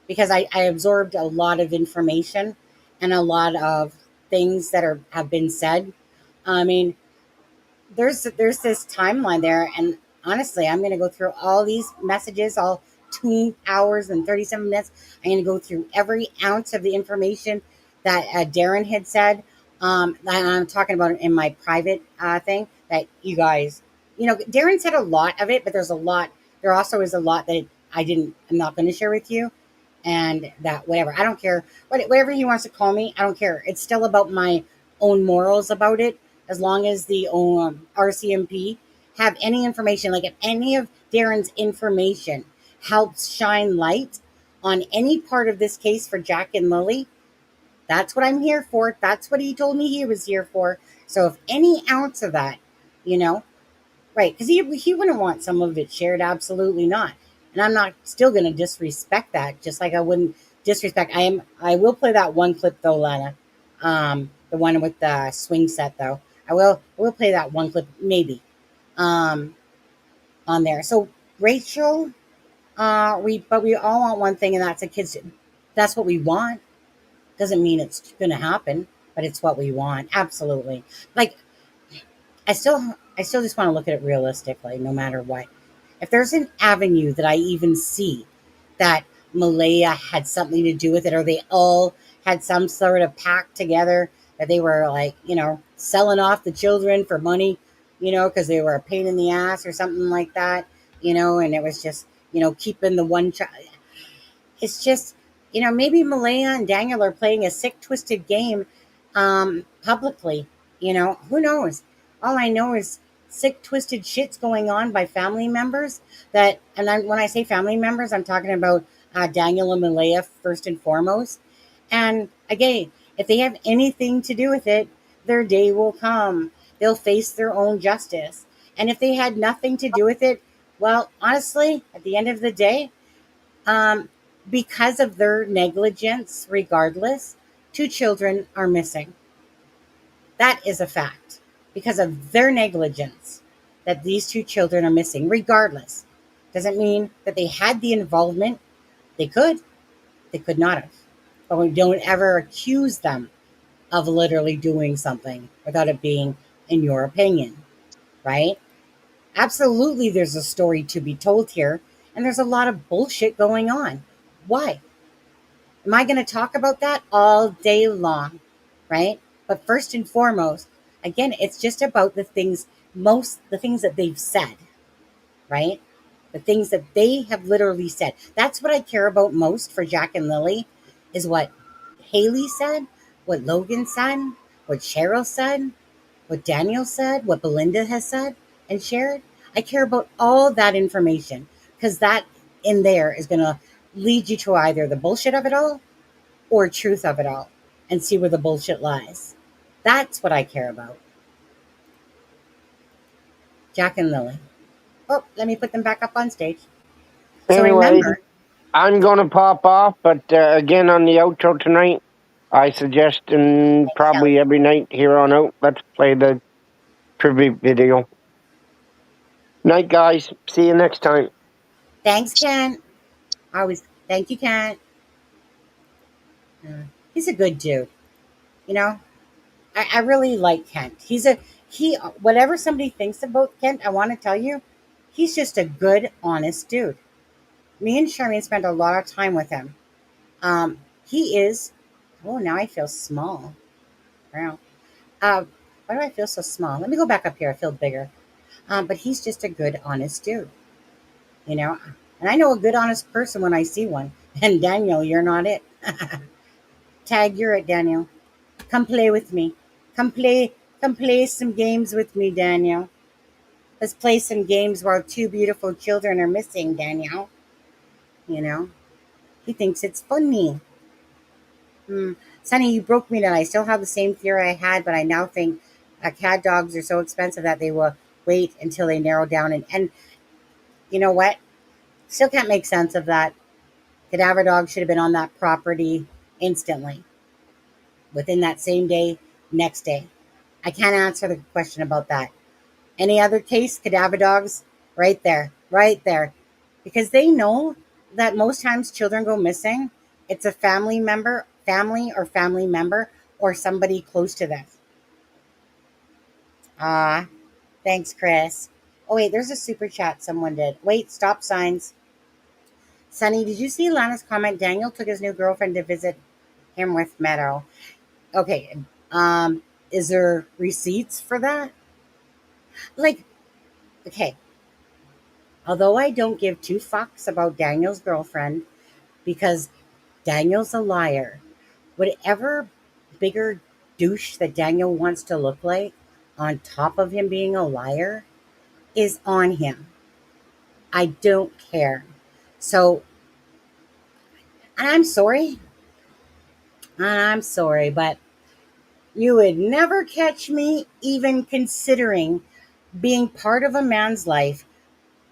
Because I absorbed a lot of information and a lot of things that have been said. I mean, there's this timeline there, and honestly, I'm going to go through all these messages, all 2 hours and 37 minutes. I'm going to go through every ounce of the information that Darren had said. And I'm talking about it in my private thing, that you guys, Darren said a lot of it, but there also is a lot that I'm not going to share with you. And that, whatever, I don't care whatever he wants to call me, I don't care. It's still about my own morals about it. As long as the Rcmp have any information, like if any of Darren's information helps shine light on any part of this case for Jack and Lily, that's what I'm here for. That's what he told me he was here for. So if any ounce of that, you know, right, because he wouldn't want some of it shared. Absolutely not. And I'm not still going to disrespect that, just like I wouldn't disrespect. I will play that one clip though, Lana. The one with the swing set though. I will play that one clip maybe on there. So Rachel, we all want one thing, and that's a kids. That's what we want. Doesn't mean it's going to happen, but it's what we want. Absolutely. Like I still just want to look at it realistically, no matter what. If there's an avenue that I even see that Malaya had something to do with it, or they all had some sort of pact together that they were like, selling off the children for money, because they were a pain in the ass or something like that, and it was just, keeping the one child. It's just, maybe Malaya and Daniel are playing a sick, twisted game publicly. Who knows? All I know is sick, twisted shit's going on by family members when I say family members, I'm talking about Daniel and Malaya first and foremost. And again, if they have anything to do with it, their day will come. They'll face their own justice. And if they had nothing to do with it, well, honestly, at the end of the day, um, because of their negligence, regardless, 2 children are missing. That is a fact. Because of their negligence, that these 2 children are missing, regardless. Doesn't mean that they had the involvement. They could not have. But we don't ever accuse them of literally doing something without it being in your opinion, right? Absolutely, there's a story to be told here, and there's a lot of bullshit going on. Why? Am I going to talk about that all day long, right? But first and foremost, again, it's just about the things that they've said, right? The things that they have literally said. That's what I care about most for Jack and Lily, is what Haley said, what Logan said, what Cheryl said, what Daniel said, what Belinda has said and shared. I care about all that information, because that in there is going to lead you to either the bullshit of it all or truth of it all. and see where the bullshit lies. That's what I care about. Jack and Lily. Oh, let me put them back up on stage. So Anyway, remember, I'm going to pop off, but again on the outro tonight, I suggest, and probably Shelley. every night here on out, let's play the tribute video. Night, guys. See you next time. Thanks, Ken. Always thank you, Ken. He's a good dude. You know, I really like Kent. He whatever somebody thinks about Kent, I want to tell you, he's just a good, honest dude. Me and Charmaine spent a lot of time with him. He is. Oh, now I feel small. Wow. Why do I feel so small? Let me go back up here. I feel bigger. But he's just a good, honest dude. You know, and I know a good, honest person when I see one. And Daniel, you're not it. Tag, you're it, Daniel. Come play with me. Come play some games with me, Daniel. Let's play some games while two beautiful children are missing, Daniel. You know, he thinks it's funny. Sonny, you broke me then. I still have the same theory I had, but I now think cat dogs are so expensive that they will wait until they narrow down. And you know what? Still can't make sense of that. Cadaver dog should have been on that property instantly, within that same day, next day. I can't answer the question about that. Any other case, cadaver dogs, right there, right there. Because they know that most times children go missing, it's a family member, or somebody close to them. Thanks, Chris. Oh, wait, there's a super chat someone did. Wait, stop signs. Sonny, did you see Lana's comment? Daniel took his new girlfriend to visit him with Meadow. Okay, is there receipts for that? Like, okay, although I don't give two fucks about Daniel's girlfriend because Daniel's a liar, whatever bigger douche that Daniel wants to look like, on top of him being a liar, is on him. I don't care. So, and I'm sorry, but you would never catch me even considering being part of a man's life.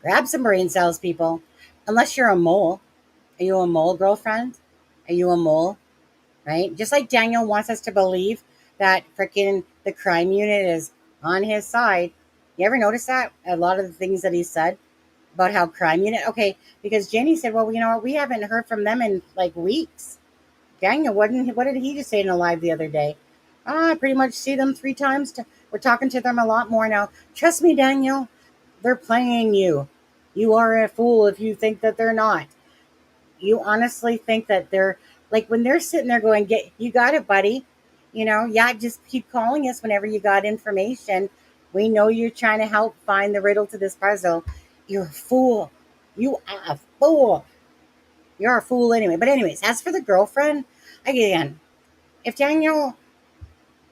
Grab some brain cells, people. Unless you're a mole. Are you a mole, girlfriend? Are you a mole? Right? Just like Daniel wants us to believe that freaking the crime unit is on his side. You ever notice that? A lot of the things that he said about how crime unit. Okay, because Jenny said, well, you know what? We haven't heard from them in like weeks. Daniel, what did he just say in a live the other day? I pretty much see them 3 times. We're talking to them a lot more now. Trust me, Daniel. They're playing you. You are a fool if you think that they're not. You honestly think that they're like when they're sitting there going, "Get you got it, buddy." You know, yeah, just keep calling us whenever you got information. We know you're trying to help find the riddle to this puzzle. You're a fool. You are a fool. You're a fool anyway. But anyways, as for the girlfriend, again, if Daniel,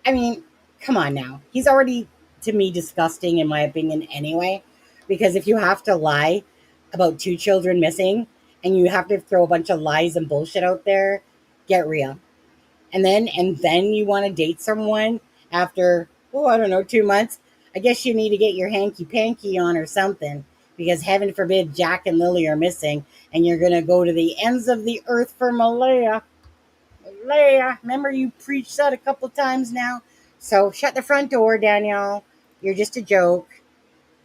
I mean, come on now. He's already, to me, disgusting in my opinion anyway. Because if you have to lie about 2 children missing and you have to throw a bunch of lies and bullshit out there, get real. And then you want to date someone after, oh, I don't know, 2 months. I guess you need to get your hanky panky on or something. Because heaven forbid Jack and Lily are missing and you're going to go to the ends of the earth for Malaya. Leia, remember you preached that a couple times now. So shut the front door, Daniel. You're just a joke.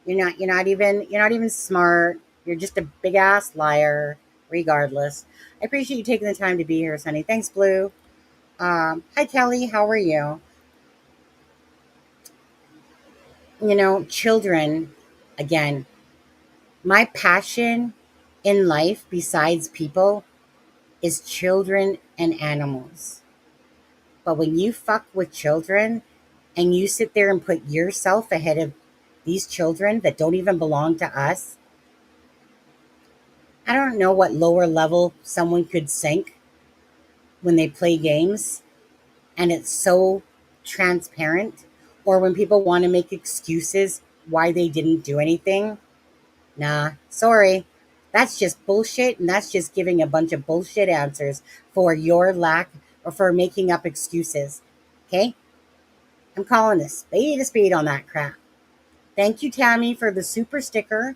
You're not even smart. You're just a big ass liar. Regardless, I appreciate you taking the time to be here, Sonny. Thanks, Blue. Hi, Kelly. How are you? Children. Again, my passion in life, besides people, is children and animals. But when you fuck with children and you sit there and put yourself ahead of these children that don't even belong to us, I don't know what lower level someone could sink when they play games and it's so transparent, or when people want to make excuses why they didn't do anything. Nah, sorry. That's just bullshit, and that's just giving a bunch of bullshit answers for your lack or for making up excuses. Okay? I'm calling a spade on that crap. Thank you, Tammy, for the super sticker.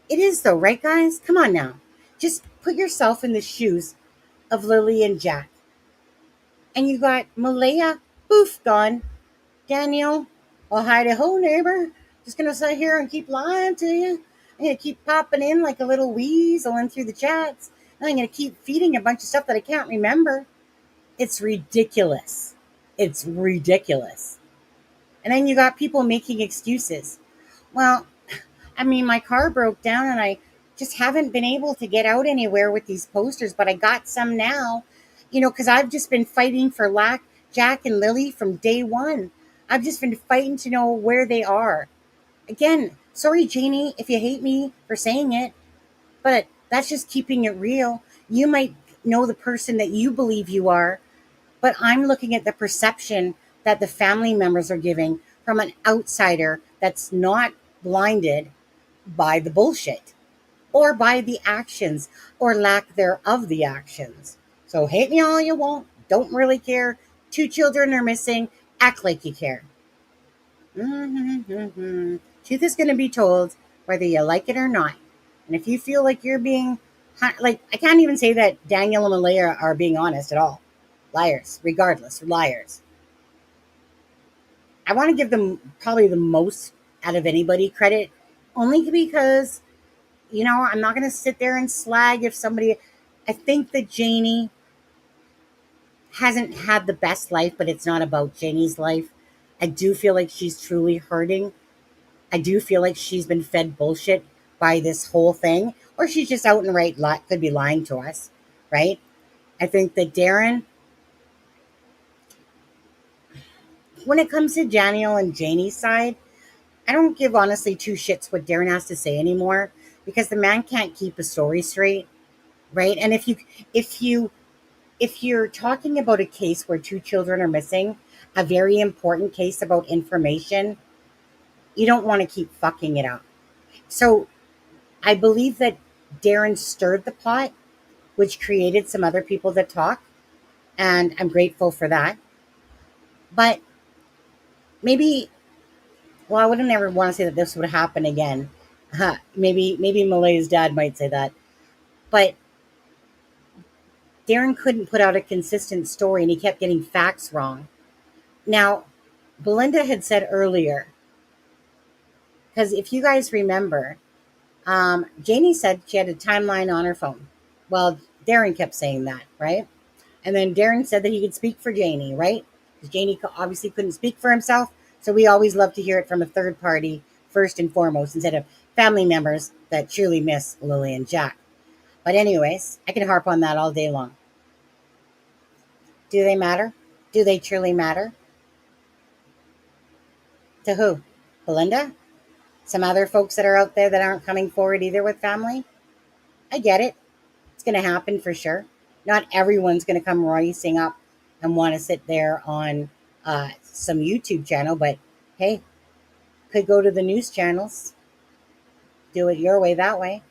It is though, right, guys? Come on now. Just put yourself in the shoes of Lily and Jack. And you got Malaya, boof, gone. Daniel, well, hi to ho, neighbor. Just gonna sit here and keep lying to you. I'm gonna keep popping in like a little weasel in through the chats. And I'm gonna keep feeding a bunch of stuff that I can't remember. It's ridiculous. It's ridiculous. And then you got people making excuses. Well, I mean, my car broke down and I just haven't been able to get out anywhere with these posters, but I got some now, because I've just been fighting for Jack and Lily from day one. I've just been fighting to know where they are. Again, sorry, Janie, if you hate me for saying it, but that's just keeping it real. You might know the person that you believe you are, but I'm looking at the perception that the family members are giving from an outsider that's not blinded by the bullshit or by the actions or lack thereof the actions. So hate me all you want. Don't really care. 2 children are missing. Act like you care. Truth is going to be told whether you like it or not. And if you feel like you're being, I can't even say that Daniel and Malaya are being honest at all. Liars, regardless, liars. I want to give them probably the most out of anybody credit, only because, I'm not going to sit there and slag if somebody. I think that Janie hasn't had the best life, but it's not about Janie's life. I do feel like she's truly hurting. I do feel like she's been fed bullshit by this whole thing, or she's just out and right could be lying to us, right? I think that Darren, when it comes to Daniel and Janie's side, I don't give honestly 2 shits what Darren has to say anymore, because the man can't keep a story straight, right? And if you're talking about a case where 2 children are missing, a very important case about information, you don't want to keep fucking it up. So I believe that Darren stirred the pot, which created some other people that talk, and I'm grateful for that. But maybe, well, I wouldn't ever want to say that this would happen again. Maybe Malaya's dad might say that. But Darren couldn't put out a consistent story and he kept getting facts wrong. Now, Belinda had said earlier, because if you guys remember, Janie said she had a timeline on her phone. Well, Darren kept saying that, right? And then Darren said that he could speak for Janie, right? Because Janie obviously couldn't speak for himself. So we always love to hear it from a third party first and foremost, instead of family members that truly miss Lily and Jack. But anyways, I can harp on that all day long. Do they matter? Do they truly matter? To who? Belinda? Some other folks that are out there that aren't coming forward either with family? I get it. It's going to happen for sure. Not everyone's going to come rising up and want to sit there on some YouTube channel, but hey, could go to the news channels. Do it your way, that way.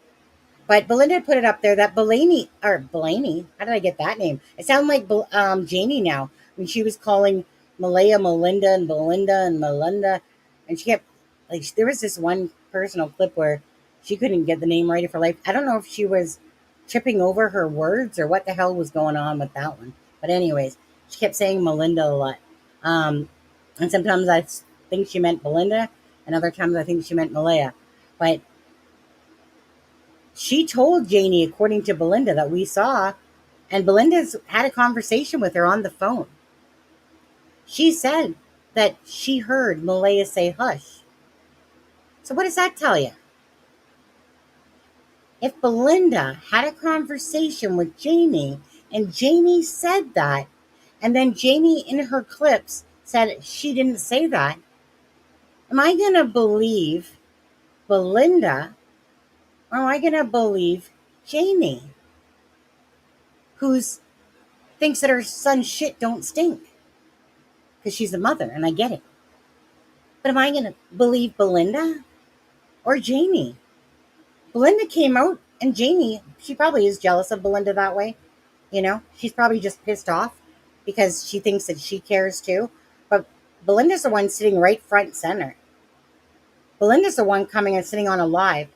But Belinda put it up there that Blaney, how did I get that name? It sounded like Janie now, when she was calling Malaya Melinda and Belinda and Melinda. And she kept, there was this one personal clip where she couldn't get the name right of her life. I don't know if she was tripping over her words or what the hell was going on with that one. But anyways, she kept saying Melinda a lot. And sometimes I think she meant Belinda, and other times I think she meant Malaya. But she told Janie, according to Belinda, that we saw, and Belinda's had a conversation with her on the phone. She said that she heard Malaya say hush. So what does that tell you? If Belinda had a conversation with Janie and Janie said that, and then Janie in her clips said she didn't say that, am I going to believe Belinda, or am I going to believe Janie, who thinks that her son's shit don't stink? Because she's a mother, and I get it. But am I going to believe Belinda or Janie? Belinda came out, and Janie, she probably is jealous of Belinda that way. She's probably just pissed off because she thinks that she cares too. But Belinda's the one sitting right front and center. Belinda's the one coming and sitting on a live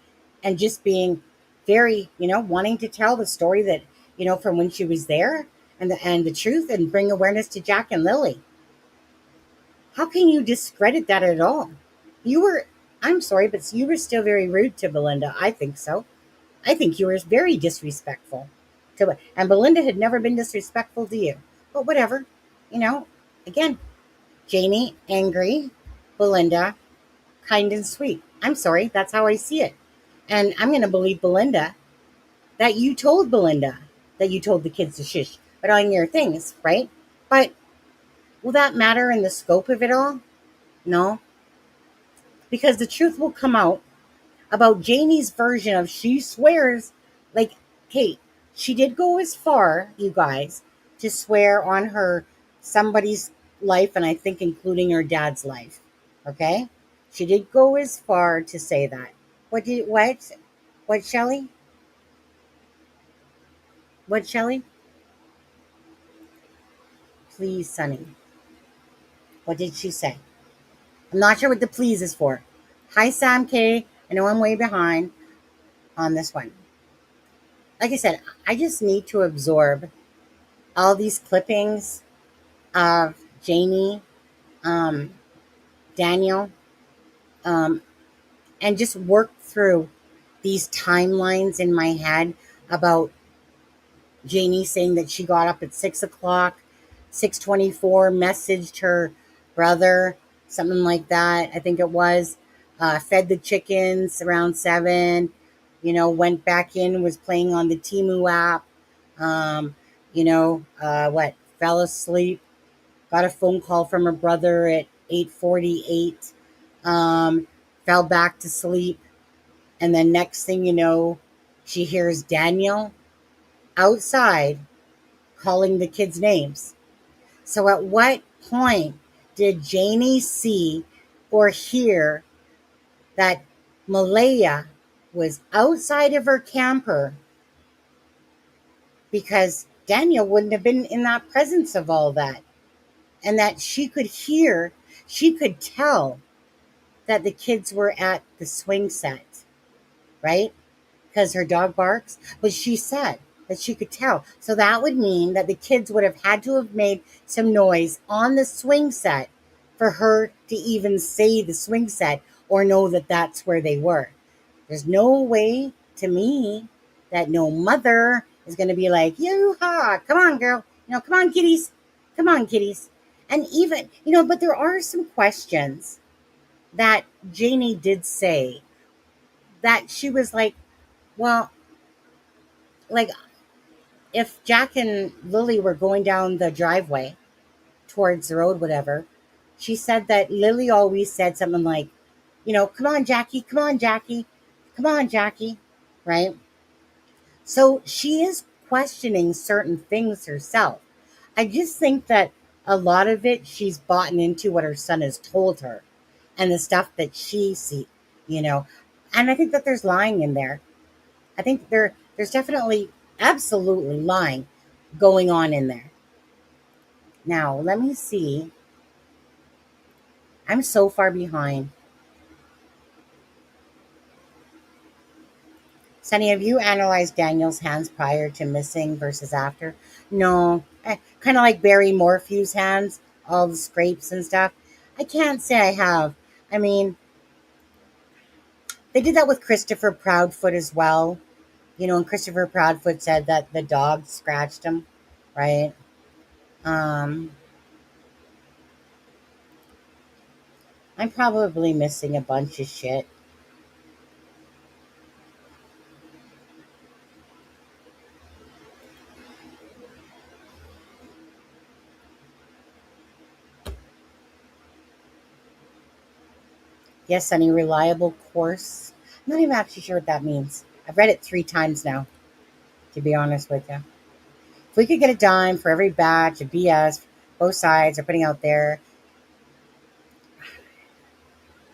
and just being very, wanting to tell the story that, from when she was there, and the truth, and bring awareness to Jack and Lily. How can you discredit that at all? You were, I'm sorry, but you were still very rude to Belinda. I think so. I think you were very disrespectful to, and Belinda had never been disrespectful to you. But whatever, you know. Again, Janie angry, Belinda kind and sweet. I'm sorry, that's how I see it, and I'm going to believe Belinda that you told the kids to shush, but on your things, right? But will that matter in the scope of it all? No, because the truth will come out about Janie's version of she swears. Like, Kate, she did go as far, you guys, to swear on her somebody's life, and I think including her dad's life. Okay? She did go as far to say that. What, Shelley? What, Shelley? Please, Sonny. What did she say? I'm not sure what the please is for. Hi, Sam K. I know I'm way behind on this one. Like I said, I just need to absorb all these clippings of Janie, Daniel, um, and just work through these timelines in my head about Janie saying that she got up at 6 o'clock, 6:24, messaged her brother, something like that. I think it was, fed the chickens around 7, went back in, was playing on the Temu app, fell asleep, got a phone call from her brother at 8:48, fell back to sleep. And then next thing you know, she hears Daniel outside calling the kids' names. So at what point did Janie see or hear that Malaya was outside of her camper? Because Daniel wouldn't have been in that presence of all that. And that she could tell that the kids were at the swing set, right? Because her dog barks. But she said that she could tell. So that would mean that the kids would have had to have made some noise on the swing set for her to even say the swing set or know that that's where they were. There's no way to me that no mother is going to be like, yoo-ha, come on, girl. Come on, kitties. Come on, kitties. And even, but there are some questions that Janie did say that she was like, well, like if Jack and Lily were going down the driveway towards the road, whatever, she said that Lily always said something like, come on, Jackie, come on, Jackie, come on, Jackie, right? So she is questioning certain things herself. I just think that a lot of it, she's bought into what her son has told her and the stuff that she sees, and I think that there's lying in there. I think there's definitely absolutely lying going on in there. Now, let me see. I'm so far behind. Sunny, have you analyzed Daniel's hands prior to missing versus after? No. Kind of like Barry Morphew's hands, all the scrapes and stuff. I can't say I have. I mean, they did that with Christopher Proudfoot as well. And Christopher Proudfoot said that the dog scratched him, right? I'm probably missing a bunch of shit. Yes, any reliable course. I'm not even actually sure what that means. I've read it 3 times now, to be honest with you. If we could get a dime for every batch of BS both sides are putting out there,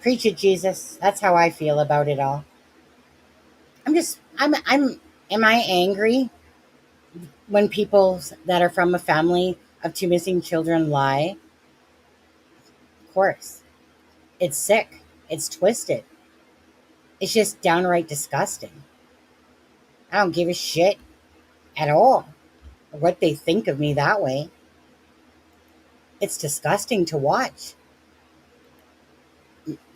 preach it, Jesus. That's how I feel about it all. Am I angry when people that are from a family of two missing children lie? Of course. It's sick. It's twisted. It's just downright disgusting. I don't give a shit at all what they think of me that way. It's disgusting to watch.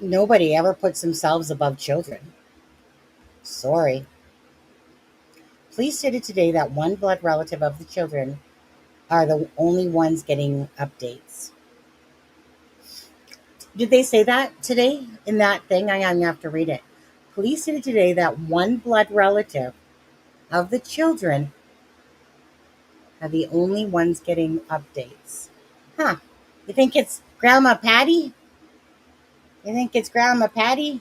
Nobody ever puts themselves above children. Sorry. Police stated today that one blood relative of the children are the only ones getting updates. Did they say that today in that thing? I'm going to have to read it. Police stated today that one blood relative of the children are the only ones getting updates. Huh. You think it's Grandma Patty? You think it's Grandma Patty?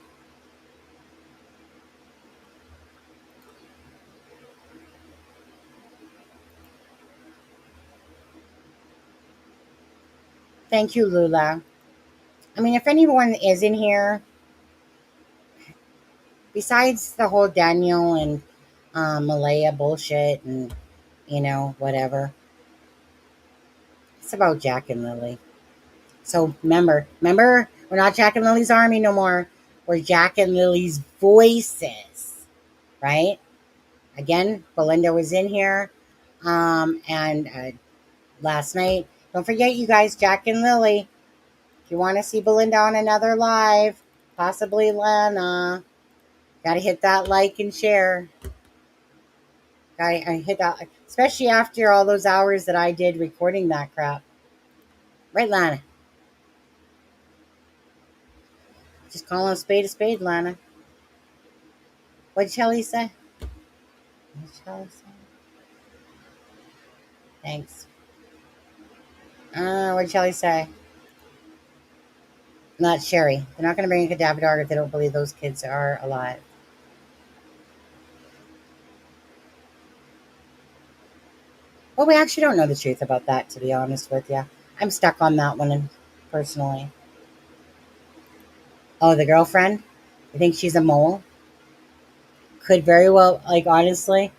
Thank you, Lula. I mean, if anyone is in here, besides the whole Daniel and Malaya bullshit and, whatever, it's about Jack and Lily. So remember, we're not Jack and Lily's army no more. We're Jack and Lily's voices, right? Again, Belinda was in here, and last night. Don't forget, you guys, Jack and Lily. If you want to see Belinda on another live, possibly Lana, gotta hit that like and share. Gotta hit that, especially after all those hours that I did recording that crap. Right, Lana? Just call a spade, Lana. What'd Shelly say? Thanks. What'd Shelly say? Not Sherry. They're not going to bring a cadaver dog if they don't believe those kids are alive. Well, we actually don't know the truth about that, to be honest with you. I'm stuck on that one, personally. Oh, the girlfriend? You think she's a mole? Could very well, honestly,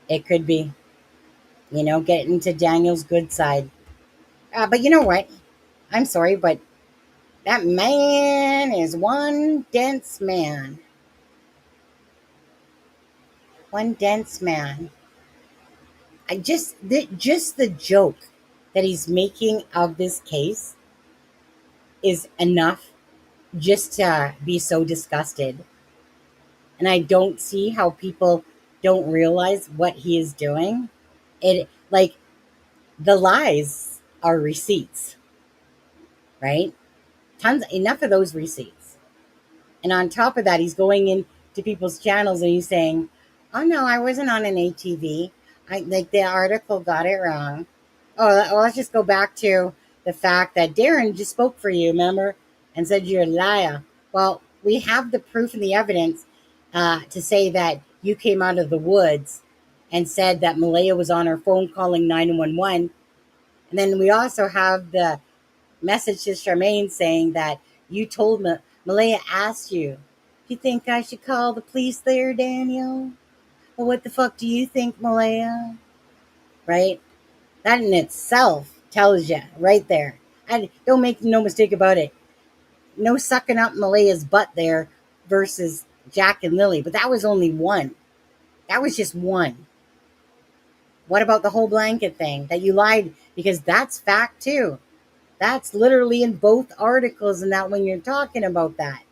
it could be. Getting to Daniel's good side. But you know what? I'm sorry, but that man is one dense man. One dense man. Just the joke that he's making of this case is enough just to be so disgusted. And I don't see how people don't realize what he is doing. The lies are receipts, right? Enough of those receipts. And on top of that, he's going into people's channels and he's saying, "Oh no, I wasn't on an ATV. The article got it wrong." Oh, let's just go back to the fact that Darren just spoke for you, remember, and said you're a liar. Well, we have the proof and the evidence to say that you came out of the woods and said that Malaya was on her phone calling 911. And then we also have the message to Charmaine saying that you told Malaya asked you, "Do you think I should call the police there, Daniel? Well, what the fuck do you think, Malaya?" Right? That in itself tells you right there. And don't make no mistake about it. No sucking up Malaya's butt there versus Jack and Lily. But that was only one. That was just one. What about the whole blanket thing? That you lied, because that's fact too. That's literally in both articles and that when you're talking about that.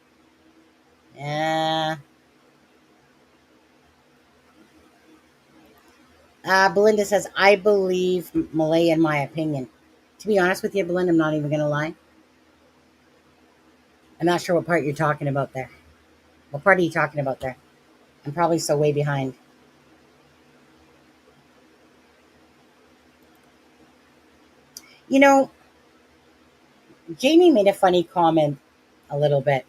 Yeah. Belinda says, "I believe Malaya in my opinion." To be honest with you, Belinda, I'm not even going to lie. I'm not sure what part you're talking about there. What part are you talking about there? I'm probably so way behind. Jamie made a funny comment a little bit.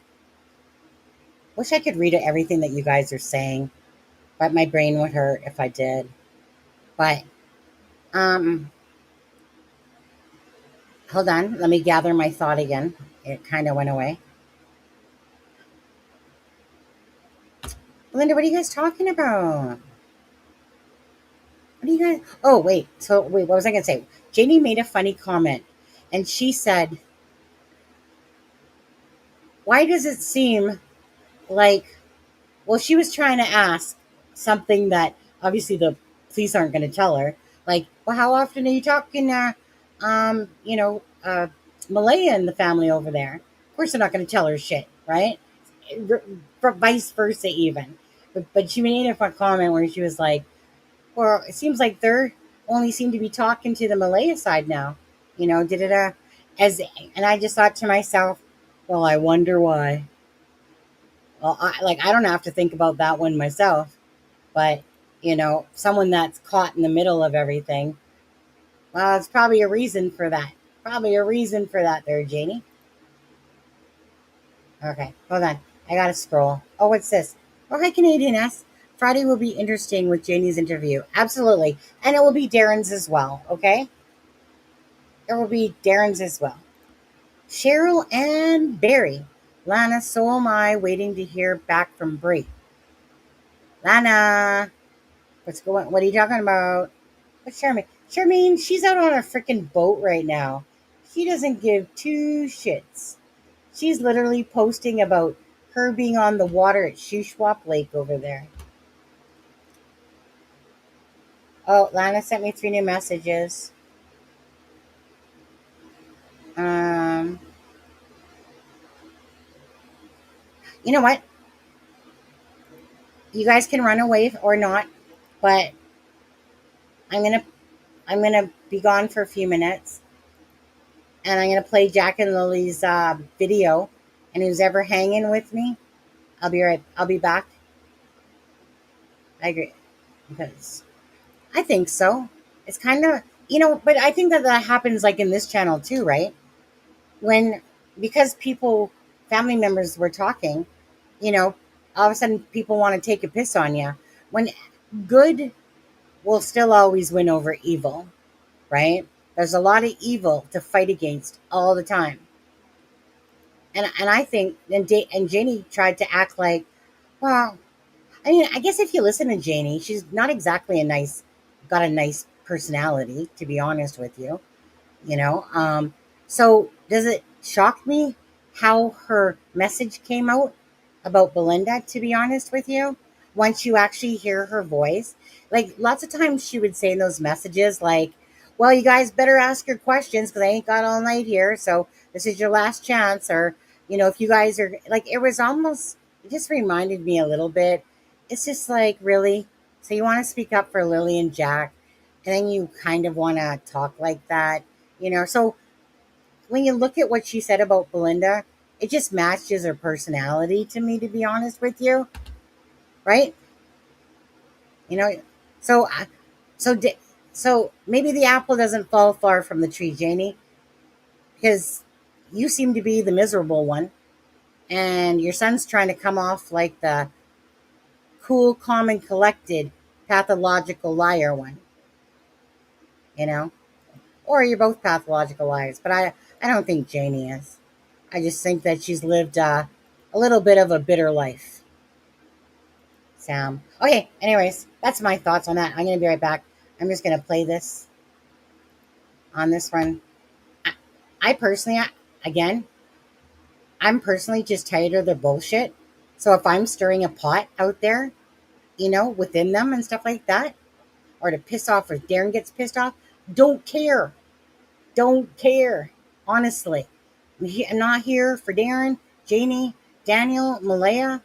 Wish I could read everything that you guys are saying, but my brain would hurt if I did. But, hold on. Let me gather my thought again. It kind of went away. Linda, what are you guys talking about? What do you guys? Oh, wait. So, wait, what was I going to say? Janie made a funny comment, and she said, why does it seem like, well, she was trying to ask something that obviously the police aren't going to tell her. Like, well, how often are you talking, Malaya and the family over there? Of course, they're not going to tell her shit, right? Vice versa, even. But she made a fun comment where she was like, well, it seems like they're only seem to be talking to the Malaya side now. Did it as and I just thought to myself, well, I wonder why. Well, I don't have to think about that one myself, but someone that's caught in the middle of everything, well, it's probably a reason for that. Probably a reason for that there, Janie. Okay, hold on. I gotta scroll. Oh, what's this? Oh, hi, Canadian S. Friday will be interesting with Janie's interview. Absolutely. And it will be Darren's as well, okay? It will be Darren's as well. Cheryl and Barry. Lana, so am I, waiting to hear back from Brie. Lana, what's going? What are you talking about? What's Charmaine? Charmaine, she's out on a freaking boat right now. She doesn't give two shits. She's literally posting about her being on the water at Shuswap Lake over there. Oh, Lana sent me 3 new messages. Um, you know what? You guys can run away or not, but I'm gonna be gone for a few minutes, and I'm gonna play Jack and Lily's video. And who's ever hanging with me, I'll be back. I agree, because I think so. It's kind of but I think that happens like in this channel too, right? When because family members were talking, you know, all of a sudden people want to take a piss on you. When good will still always win over evil, right? There's a lot of evil to fight against all the time. And I think and Janie tried to act like, well, I mean, I guess if you listen to Janie, she's not exactly got a nice personality, to be honest with you, you know. So does it shock me how her message came out about Belinda, to be honest with you, once you actually hear her voice? Like, lots of times she would say in those messages, like, well, you guys better ask your questions because I ain't got all night here, so this is your last chance. Or, if you guys are like, it just reminded me a little bit. It's just like, really? So you want to speak up for Lily and Jack, and then you kind of want to talk like that, So when you look at what she said about Belinda, it just matches her personality to me, to be honest with you, right? You know, so so so maybe the apple doesn't fall far from the tree, Janie, because you seem to be the miserable one, and your son's trying to come off like the cool, calm, and collected, pathological liar one, you know, or you're both pathological liars. But I don't think Janie is. I just think that she's lived a little bit of a bitter life. Sam. Okay, anyways, that's my thoughts on that. I'm going to be right back. I'm just going to play this on this one. I personally, again, I'm personally just tired of their bullshit. So if I'm stirring a pot out there, within them and stuff like that, or to piss off, or Darren gets pissed off, don't care. Don't care. Honestly. I'm not here for Darren, Janie, Daniel, Malaya.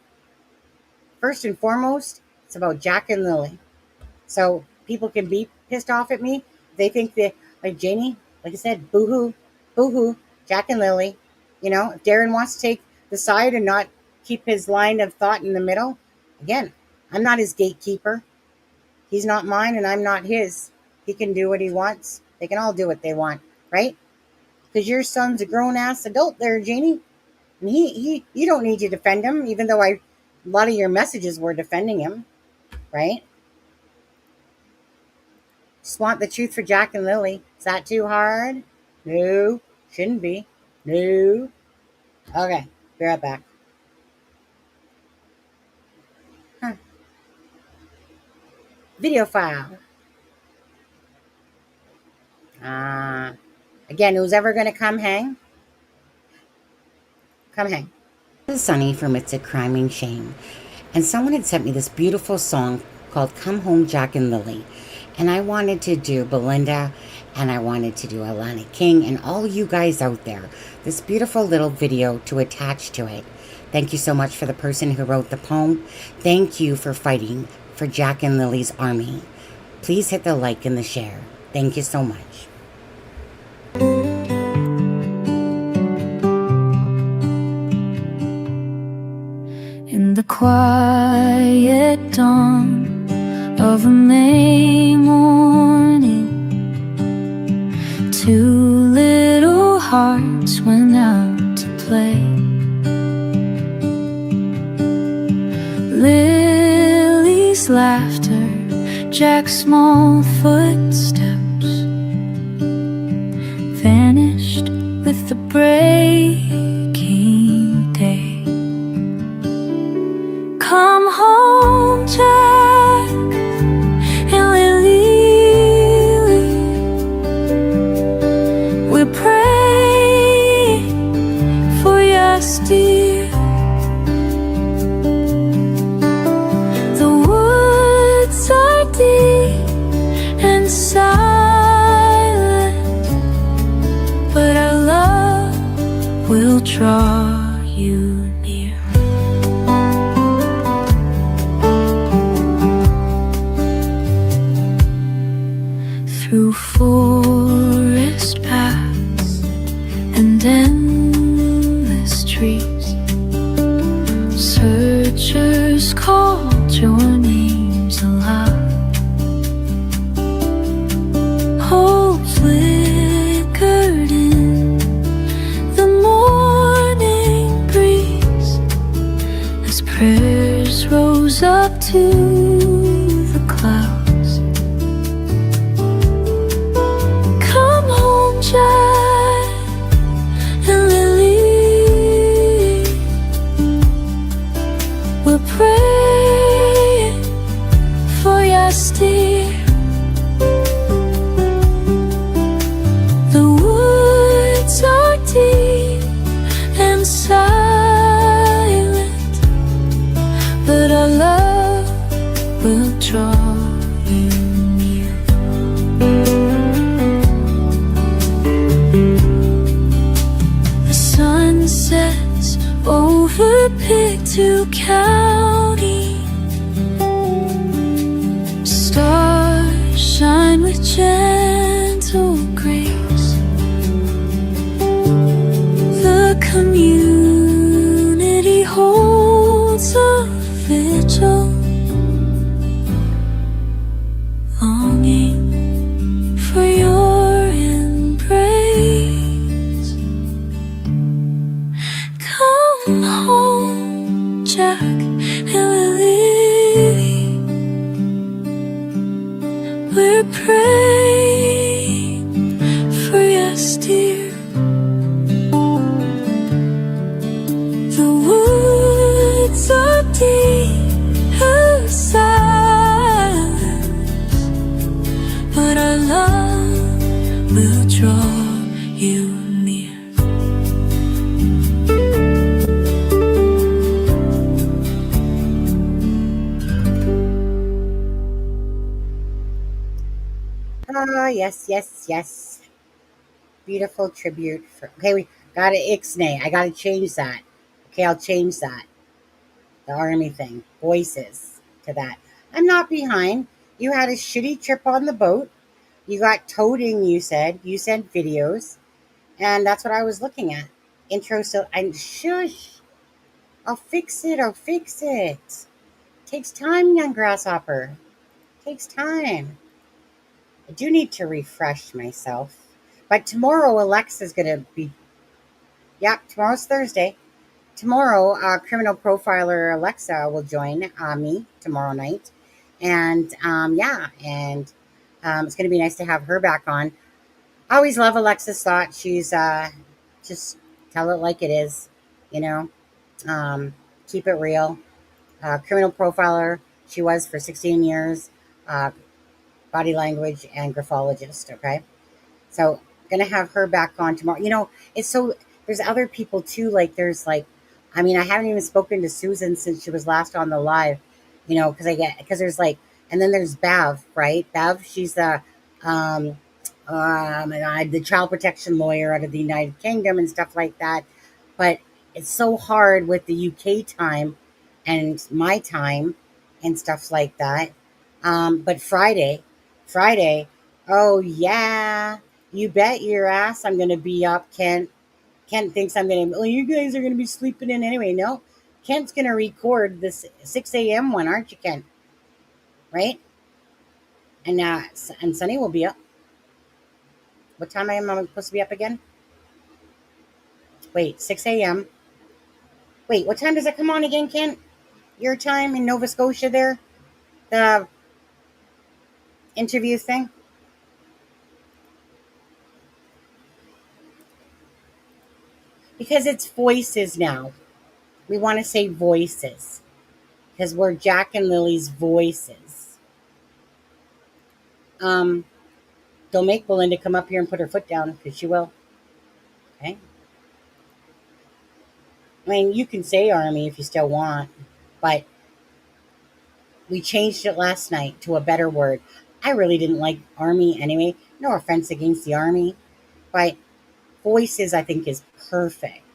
First and foremost, it's about Jack and Lily. So people can be pissed off at me. They think that, like Janie, like I said, boo-hoo, boo-hoo, Jack and Lily. If Darren wants to take the side and not keep his line of thought in the middle, again, I'm not his gatekeeper. He's not mine and I'm not his. He can do what he wants. They can all do what they want, right? Because your son's a grown-ass adult there, Janie. And you don't need to defend him, even though a lot of your messages were defending him, right? Just want the truth for Jack and Lily. Is that too hard? No, shouldn't be. No. Okay, be right back. Huh. Video file. Again, who's ever going to come hang? Come hang. This is Sunny from It's a Crime and Shame. And someone had sent me this beautiful song called Come Home, Jack and Lily. And I wanted to do Belinda, and I wanted to do Alana King, and all you guys out there, this beautiful little video to attach to it. Thank you so much for the person who wrote the poem. Thank you for fighting for Jack and Lily's army. Please hit the like and the share. Thank you so much. In the quiet dawn of a May morning, two little hearts went out to play. Lily's laughter, Jack's small footsteps vanished with the breaking day. Come home, Jack and Lily, we're praying for you still. The woods are deep and silent, but our love will draw you near. Through forest paths and endless trees, searchers called your names aloud. Hope flickered in the morning breeze as prayers rose up to the clouds. Jack and Lily, we're praying for you still. The woods are deep and silent, but our love will draw you near. Sunsets over Pictou County, stars shine with gentle grace. The community holds a vigil, longing for your embrace. Come home, Jack and Lily, we're praying for you still. The woods are deep and silent, but our love will draw you near. Yes, yes, yes. Beautiful tribute. Okay, we got to ixnay. I got to change that. Okay, I'll change that. The army thing. Voices to that. I'm not behind. You had a shitty trip on the boat. You got toting, you said. You sent videos. And that's what I was looking at. Intro, so I'm shush. I'll fix it. I'll fix it. Takes time, young grasshopper. Takes time. I do need to refresh myself. But tomorrow, Alexa's going to be... Yep, tomorrow's Thursday. Tomorrow, criminal profiler Alexa will join me tomorrow night. And, it's going to be nice to have her back on. I always love Alexa's thought. She's just tell it like it is, you know. Keep it real. Criminal profiler, she was for 16 years. Body language and graphologist, okay? So gonna have her back on tomorrow. It's so there's other people too. I mean, I haven't even spoken to Susan since she was last on the live. Because there's and then there's Bev, right? Bev, she's um, the child protection lawyer out of the United Kingdom and stuff like that. But it's so hard with the UK time and my time and stuff like that. But Friday, oh yeah, you bet your ass I'm gonna be up, Kent. Kent thinks I'm gonna. Well, you guys are gonna be sleeping in anyway. No, Kent's gonna record this 6 a.m. one, aren't you, Kent? Right? And Sunny will be up. What time am I supposed to be up again? Wait, 6 a.m. Wait, what time does it come on again, Kent? Your time in Nova Scotia there? The interview thing? Because it's voices now. We want to say voices. Because we're Jack and Lily's voices. Don't make Belinda come up here and put her foot down, because she will. Okay? I mean, you can say army if you still want, but we changed it last night to a better word. I really didn't like army anyway. No offense against the army, but voices I think is perfect.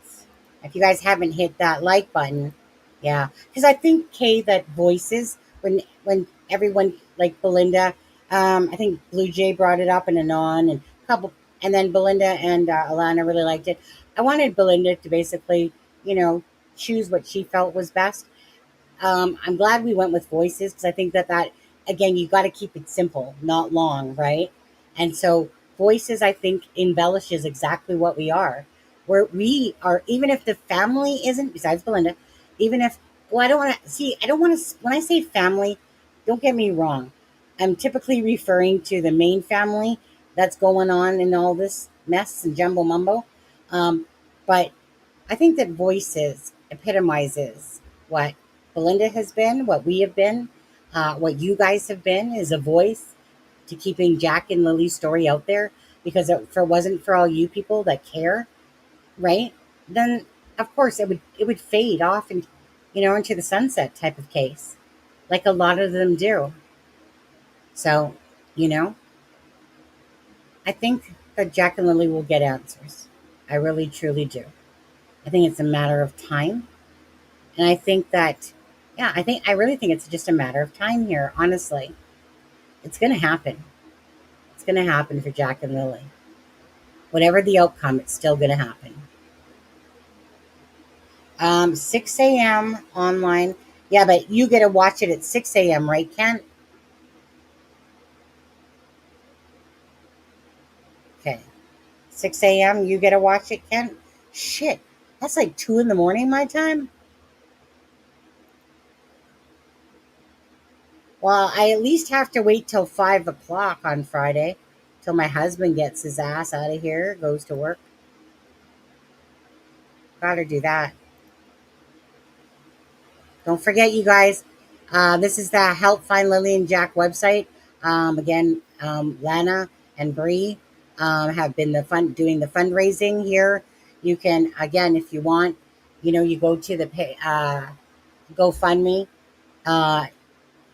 If you guys haven't hit that like button, yeah, because I think that voices when everyone like Belinda, I think Blue Jay brought it up and Anon and a couple, and then Belinda and Alana really liked it. I wanted Belinda to basically, choose what she felt was best. I'm glad we went with voices because I think that again, you got to keep it simple, not long, right? And so voices, I think, embellishes exactly what we are. Where we are, even if the family isn't, besides Belinda, even if, well, I don't want to, when I say family, don't get me wrong. I'm typically referring to the main family that's going on in all this mess and jumbo mumbo. But I think that voices epitomizes what Belinda has been, what we have been, what you guys have been is a voice to keeping Jack and Lily's story out there. Because if it wasn't for all you people that care, right? Then of course it would fade off and into the sunset type of case, like a lot of them do. So, you know, I think that Jack and Lily will get answers. I really truly do. I think it's a matter of time. And I think that, yeah, I really think it's just a matter of time here, honestly. It's going to happen. It's going to happen for Jack and Lily. Whatever the outcome, it's still going to happen. 6 a.m. online. Yeah, but you get to watch it at 6 a.m., right, Kent? Okay. 6 a.m., you get to watch it, Kent? Shit. That's like 2 in the morning, my time? Well, I at least have to wait till 5 o'clock on Friday, till my husband gets his ass out of here, goes to work. Gotta do that. Don't forget, you guys, this is the Help Find Lily and Jack website. Again, Lana and Bree have been doing the fundraising here. You can, again, if you want, you go to the GoFundMe.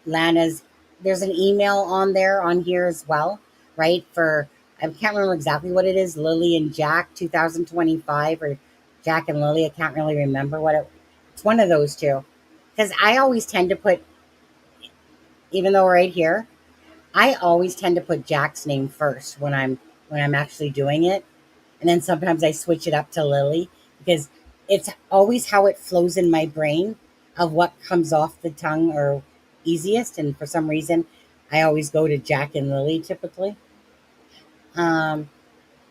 Lana's, there's an email on here as well, right? I can't remember exactly what it is, Lily and Jack 2025 or Jack and Lily. I can't really remember it's one of those two. Because I always tend to put, even though right here, I always tend to put Jack's name first when I'm actually doing it. And then sometimes I switch it up to Lily because it's always how it flows in my brain of what comes off the tongue or easiest. And for some reason, I always go to Jack and Lily typically. So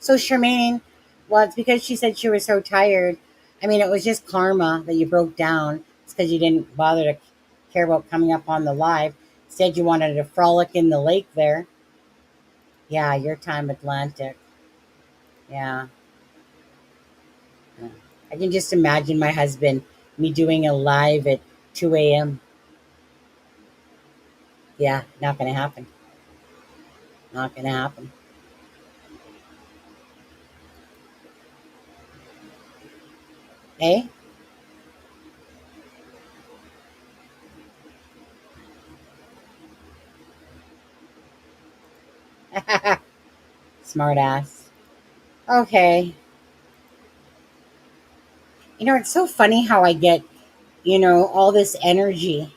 Charmaine, well, it's because she said she was so tired. I mean, it was just karma that you broke down. It's because you didn't bother to care about coming up on the live. Said you wanted to frolic in the lake there. Yeah, your time Atlantic. Yeah. I can just imagine my husband, me doing a live at 2 a.m. Yeah, not going to happen. Not going to happen. Eh? Smart ass. Okay. It's so funny how I get, all this energy.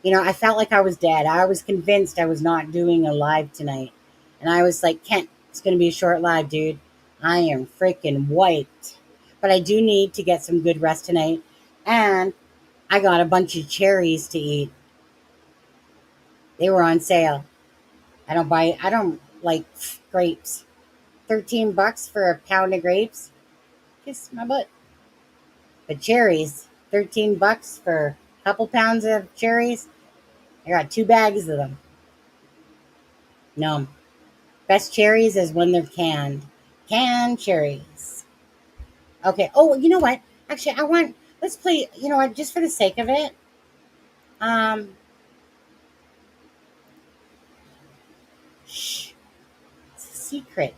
I felt like I was dead. I was convinced I was not doing a live tonight. And I was like, Kent, it's going to be a short live, dude. I am freaking wiped. But I do need to get some good rest tonight. And I got a bunch of cherries to eat. They were on sale. I don't like grapes. $13 for a pound of grapes. Kiss my butt. But cherries, $13 for a couple pounds of cherries. I got 2 bags of them. No. Best cherries is when they're canned. Canned cherries. Okay. Oh, you know what? Actually, let's play, just for the sake of it. Shh. It's a secret.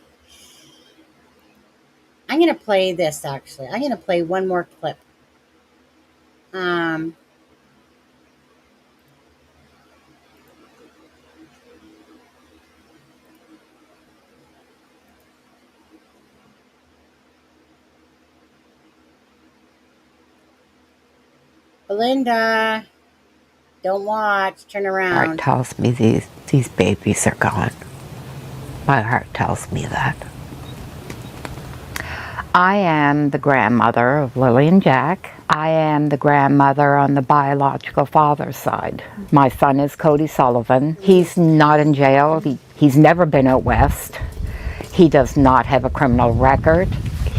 I'm going to play this, actually. I'm going to play one more clip. Belinda, don't watch. Turn My heart around. tells me these babies are gone. My heart tells me that. I am the grandmother of Lily and Jack. I am the grandmother on the biological father's side. My son is Cody Sullivan. He's not in jail. He's never been out west. He does not have a criminal record.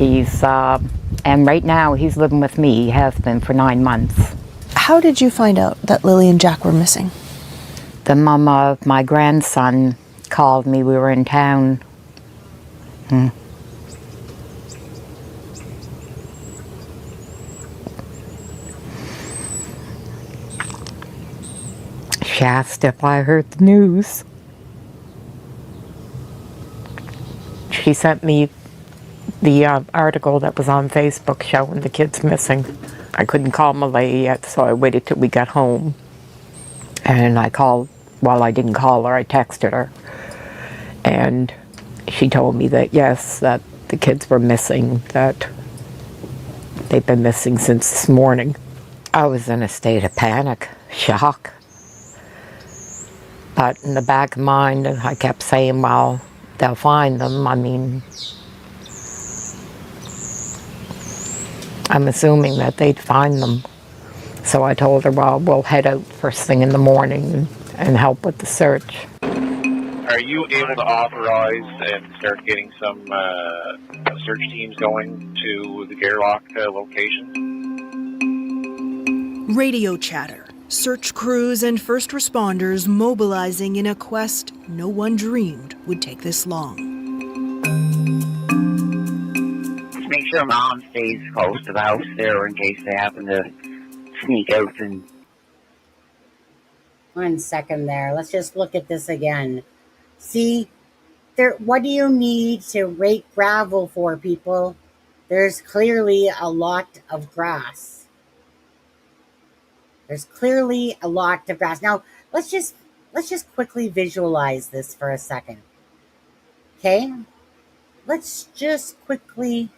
And right now he's living with me. He has been for 9 months. How did you find out that Lily and Jack were missing? The mom of my grandson called me. We were in town. She asked if I heard the news. She sent me the article that was on Facebook showing the kids missing. I couldn't call Malay yet, so I waited till we got home. And I called, well, I didn't call her, I texted her. And she told me that, yes, that the kids were missing, that they've been missing since this morning. I was in a state of panic, shock. But in the back of my mind, I kept saying, well, they'll find them. I mean, I'm assuming that they'd find them. So I told her, well, we'll head out first thing in the morning and help with the search. Are you able to authorize and start getting some search teams going to the Gairloch location? Radio chatter. Search crews and first responders mobilizing in a quest no one dreamed would take this long. Just make sure Mom stays close to the house there in case they happen to sneak out and... 1 second there. Let's just look at this again. See, what do you need to rake gravel for, people? There's clearly a lot of grass. There's clearly a lot of grass. Now, let's just quickly visualize this for a second. Okay? Let's just quickly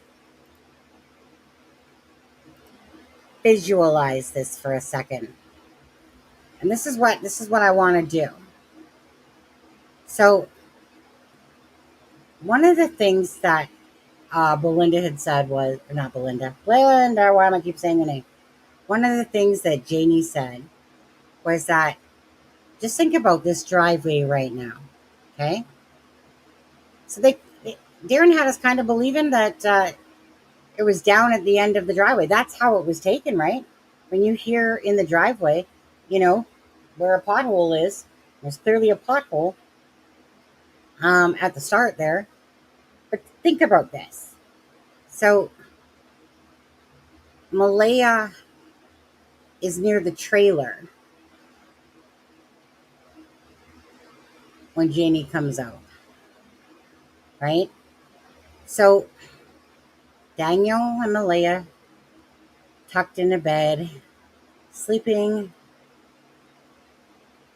visualize this for a second. And this is what I want to do. So, one of the things that Belinda had said was, or not Belinda, why am I keep saying the name? One of the things that Janie said was that just think about this driveway right now, okay? So Darren had us kind of believing that it was down at the end of the driveway. That's how it was taken, right? When you hear in the driveway, where a pothole is, there's clearly a pothole at the start there. But think about this. So Malaya is near the trailer when Janie comes out, right? So Daniel and Malaya tucked into bed, sleeping,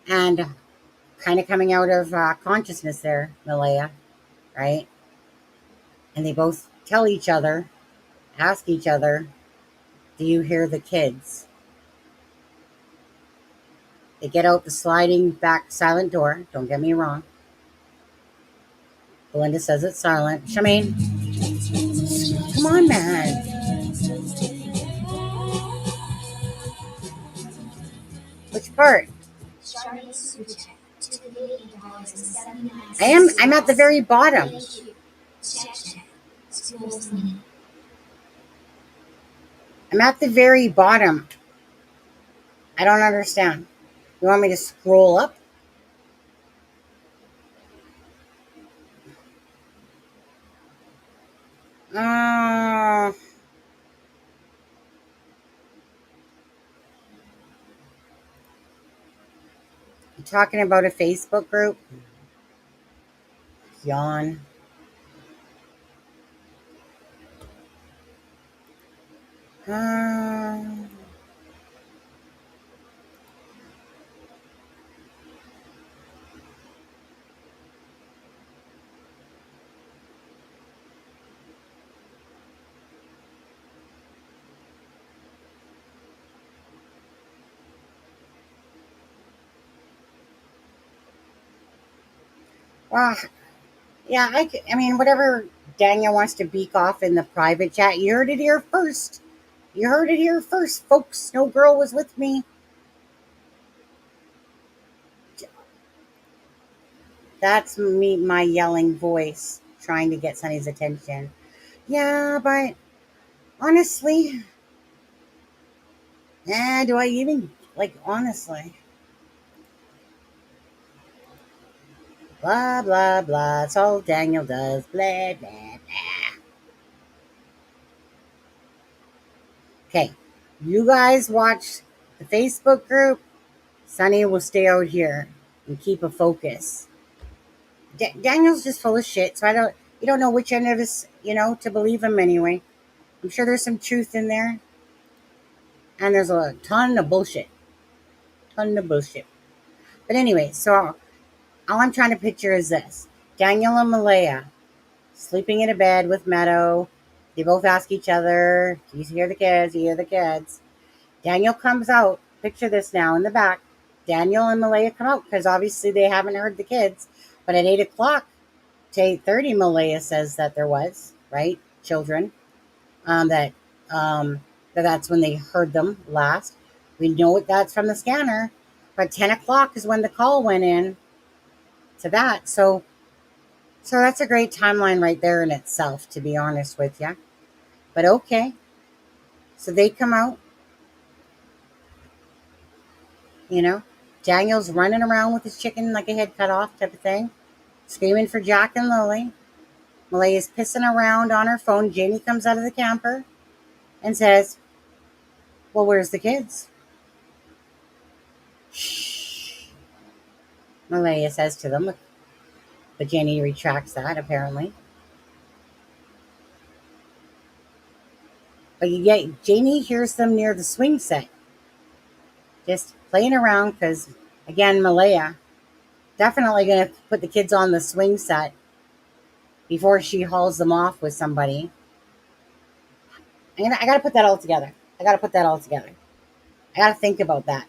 and kind of coming out of consciousness there, Malaya, right? And they both tell each other, ask each other, do you hear the kids? They get out the sliding back silent door. Don't get me wrong. Belinda says it's silent. Charmaine, come on, man. Which part? I'm at the very bottom. I'm at the very bottom. I don't understand. You want me to scroll up? You talking about a Facebook group? Yawn. Well, yeah, I mean, whatever Daniel wants to beak off in the private chat, you heard it here first. You heard it here first, folks. No girl was with me. That's me, my yelling voice, trying to get Sonny's attention. Yeah, but honestly, do I even, honestly? Blah, blah, blah. That's all Daniel does. Blah, blah, blah. Okay, you guys watch the Facebook group. Sonny will stay out here and keep a focus. Daniel's just full of shit, so you don't know which end of us, to believe him anyway. I'm sure there's some truth in there. And there's a ton of bullshit. But anyway, so all I'm trying to picture is this. Daniel and Malaya sleeping in a bed with Meadow. They both ask each other, do you hear the kids? Do you hear the kids? Daniel comes out. Picture this now in the back. Daniel and Malaya come out because obviously they haven't heard the kids. But at 8 o'clock to 8:30, Malaya says that there was, right? Children. That's when they heard them last. We know that's from the scanner. But 10 o'clock is when the call went in to that. So that's a great timeline right there in itself, to be honest with you. But okay. So they come out. Daniel's running around with his chicken like a head cut off type of thing, screaming for Jack and Lily. Malaya's pissing around on her phone. Janie comes out of the camper and says, well, where's the kids? Shh. Malaya says to them, but Janie retracts that, apparently. But yet Janie hears them near the swing set, just playing around because, again, Malaya definitely going to put the kids on the swing set before she hauls them off with somebody. I got to put that all together. I got to think about that.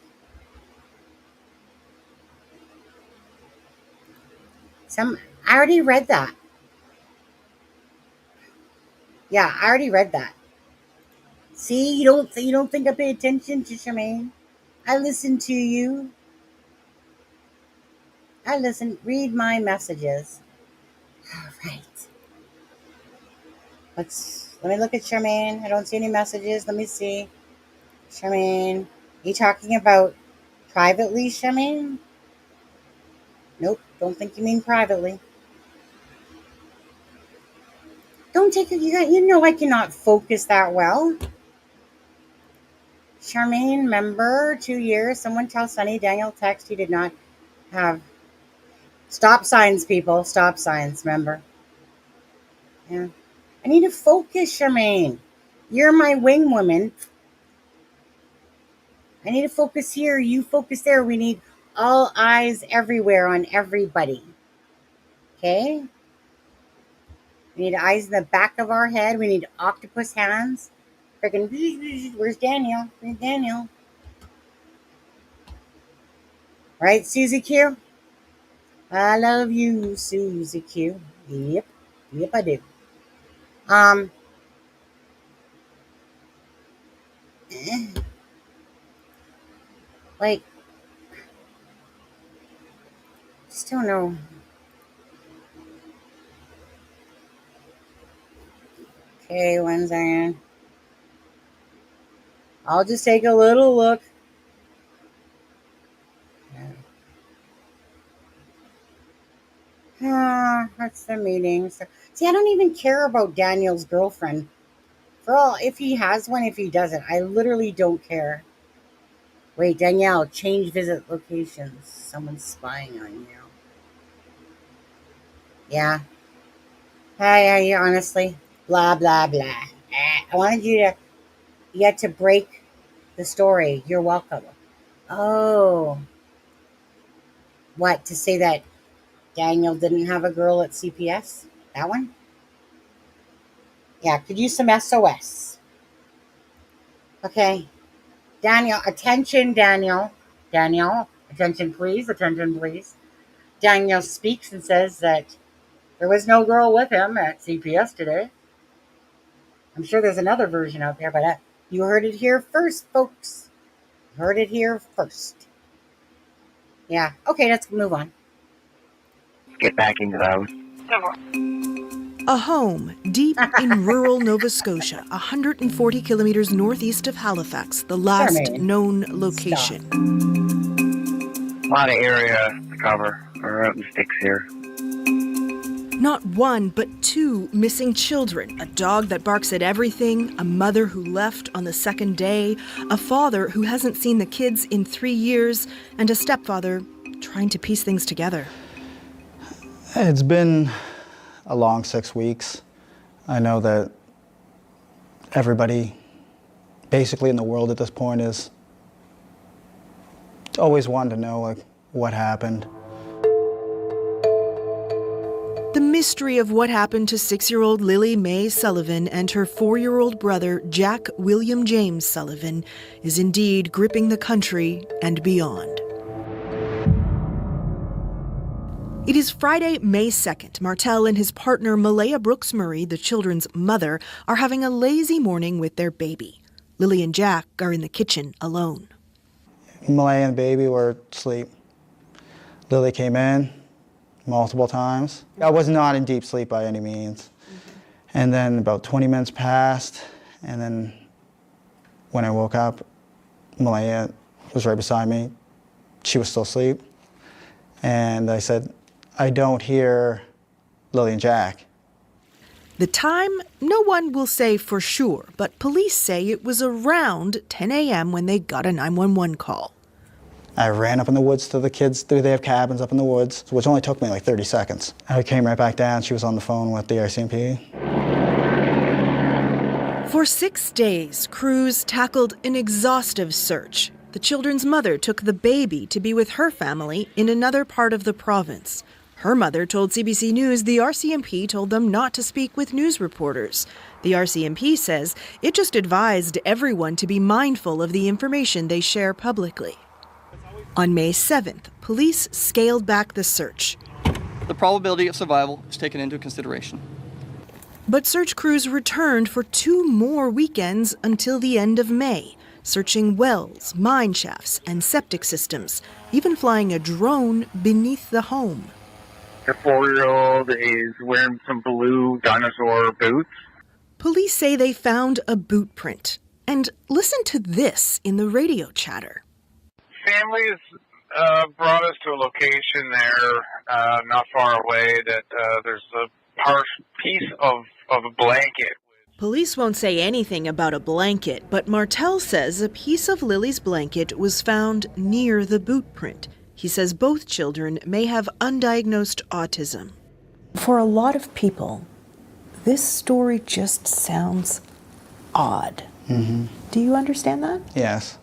I already read that. Yeah, I already read that. See, you don't think I pay attention to Charmaine? I listen to you. Read my messages. All right. Let me look at Charmaine. I don't see any messages. Let me see. Charmaine. Are you talking about privately, Charmaine? Nope. Don't think you mean privately. Don't take it. I cannot focus that well. Charmaine, member, 2 years. Someone tell Sonny Daniel text he did not have. Stop signs, people. Stop signs, remember. Yeah. I need to focus, Charmaine. You're my wing woman. I need to focus here. You focus there. We need all eyes everywhere on everybody. Okay? We need eyes in the back of our head. We need octopus hands. Freaking, where's Daniel? Where's Daniel? Right, Susie Q? I love you, Susie Q. Yep. Yep, I do. Like, just don't know. Okay, 1 second. I'll just take a little look. That's the meeting. So, see, I don't even care about Daniel's girlfriend. For all, if he has one, if he doesn't, I literally don't care. Wait, Danielle, change visit locations. Someone's spying on you. Yeah. Hi, are you honestly? Blah, blah, blah. I wanted you to break the story. You're welcome. Oh. What, to say that Daniel didn't have a girl at CPS? That one? Yeah, could use some SOS. Okay. Daniel, attention, Daniel. Daniel, attention, please. Attention, please. Daniel speaks and says that there was no girl with him at CPS today. I'm sure there's another version out there, but you heard it here first, folks. Heard it here first. Yeah. Okay, let's move on. Get back into the house. A home deep in rural Nova Scotia, 140 kilometres northeast of Halifax, the last known location. A lot of area to cover. We're out in the sticks here. Not one, but two missing children. A dog that barks at everything, a mother who left on the second day, a father who hasn't seen the kids in 3 years, and a stepfather trying to piece things together. It's been a long 6 weeks. I know that everybody basically in the world at this point is always wanting to know like what happened. The mystery of what happened to 6-year-old Lily Mae Sullivan and her 4-year-old brother Jack William James Sullivan is indeed gripping the country and beyond. It is Friday, May 2nd. Martell and his partner Malaya Brooks Murray, the children's mother, are having a lazy morning with their baby. Lily and Jack are in the kitchen alone. Malaya and the baby were asleep. Lily came in multiple times. I was not in deep sleep by any means. And then about 20 minutes passed, and then when I woke up, Malaya was right beside me. She was still asleep. And I said, I don't hear Lily and Jack. The time, no one will say for sure, but police say it was around 10 a.m. when they got a 911 call. I ran up in the woods to the kids. They have cabins up in the woods, which only took me like 30 seconds. I came right back down. She was on the phone with the Rcmp. For 6 days, crews tackled an exhaustive search. The children's mother took the baby to be with her family in another part of the province. Her mother told CBC News the Rcmp told them not to speak with news reporters. The Rcmp says it just advised everyone to be mindful of the information they share publicly. On May 7th, police scaled back the search. The probability of survival is taken into consideration. But search crews returned for 2 more weekends until the end of May, searching wells, mine shafts, and septic systems, even flying a drone beneath the home. The 4-year-old is wearing some blue dinosaur boots. Police say they found a boot print. And listen to this in the radio chatter. Families brought us to a location there, not far away, that there's a piece of a blanket. Police won't say anything about a blanket, but Martell says a piece of Lily's blanket was found near the boot print. He says both children may have undiagnosed autism. For a lot of people, this story just sounds odd. Mm-hmm. Do you understand that? Yes.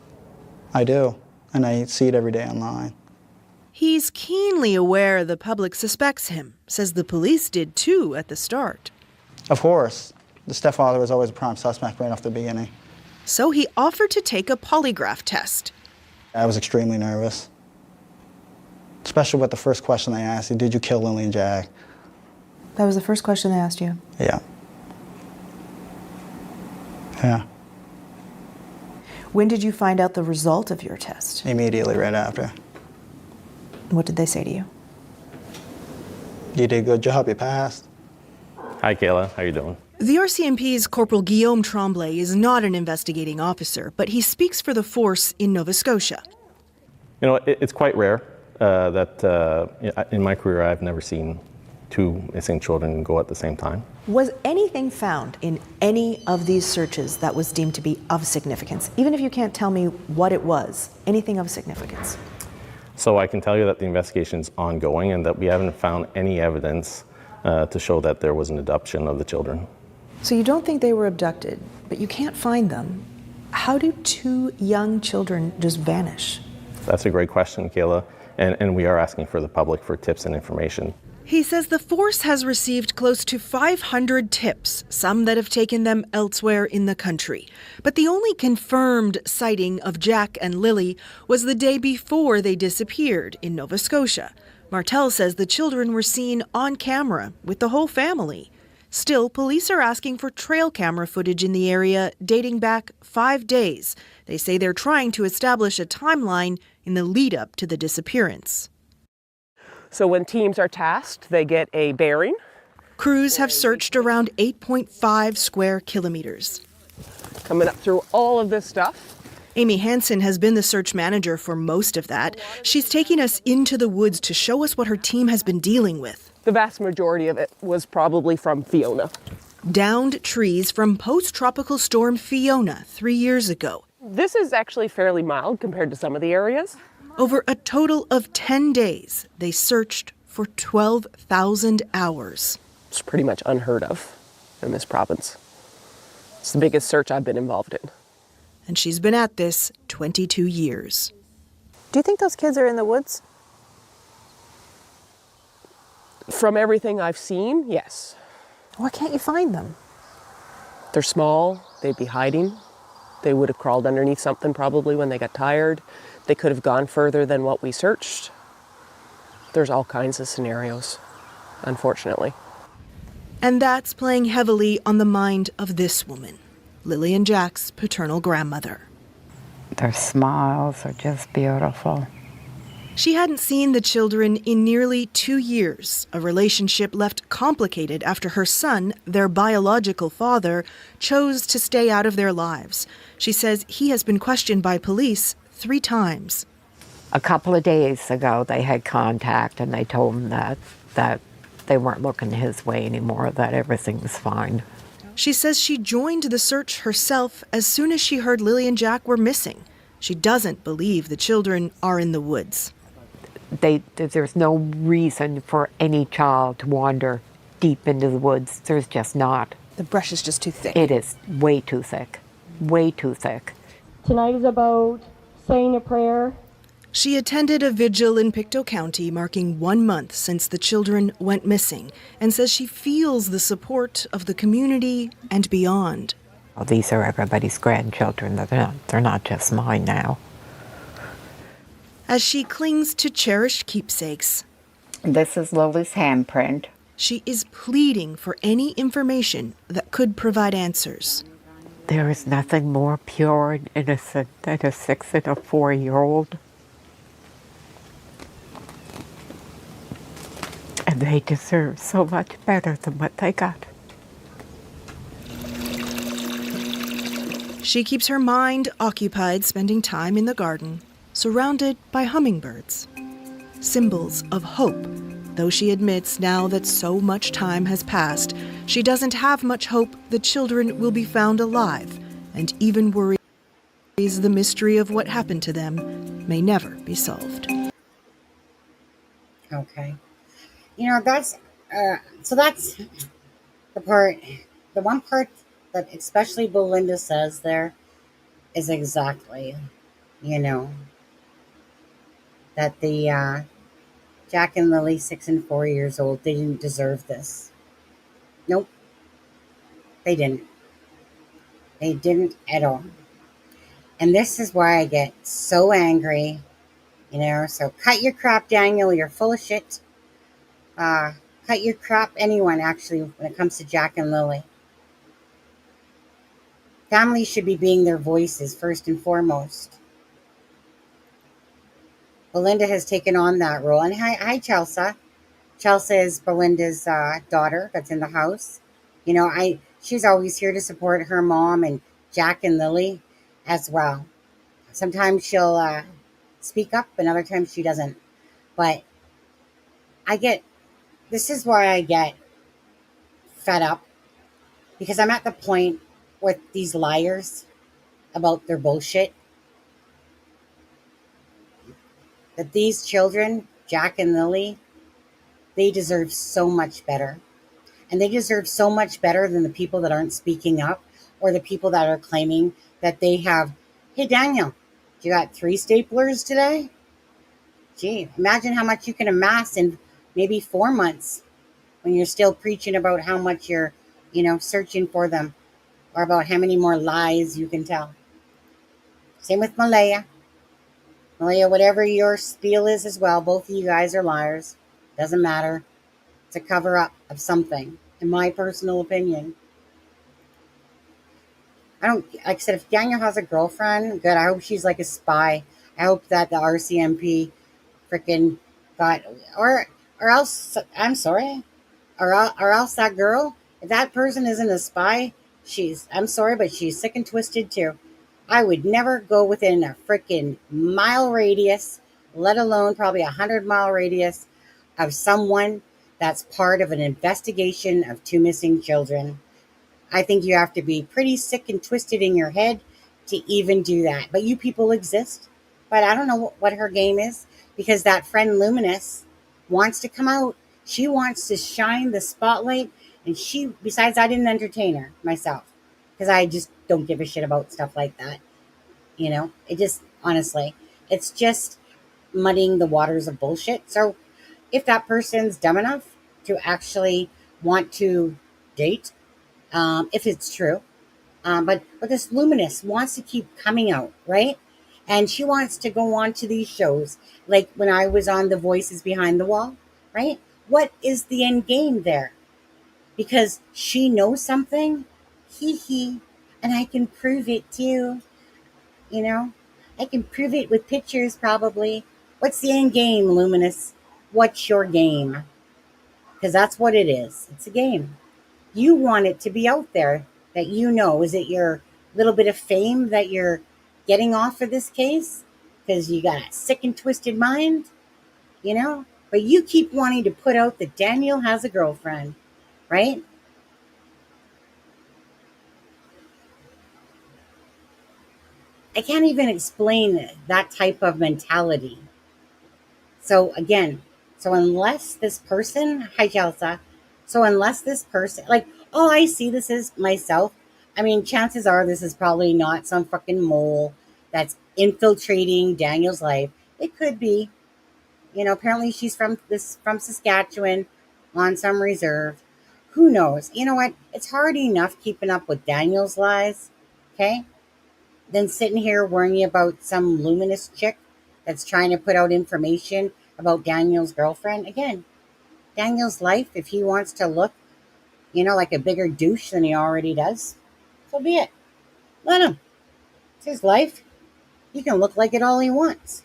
I do, and I see it every day online. He's keenly aware the public suspects him, says the police did too at the start. Of course, the stepfather was always a prime suspect right off the beginning. So he offered to take a polygraph test. I was extremely nervous, especially with the first question they asked you, did you kill Lily and Jack? That was the first question they asked you? Yeah. Yeah. When did you find out the result of your test? Immediately right after. What did they say to you? You did a good job, you passed. Hi, Kayla. How you doing? The RCMP's Corporal Guillaume Tremblay is not an investigating officer, but he speaks for the force in Nova Scotia. You know, it's quite rare that in my career I've never seen two missing children go at the same time. Was anything found in any of these searches that was deemed to be of significance? Even if you can't tell me what it was, anything of significance? So I can tell you that the investigation is ongoing and that we haven't found any evidence to show that there was an abduction of the children. So you don't think they were abducted, but you can't find them. How do two young children just vanish? That's a great question, Kayla, and we are asking for the public for tips and information. He says the force has received close to 500 tips, some that have taken them elsewhere in the country. But the only confirmed sighting of Jack and Lily was the day before they disappeared in Nova Scotia. Martell says the children were seen on camera with the whole family. Still, police are asking for trail camera footage in the area dating back 5 days. They say they're trying to establish a timeline in the lead up to the disappearance. So when teams are tasked, they get a bearing. Crews have searched around 8.5 square kilometres. Coming up through all of this stuff. Amy Hansen has been the search manager for most of that. She's taking us into the woods to show us what her team has been dealing with. The vast majority of it was probably from Fiona. Downed trees from post-tropical storm Fiona 3 years ago. This is actually fairly mild compared to some of the areas. Over a total of 10 days, they searched for 12,000 hours. It's pretty much unheard of in this province. It's the biggest search I've been involved in. And she's been at this 22 years. Do you think those kids are in the woods? From everything I've seen, yes. Why can't you find them? They're small, they'd be hiding. They would have crawled underneath something probably when they got tired. They could have gone further than what we searched. There's all kinds of scenarios, unfortunately. And that's playing heavily on the mind of this woman, Lily and Jack's paternal grandmother. Their smiles are just beautiful. She hadn't seen the children in nearly 2 years, a relationship left complicated after her son, their biological father, chose to stay out of their lives. She says he has been questioned by police 3 times. A couple of days ago, they had contact and they told him that they weren't looking his way anymore, that everything was fine. She says she joined the search herself as soon as she heard Lily and Jack were missing. She doesn't believe the children are in the woods. There's no reason for any child to wander deep into the woods. There's just not. The brush is just too thick. It is way too thick. Way too thick. Tonight is about saying a prayer. She attended a vigil in Pictou County marking 1 month since the children went missing and says she feels the support of the community and beyond. Well, these are everybody's grandchildren. They're not just mine now. As she clings to cherished keepsakes. This is Lily's handprint. She is pleading for any information that could provide answers. There is nothing more pure and innocent than a 6 and a 4-year-old. And they deserve so much better than what they got. She keeps her mind occupied spending time in the garden, surrounded by hummingbirds. Symbols of hope, though she admits now that so much time has passed, she doesn't have much hope the children will be found alive, and even worries the mystery of what happened to them may never be solved. Okay. You know, that's the one part that especially Belinda says there is exactly you know, that the Jack and Lily, 6 and 4 years old, they didn't deserve this. Nope, they didn't. They didn't at all. And this is why I get so angry, So cut your crap, Daniel. You're full of shit. Cut your crap, anyone, actually, when it comes to Jack and Lily. Families should be being their voices first and foremost. Belinda has taken on that role. And hi, Chelsea. Chelsea is Belinda's daughter that's in the house. She's always here to support her mom and Jack and Lily as well. Sometimes she'll speak up, and other times she doesn't. But this is why I get fed up, because I'm at the point with these liars about their bullshit, that these children, Jack and Lily, they deserve so much better. And they deserve so much better than the people that aren't speaking up, or the people that are claiming that they have. Hey, Daniel, you got 3 staplers today? Gee, imagine how much you can amass in maybe 4 months when you're still preaching about how much you're, searching for them, or about how many more lies you can tell. Same with Malaya. Malaya, whatever your spiel is as well, both of you guys are liars. Doesn't matter. It's a cover-up of something, in my personal opinion. Like I said, if Daniel has a girlfriend, good. I hope she's like a spy. I hope that the Rcmp freaking got, or else, I'm sorry, or else that girl, if that person isn't a spy, I'm sorry, but she's sick and twisted too. I would never go within a freaking mile radius, let alone probably 100-mile radius of someone that's part of an investigation of 2 missing children. I think you have to be pretty sick and twisted in your head to even do that. But you people exist. But I don't know what her game is, because that friend Luminous wants to come out. She wants to shine the spotlight. And besides, I didn't entertain her myself, because I just don't give a shit about stuff like that. It just, honestly, it's just muddying the waters of bullshit. So if that person's dumb enough to actually want to date, if it's true. But this Luminous wants to keep coming out, right? And she wants to go on to these shows, like when I was on The Voices Behind the Wall, right? What is the end game there? Because she knows something, and I can prove it too, I can prove it with pictures probably. What's the end game, Luminous? What's your game? Because that's what it is. It's a game. You want it to be out there, that is it your little bit of fame that you're getting off of this case because you got a sick and twisted mind, but you keep wanting to put out that Daniel has a girlfriend, right? I can't even explain that type of mentality. So again, unless this person, hi Chelsea, unless this person, like, oh, I see this is myself. I mean, chances are this is probably not some fucking mole that's infiltrating Daniel's life. It could be, apparently she's from Saskatchewan on some reserve. Who knows? You know what? It's hard enough keeping up with Daniel's lies, okay? Than sitting here worrying about some Luminous chick that's trying to put out information about Daniel's girlfriend. Again, Daniel's life, if he wants to look, like a bigger douche than he already does, so be it. Let him. It's his life. He can look like it all he wants.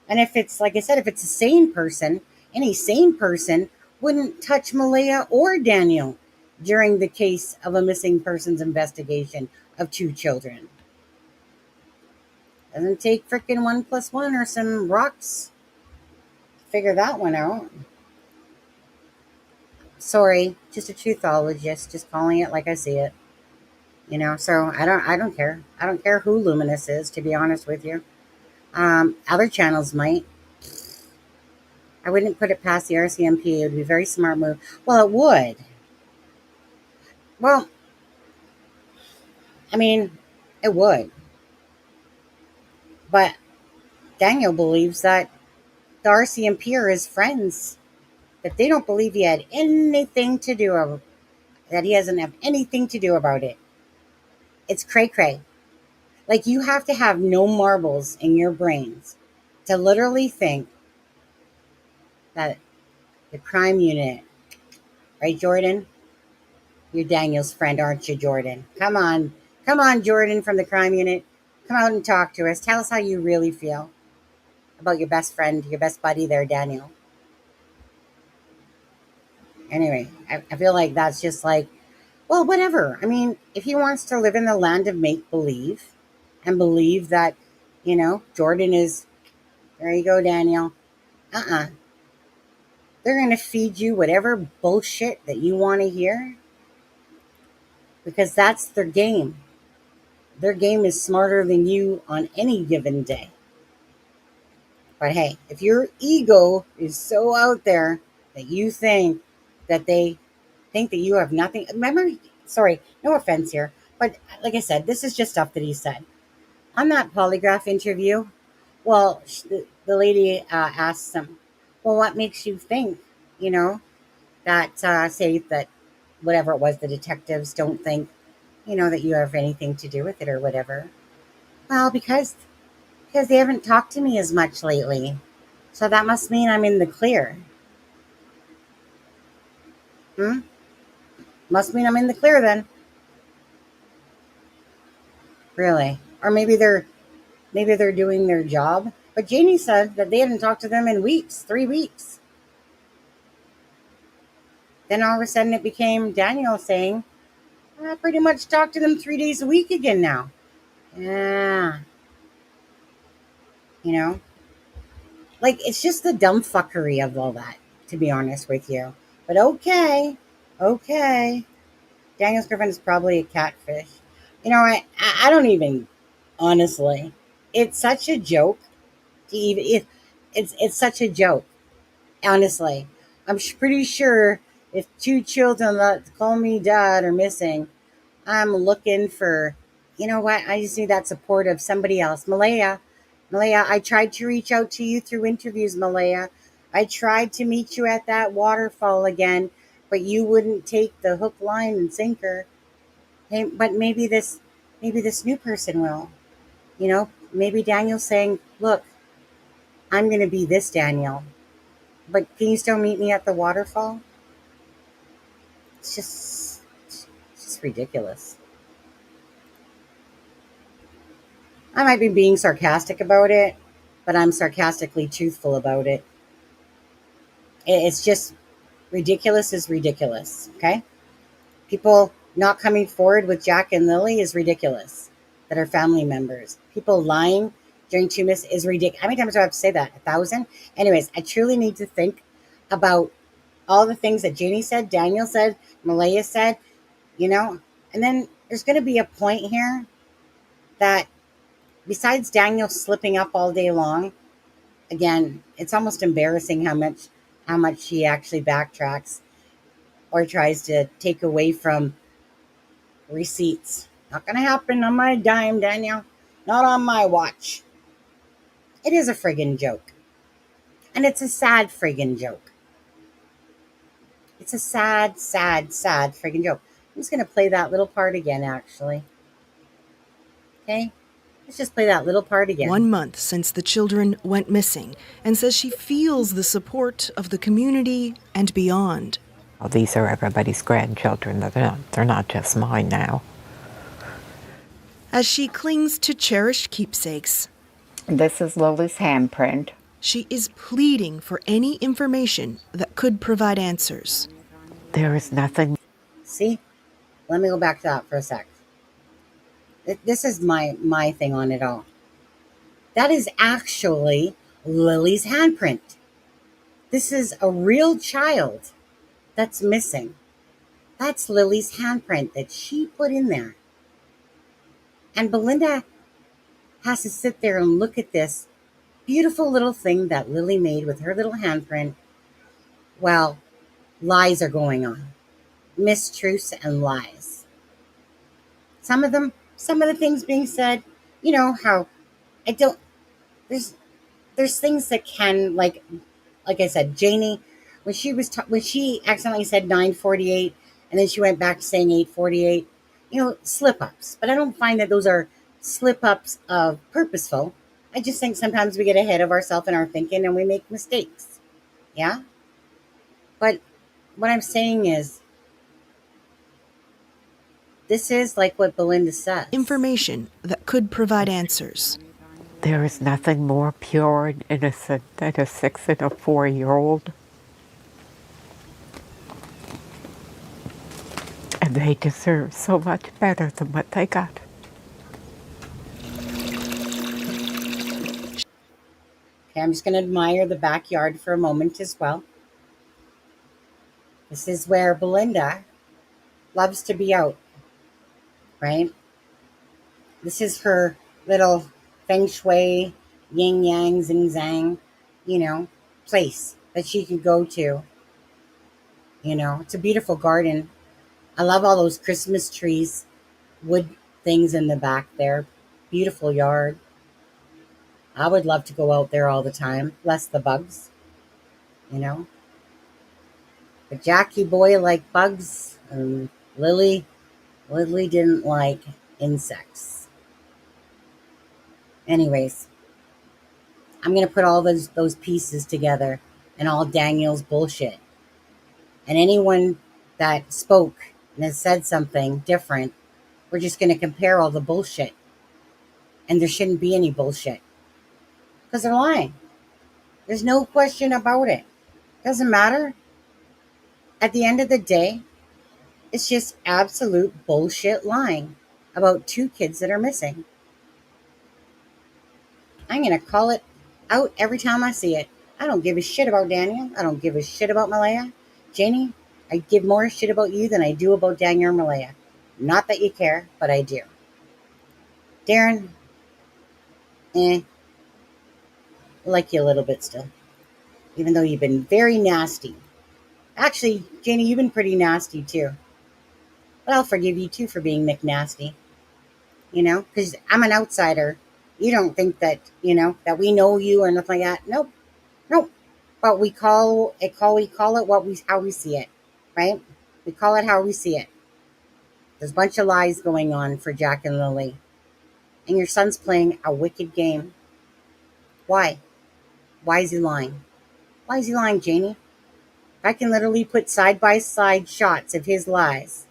And if it's, like I said, if it's a sane person, any sane person wouldn't touch Malaya or Daniel during the case of a missing persons investigation of 2 children. Doesn't take frickin' 1 + 1 or some rocks to figure that one out. Sorry, just a truthologist, just calling it like I see it. So I don't care. I don't care who Luminous is, to be honest with you. Other channels might. I wouldn't put it past the Rcmp. It would be a very smart move. Well, it would. Well, I mean, it would. But Daniel believes that the Rcmp are his friends, that they don't believe he had anything to do that he doesn't have anything to do about it. It's cray-cray. Like, you have to have no marbles in your brains to literally think that the crime unit, right, Jordan? You're Daniel's friend, aren't you, Jordan? Come on. Come on, Jordan from the crime unit. Come out and talk to us. Tell us how you really feel about your best friend, your best buddy there, Daniel. Anyway, I feel like that's just like, well, whatever. I mean, if he wants to live in the land of make-believe and believe that, Jordan is, there you go, Daniel. They're going to feed you whatever bullshit that you want to hear because that's their game. Their game is smarter than you on any given day. But hey, if your ego is so out there that you think that they think that you have nothing, remember, sorry, no offense here, but like I said, this is just stuff that he said. On that polygraph interview, well, the lady asks him, well, what makes you think, that say that whatever it was, the detectives don't think, that you have anything to do with it or whatever. Well, because they haven't talked to me as much lately. So that must mean I'm in the clear. Must mean I'm in the clear then. Really. Or maybe they're doing their job. But Janie said that they hadn't talked to them in weeks, 3 weeks. Then all of a sudden it became Daniel saying, I pretty much talk to them 3 days a week again now. Yeah. Like, it's just the dumb fuckery of all that, to be honest with you. But okay. Daniel's girlfriend is probably a catfish. I don't even, honestly, it's such a joke to even, it's such a joke, honestly. I'm pretty sure if 2 children that call me dad are missing, I'm looking for, what? I just need that support of somebody else. Malaya, I tried to reach out to you through interviews, Malaya. I tried to meet you at that waterfall again, but you wouldn't take the hook, line, and sinker. Hey, but maybe this new person will. Maybe Daniel's saying, look, I'm going to be this Daniel, but can you still meet me at the waterfall? It's just ridiculous. I might be being sarcastic about it, but I'm sarcastically truthful about it. It's just ridiculous is ridiculous, okay? People not coming forward with Jack and Lily is ridiculous, that are family members. People lying during 2 minutes is ridiculous. How many times do I have to say that? 1,000? Anyways, I truly need to think about all the things that Janie said, Daniel said, Malaya said, and then there's going to be a point here that besides Daniel slipping up all day long, again, it's almost embarrassing how much he actually backtracks or tries to take away from receipts. Not going to happen on my dime, Daniel. Not on my watch. It is a friggin' joke. And it's a sad friggin' joke. It's a sad friggin' joke. I'm just going to play that little part again, actually. Okay? Let's just play that little part again. 1 month since the children went missing, and says she feels the support of the community and beyond. Well, these are everybody's grandchildren. They're not just mine now. As she clings to cherished keepsakes, this is Lily's handprint. She is pleading for any information that could provide answers. There is nothing. See? Let me go back to that for a sec. This is my thing on it all. That is actually Lily's handprint. This is a real child that's missing. That's Lily's handprint that she put in there. And Belinda has to sit there and look at this beautiful little thing that Lily made with her little handprint. Well, lies are going on. Mistruths and lies. Some of the things being said, how there's things that can, like I said, Janie, when when she accidentally said 9:48 and then she went back to saying 8:48, slip ups. But I don't find that those are slip ups of purposeful. I just think sometimes we get ahead of ourselves in our thinking and we make mistakes. Yeah. But what I'm saying is, this is like what Belinda says. Information that could provide answers. There is nothing more pure and innocent than a 6 and a 4-year-old. And they deserve so much better than what they got. Okay, I'm just going to admire the backyard for a moment as well. This is where Belinda loves to be out, right? This is her little feng shui, yin yang, zing zang, place that she can go to. It's a beautiful garden. I love all those Christmas trees, wood things in the back there. Beautiful yard. I would love to go out there all the time, less the bugs, you know. But Jackie boy liked bugs, and Lily didn't like insects. Anyways, I'm gonna put all those pieces together and all Daniel's bullshit. And anyone that spoke and has said something different, we're just gonna compare all the bullshit. And there shouldn't be any bullshit. Because they're lying. There's no question about it. Doesn't matter. At the end of the day, it's just absolute bullshit lying about 2 kids that are missing. I'm going to call it out every time I see it. I don't give a shit about Daniel. I don't give a shit about Malaya. Janie, I give more shit about you than I do about Daniel or Malaya. Not that you care, but I do. Darren, I like you a little bit still. Even though you've been very nasty. Actually, Janie, you've been pretty nasty too. But I'll forgive you too for being McNasty. Because I'm an outsider. You don't think that, that we know you or nothing like that. Nope. But we call it how we see it, right? We call it how we see it. There's a bunch of lies going on for Jack and Lily. And your son's playing a wicked game. Why? Why is he lying? Why is he lying, Janie? I can literally put side-by-side shots of his lies.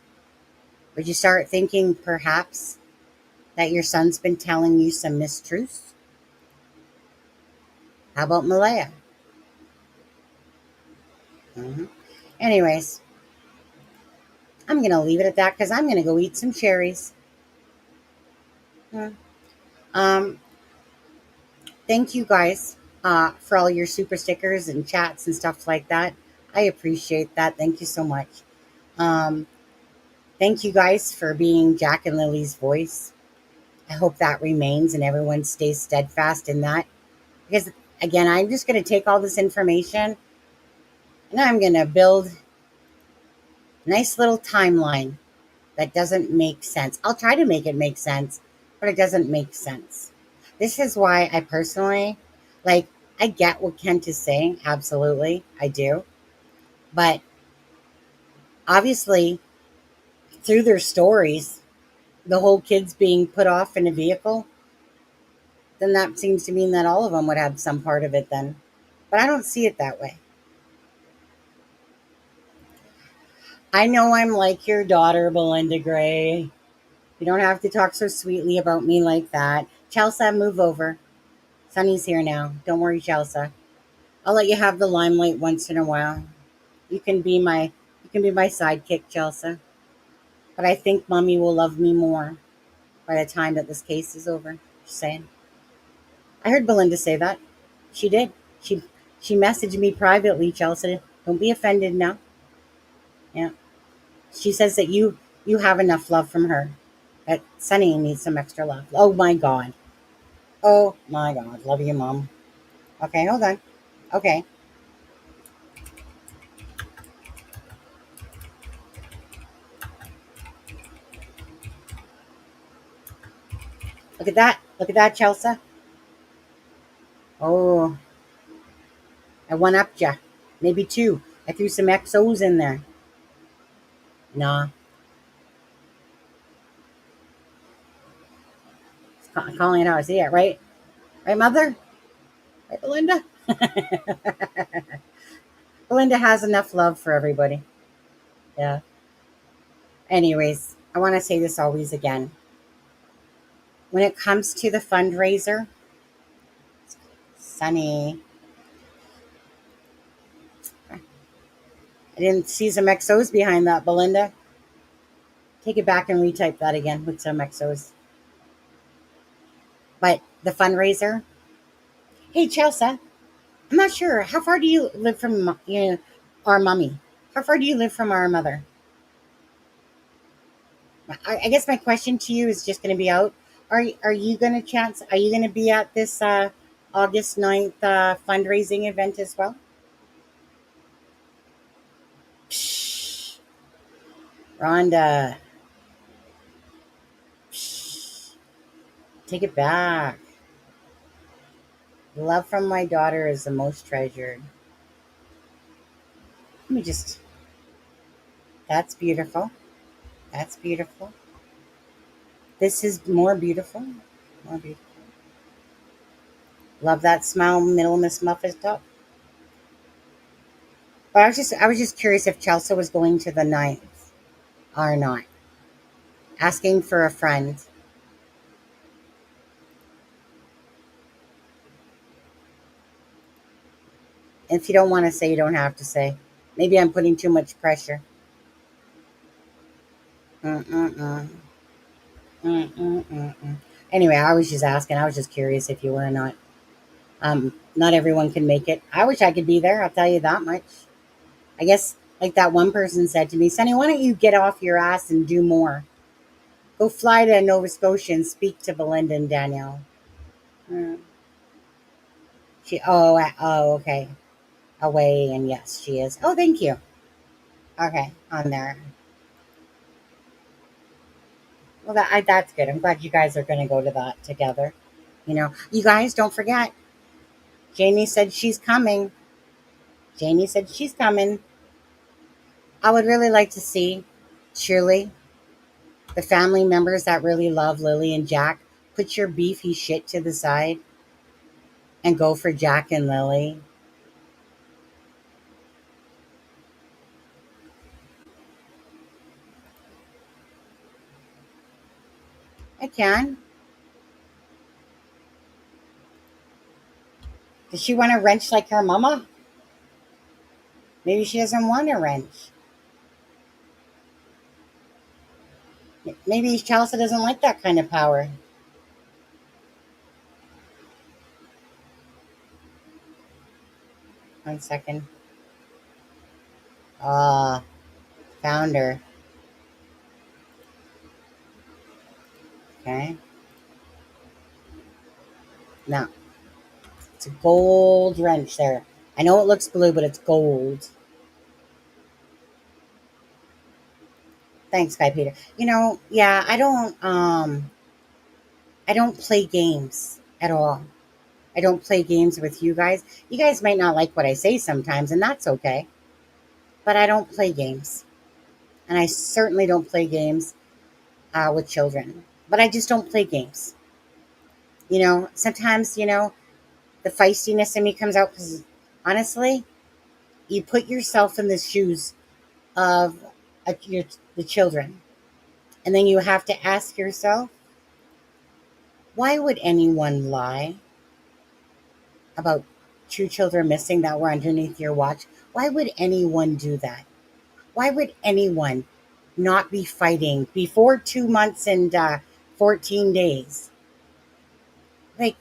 Would you start thinking, perhaps, that your son's been telling you some mistruths? How about Malaya? Anyways, I'm going to leave it at that because I'm going to go eat some cherries. Thank you guys for all your super stickers and chats and stuff like that. I appreciate that. Thank you so much. Thank you guys for being Jack and Lily's voice. I hope that remains and everyone stays steadfast in that. Because, again, I'm just going to take all this information and I'm going to build a nice little timeline that doesn't make sense. I'll try to make it make sense, but it doesn't make sense. This is why I personally, I get what Kent is saying. Absolutely, I do. But obviously, through their stories, the whole kids being put off in a vehicle, then that seems to mean that all of them would have some part of it then. But I don't see it that way. I know I'm like your daughter, Belinda Gray. You don't have to talk so sweetly about me like that. Chelsea, move over. Sonny's here now. Don't worry, Chelsea. I'll let you have the limelight once in a while. You can be my sidekick, Chelsea. But I think Mommy will love me more by the time that this case is over. Just saying. I heard Belinda say that. She did. She messaged me privately, Chelsea. Don't be offended now. Yeah. She says that you have enough love from her. That Sonny needs some extra love. Oh my God. Oh my God. Love you, Mom. Okay, hold on. Okay. Look at that. Look at that, Chelsea. Oh, I one-upped ya. Maybe 2. I threw some XOs in there. Nah. Calling it out. I see it, right? Right, Mother? Right, Belinda? Belinda has enough love for everybody. Yeah. Anyways, I want to say this always again. When it comes to the fundraiser, Sunny, I didn't see some XOs behind that, Belinda. Take it back and retype that again with some XOs. But the fundraiser. Hey, Chelsea, I'm not sure. How far do you live from our mummy? How far do you live from our mother? I guess my question to you is just going to be out. Are you going to chance? Are you going to be at this August 9th fundraising event as well? Psh, Rhonda, psh, take it back. Love from my daughter is the most treasured. Let me just. That's beautiful. That's beautiful. This is more beautiful. More beautiful. Love that smile, middle Miss Muffet top. But I was just curious if Chelsea was going to the 9th or not. Asking for a friend. If you don't want to say, you don't have to say. Maybe I'm putting too much pressure. Anyway, I was just asking. I was just curious if you were or not. Not everyone can make it. I wish I could be there. I'll tell you that much. I guess, like that one person said to me, Sonny, why don't you get off your ass and do more? Go fly to Nova Scotia and speak to Belinda and Danielle. Okay. Away, and yes, she is. Oh, thank you. Okay, on there. Well, that's good. I'm glad you guys are going to go to that together. You guys don't forget. Janie said she's coming. I would really like to see, truly, the family members that really love Lily and Jack, put your beefy shit to the side and go for Jack and Lily. I can. Does she want a wrench like her mama? Maybe she doesn't want a wrench. Maybe Chelsea doesn't like that kind of power. One second. Found her. Okay. Now, it's a gold wrench there. I know it looks blue, but it's gold. Thanks, Guy Peter. Yeah, I don't play games at all. I don't play games with you guys. You guys might not like what I say sometimes, and that's okay. But I don't play games. And I certainly don't play games with children. But I just don't play games. Sometimes, the feistiness in me comes out because, honestly, you put yourself in the shoes of the children. And then you have to ask yourself, why would anyone lie about 2 children missing that were underneath your watch? Why would anyone do that? Why would anyone not be fighting before 2 months and 14 days? Like,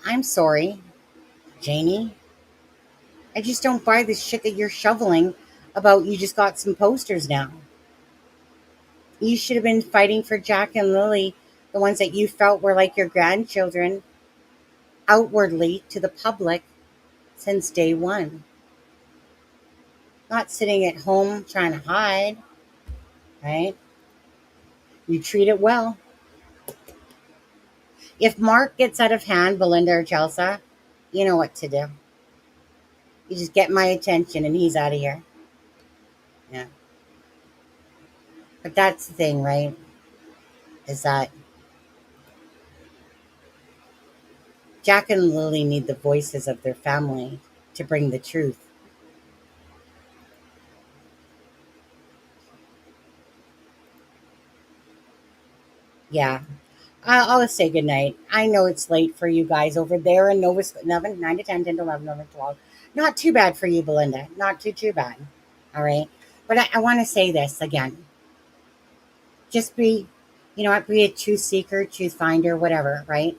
I'm sorry, Janie. I just don't buy this shit that you're shoveling about you just got some posters now. You should have been fighting for Jack and Lily, the ones that you felt were like your grandchildren, outwardly to the public since day one. Not sitting at home trying to hide, right? You treat it well. If Mark gets out of hand, Belinda or Chelsea, you know what to do. You just get my attention and he's out of here. Yeah. But that's the thing, right? Is that Jack and Lily need the voices of their family to bring the truth. Yeah. I'll say goodnight. I know it's late for you guys over there in Nova Scotia. 9 to 10, 10 to 11, 11 to 12. Not too bad for you, Belinda. Not too bad. All right. But I want to say this again. Just be, you know what, be a truth seeker, truth finder, whatever, right?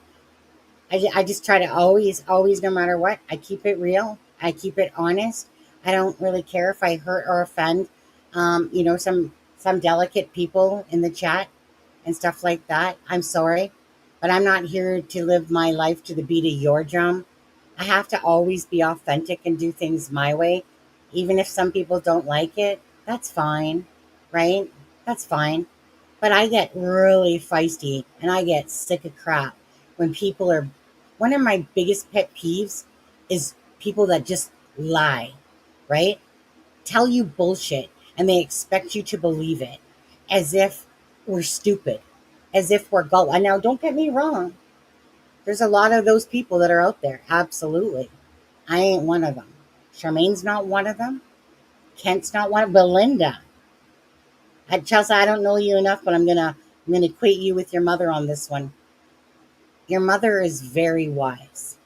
I just try to always, no matter what, I keep it real. I keep it honest. I don't really care if I hurt or offend, some delicate people in the chat and stuff like that. I'm sorry, but I'm not here to live my life to the beat of your drum. I have to always be authentic and do things my way. Even if some people don't like it, that's fine, right? That's fine. But I get really feisty and I get sick of crap when people are. One of my biggest pet peeves is people that just lie, right? Tell you bullshit and they expect you to believe it as if we're stupid, as if we're gullible. And now, don't get me wrong. There's a lot of those people that are out there. Absolutely. I ain't one of them. Charmaine's not one of them. Kent's not one. Belinda. Chelsea, I don't know you enough, but I'm gonna equate you with your mother on this one. Your mother is very wise.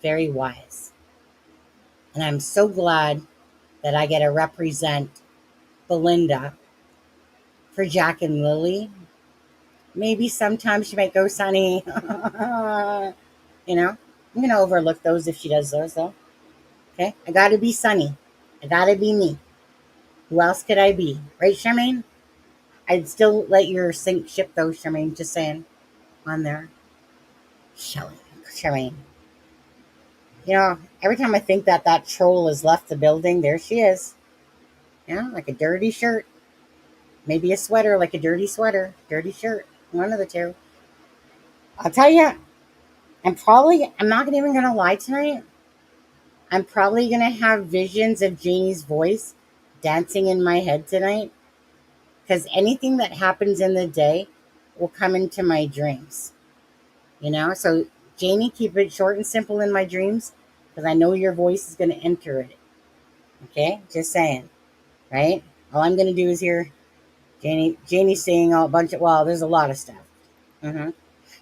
Very wise. And I'm so glad that I get to represent Belinda for Jack and Lily. Maybe sometimes she might go sunny. I'm going to overlook those if she does those, though. Okay? I got to be sunny. I got to be me. Who else could I be? Right, Charmaine? I'd still let your sink ship, though, Charmaine. Just saying. On there. Charmaine. Every time I think that troll has left the building, there she is. Like a dirty shirt. Maybe a sweater, like a dirty sweater. Dirty shirt. One of the two. I'll tell you, I'm not even going to lie tonight. I'm probably going to have visions of Janie's voice dancing in my head tonight. Because anything that happens in the day will come into my dreams. So Janie, keep it short and simple in my dreams. Because I know your voice is going to enter it. Okay? Just saying. Right? All I'm going to do is hear Janie saying there's a lot of stuff.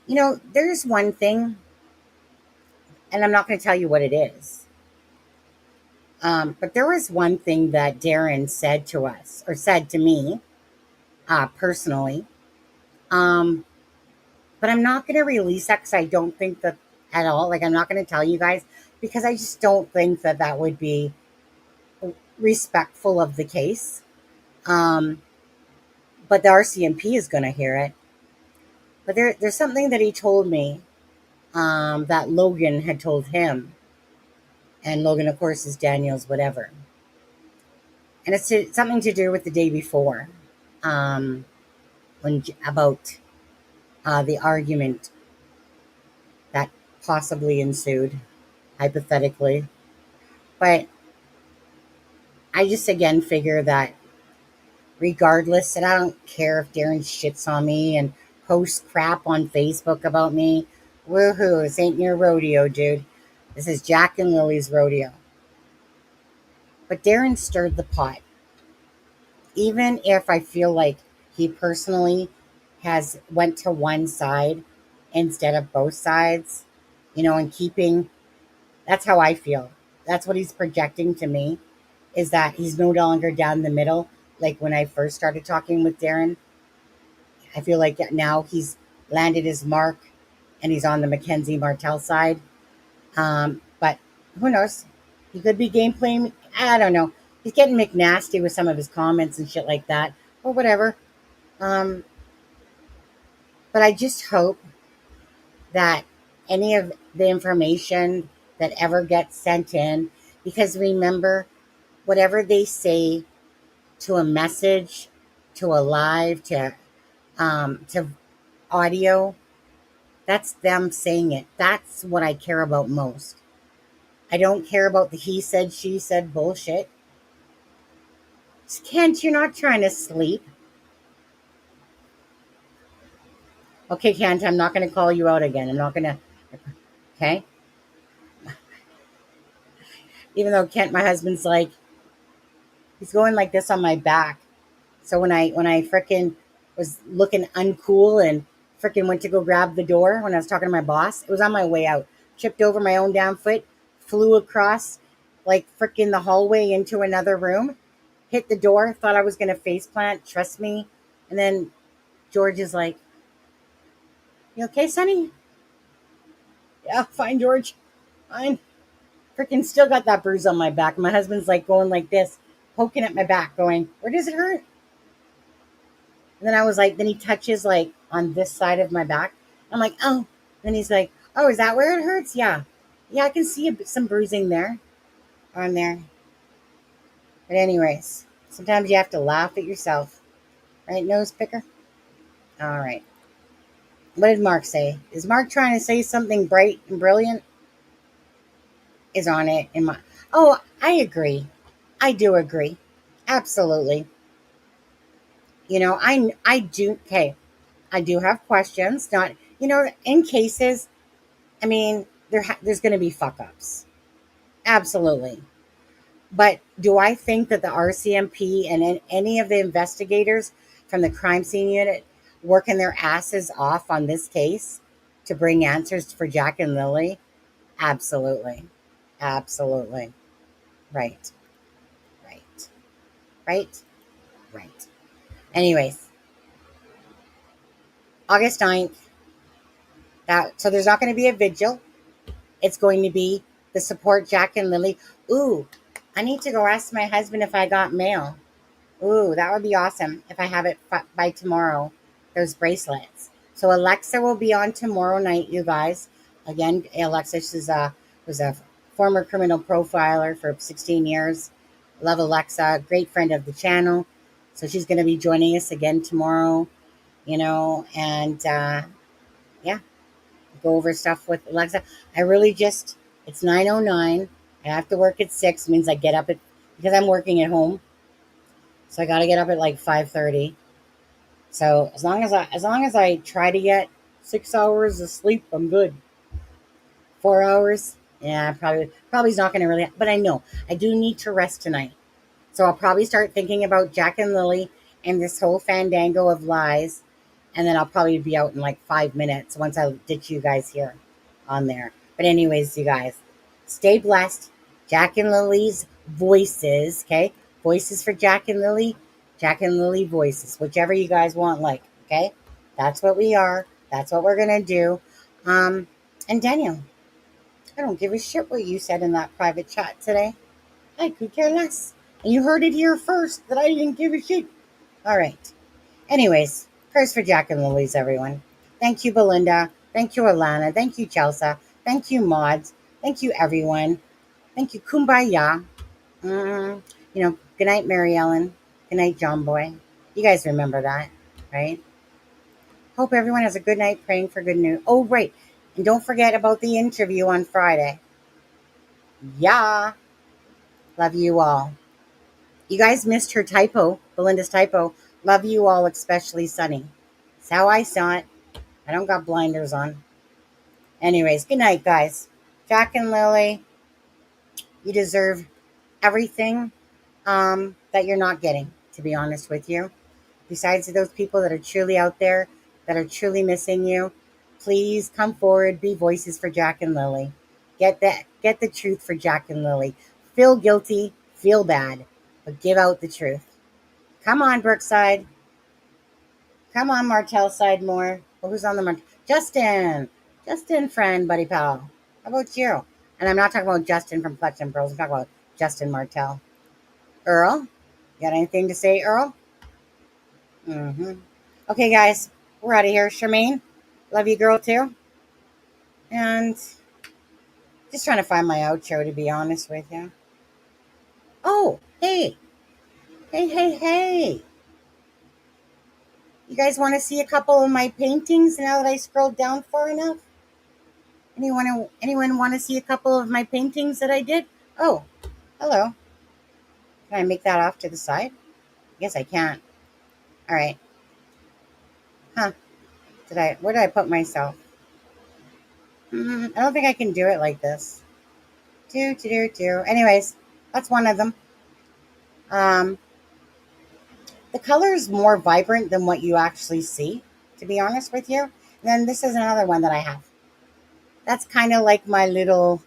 There's one thing, and I'm not going to tell you what it is. But there was one thing that Darren said to us, or said to me, personally. But I'm not going to release that because I don't think that at all. Like, I'm not going to tell you guys because I just don't think that would be respectful of the case. But the Rcmp is going to hear it. But there's something that he told me that Logan had told him. And Logan, of course, is Daniel's whatever. And it's something to do with the day before. About the argument that possibly ensued, hypothetically. But I just, again, figure that regardless, and I don't care if Darren shits on me and posts crap on Facebook about me. Woohoo, this ain't your rodeo, dude. This is Jack and Lily's rodeo. But Darren stirred the pot. Even if I feel like he personally went to one side instead of both sides, and keeping, that's how I feel. That's what he's projecting to me, is that he's no longer down the middle. Like when I first started talking with Darren, I feel like now he's landed his mark and he's on the Mackenzie Martell side. But who knows? He could be game playing. I don't know. He's getting McNasty with some of his comments and shit like that, or whatever. But I just hope that any of the information that ever gets sent in, because remember, whatever they say to a message, to a live, to audio, That's them saying it. That's what I care about most. I don't care about the he said, she said bullshit. Kent, you're not trying to sleep. Okay, Kent, I'm not going to call you out again. I'm not going to. Okay? Even though Kent, my husband's like, he's going like this on my back. So when I frickin' was looking uncool and frickin' went to go grab the door when I was talking to my boss, it was on my way out. Tripped over my own damn foot, flew across like frickin' the hallway into another room, hit the door, thought I was going to face plant, trust me. And then George is like, "You okay, Sonny?" "Yeah, fine, George. Fine." Freaking still got that bruise on my back. My husband's like going like this, poking at my back, going, "Where does it hurt?" And then I was like, then he touches like on this side of my back. I'm like, "Oh." Then he's like, "Oh, is that where it hurts?" "Yeah. Yeah, I can see some bruising there, on there." But anyways, sometimes you have to laugh at yourself. Right, nose picker? All right. What did Mark say? Is Mark trying to say something bright and brilliant? Is on it in my... Oh, I agree. I do agree. Absolutely. You know, I do... Okay, I do have questions. Not... You know, in cases... I mean, there's going to be fuck-ups. Absolutely. But do I think that the RCMP and any of the investigators from the crime scene unit working their asses off on this case to bring answers for Jack and Lily? Absolutely. Absolutely. Right. Right. Right. Right. Anyways, August 9th. So there's not going to be a vigil. It's going to be the support Jack and Lily. Ooh, I need to go ask my husband if I got mail. Ooh, that would be awesome if I have it by tomorrow, those bracelets. So Alexa will be on tomorrow night, you guys. Again, Alexa was a former criminal profiler for 16 years. Love Alexa, great friend of the channel. So she's going to be joining us again tomorrow, you know, and yeah, go over stuff with Alexa. I really just, it's 9:09. I have to work at 6, means I get up at, because I'm working at home. So I got to get up at like 5:30. So as long as I try to get 6 hours of sleep, I'm good. 4 hours, yeah, probably is not going to really. But I know I do need to rest tonight. So I'll probably start thinking about Jack and Lily and this whole fandango of lies, and then I'll probably be out in like 5 minutes once I ditch you guys here on there. But anyways, you guys, stay blessed. Jack and Lily's voices, okay? Voices for Jack and Lily, Jack and Lily voices, whichever you guys want, like, okay? That's what we are. That's what we're gonna do. And Daniel, I don't give a shit what you said in that private chat today. I could care less. And you heard it here first that I didn't give a shit. All right. Anyways, prayers for Jack and Lily's, everyone. Thank you, Belinda. Thank you, Alana. Thank you, Chelsea. Thank you, Mods. Thank you, everyone. Thank you, Kumbaya. You know, good night, Mary Ellen. Good night, John Boy. You guys remember that, right? Hope everyone has a good night praying for good news. Oh, right. And don't forget about the interview on Friday. Yeah. Love you all. You guys missed her typo, Belinda's typo. Love you all, especially Sunny. That's how I saw it. I don't got blinders on. Anyways, good night, guys. Jack and Lily, you deserve everything that you're not getting, to be honest with you. Besides those people that are truly out there, that are truly missing you, please come forward, be voices for Jack and Lily. Get the truth for Jack and Lily. Feel guilty, feel bad, but give out the truth. Come on, Brookside. Come on, Martell side more. Well, who's on the Martell? Justin, friend, buddy pal. How about you? And I'm not talking about Justin from Clutch and Pearls. I'm talking about Justin Martell. Earl, you got anything to say, Earl? Okay, guys, we're out of here. Charmaine, love you, girl, too. And just trying to find my outro, to be honest with you. Oh, hey. You guys want to see a couple of my paintings now that I scrolled down far enough? Anyone want to see a couple of my paintings that I did? Oh, hello. Can I make that off to the side? I guess I can't. All right. Huh. Where did I put myself? I don't think I can do it like this. Anyways, that's one of them. The color is more vibrant than what you actually see, to be honest with you. And then this is another one that I have. That's kind of like my little,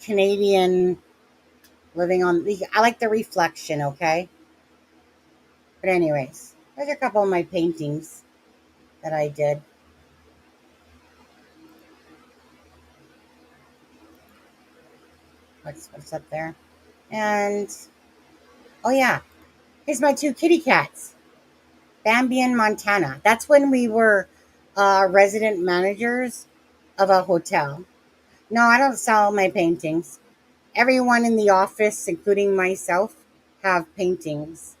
Canadian living on. I like the reflection, okay? But anyways, there's a couple of my paintings that I did. What's up there? And, oh yeah, here's my two kitty cats. Bambi and Montana. That's when we were resident managers of a hotel. No, I don't sell my paintings. Everyone in the office, including myself, have paintings.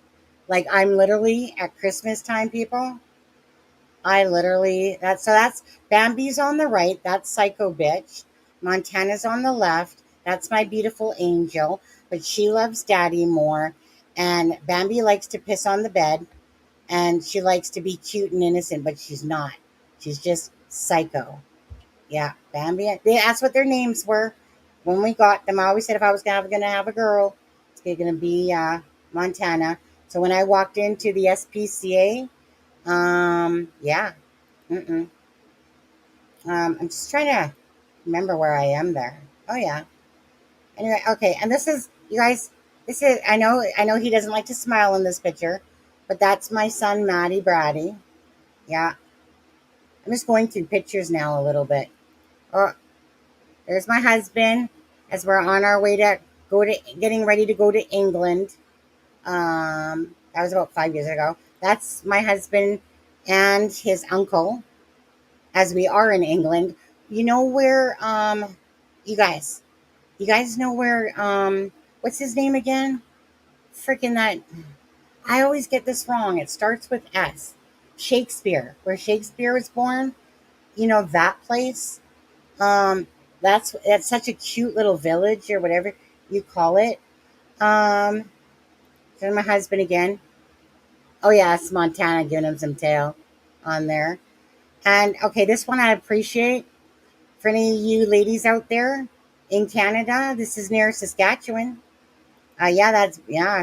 Like I'm literally at Christmas time, people. That's Bambi's on the right. That's Psycho Bitch. Montana's on the left. That's my beautiful angel. But she loves Daddy more. And Bambi likes to piss on the bed. And she likes to be cute and innocent, but she's not. She's just psycho. Yeah, Bambi. That's what their names were when we got them. I always said if I was going to have a girl, it's going to be Montana. So when I walked into the SPCA, yeah. I'm just trying to remember where I am there. Oh yeah. Anyway, okay. And this is, you guys, I know he doesn't like to smile in this picture, but that's my son, Matty Brady. Yeah. I'm just going through pictures now a little bit. Oh, there's my husband as we're on our way to getting ready to go to England. That was about 5 years ago. That's my husband and his uncle as we are in England. You know where, you guys know where, what's his name again? Freaking that, I always get this wrong. It starts with S. Shakespeare, where Shakespeare was born. You know, that place. That's such a cute little village or whatever you call it. There's my husband again. Oh yeah, it's Montana giving him some tail on there. And okay, this one I appreciate for any of you ladies out there in Canada. This is near Saskatchewan. That's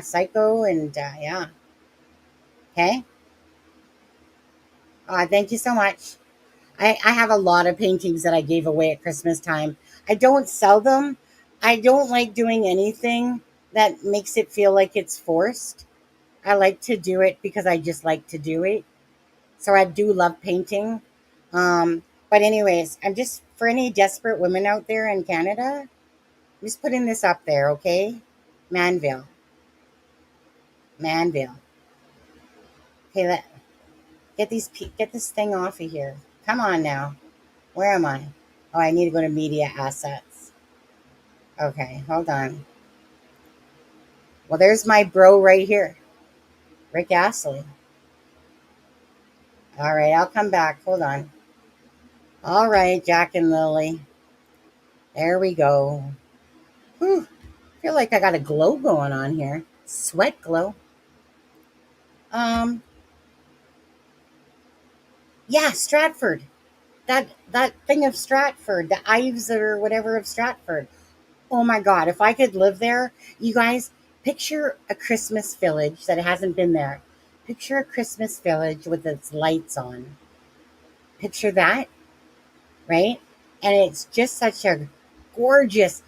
Psycho and yeah. Okay. Thank you so much. I have a lot of paintings that I gave away at Christmas time. I don't sell them. I don't like doing anything that makes it feel like it's forced. I like to do it because I just like to do it. So I do love painting. But anyways, I'm just, for any desperate women out there in Canada, I'm just putting this up there, okay? Manville. Okay, get this thing off of here. Come on now. Where am I? Oh, I need to go to media assets. Okay, hold on. Well, there's my bro right here. Rick Astley. All right, I'll come back. Hold on. All right, Jack and Lily. There we go. Whew. I feel like I got a glow going on here. Sweat glow. Yeah, Stratford. That thing of Stratford, the Ives or whatever of Stratford. Oh my God, if I could live there, you guys, picture a Christmas village that hasn't been there. Picture a Christmas village with its lights on. Picture that, right? And it's just such a gorgeous,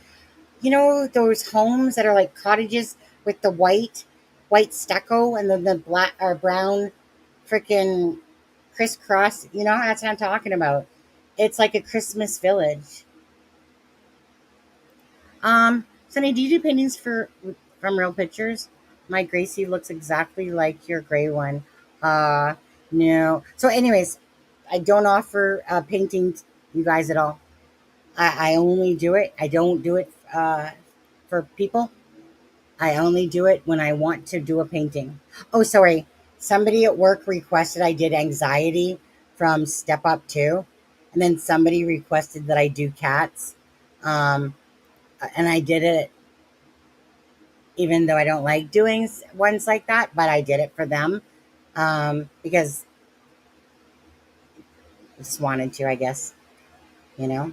those homes that are like cottages with the white stucco and then the black or brown freaking crisscross. That's what I'm talking about. It's like a Christmas village. Sonny, do you do paintings from real pictures? My Gracie looks exactly like your gray one. No. So anyways, I don't offer paintings, you guys, at all. I only do it. I don't do it for people. I only do it when I want to do a painting. Oh, sorry. somebody at work requested I did anxiety from Step Up 2. And then somebody requested that I do cats. And I did it even though I don't like doing ones like that, but I did it for them because I just wanted to, I guess, you know.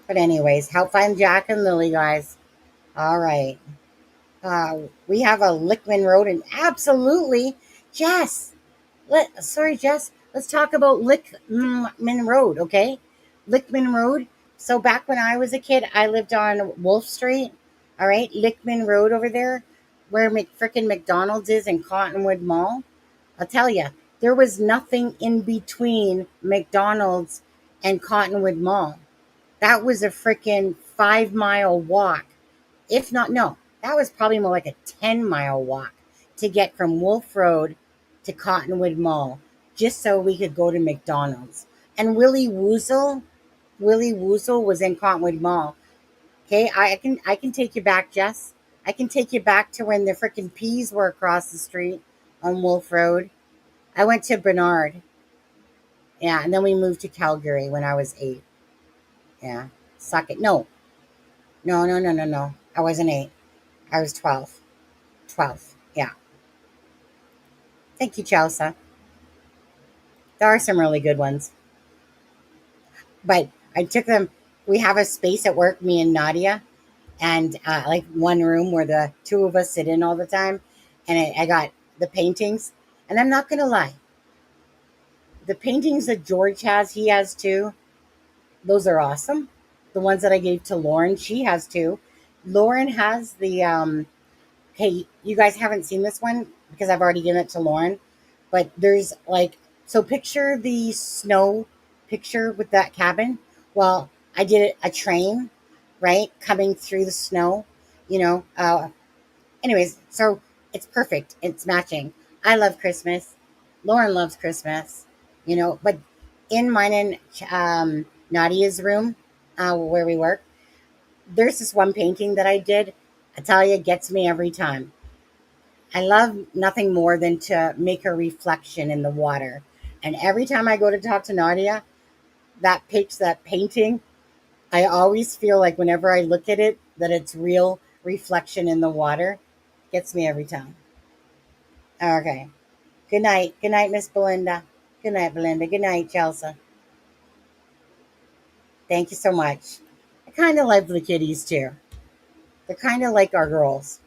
But anyways, help find Jack and Lily, guys. All right. We have a Lickman Road, and absolutely, Jess. Jess. Let's talk about Lickman Road, okay? Lickman Road. So back when I was a kid, I lived on Wolf Street. All right, Lickman Road over there, where frickin' McDonald's is in Cottonwood Mall. I'll tell you, there was nothing in between McDonald's and Cottonwood Mall. That was a frickin' 5-mile walk. If not, no, that was probably more like a 10-mile walk to get from Wolf Road to Cottonwood Mall, just so we could go to McDonald's. And Willy Woozle was in Cottonwood Mall. Okay, I can take you back, Jess. I can take you back to when the frickin' peas were across the street on Wolf Road. I went to Bernard. Yeah, and then we moved to Calgary when I was 8. Yeah, suck it. No. I wasn't 8. I was 12. 12, yeah. Thank you, Chelsea. There are some really good ones. But I took them. We have a space at work, me and Nadia, and like one room where the two of us sit in all the time. And I got the paintings. And I'm not going to lie. The paintings that George has, he has too. Those are awesome. The ones that I gave to Lauren, she has too. Lauren has the, hey, you guys haven't seen this one because I've already given it to Lauren. But there's like, so picture the snow picture with that cabin. Well, I did a train, right, coming through the snow, you know. Anyways, so it's perfect. It's matching. I love Christmas. Lauren loves Christmas, you know. But in mine and Nadia's room, where we work, there's this one painting that I did. I tell you, it gets me every time. I love nothing more than to make a reflection in the water. And every time I go to talk to Nadia, that painting, I always feel like whenever I look at it, that it's real reflection in the water. Gets me every time. Okay. Good night. Good night, Miss Belinda. Good night, Belinda. Good night, Chelsea. Thank you so much. I kind of love the kitties too. They're kind of like our girls.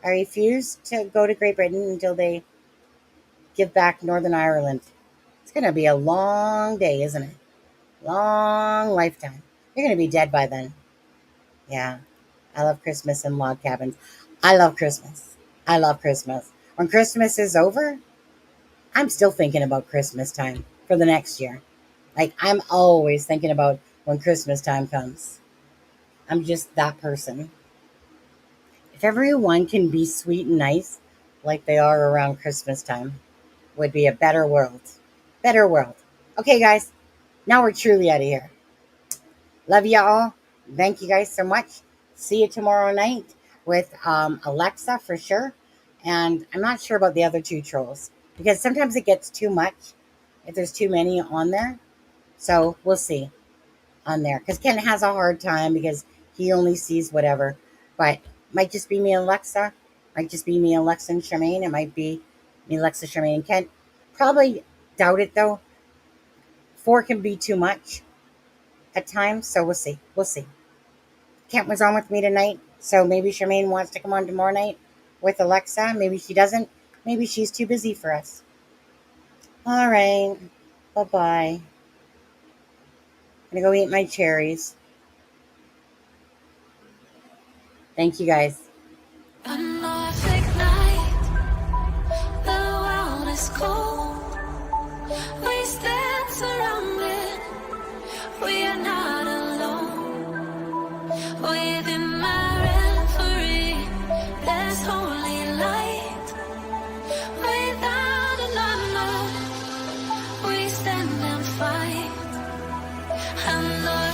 I refuse to go to Great Britain until they give back Northern Ireland. It's going to be a long day, isn't it? Long lifetime. You're going to be dead by then. Yeah. I love Christmas and log cabins. I love Christmas. I love Christmas. When Christmas is over, I'm still thinking about Christmas time for the next year. Like, I'm always thinking about when Christmas time comes. I'm just that person. If everyone can be sweet and nice like they are around Christmas time, would be a better world. Better world. Okay, guys. Now we're truly out of here. Love you all. Thank you guys so much. See you tomorrow night with Alexa for sure. And I'm not sure about the other two trolls because sometimes it gets too much if there's too many on there. So we'll see on there because Ken has a hard time because he only sees whatever. But might just be me and Alexa. Might just be me and Alexa and Charmaine. It might be me, Alexa, Charmaine, and Ken. Probably doubt it though. 4 can be too much at times. So we'll see. We'll see. Kent was on with me tonight. So maybe Charmaine wants to come on tomorrow night with Alexa. Maybe she doesn't. Maybe she's too busy for us. All right. Bye-bye. I'm going to go eat my cherries. Thank you, guys. A Norfolk night, the world is cold. We stand surrounded, we are not alone. Within my reverie, there's holy light. Without a number, we stand and fight. I know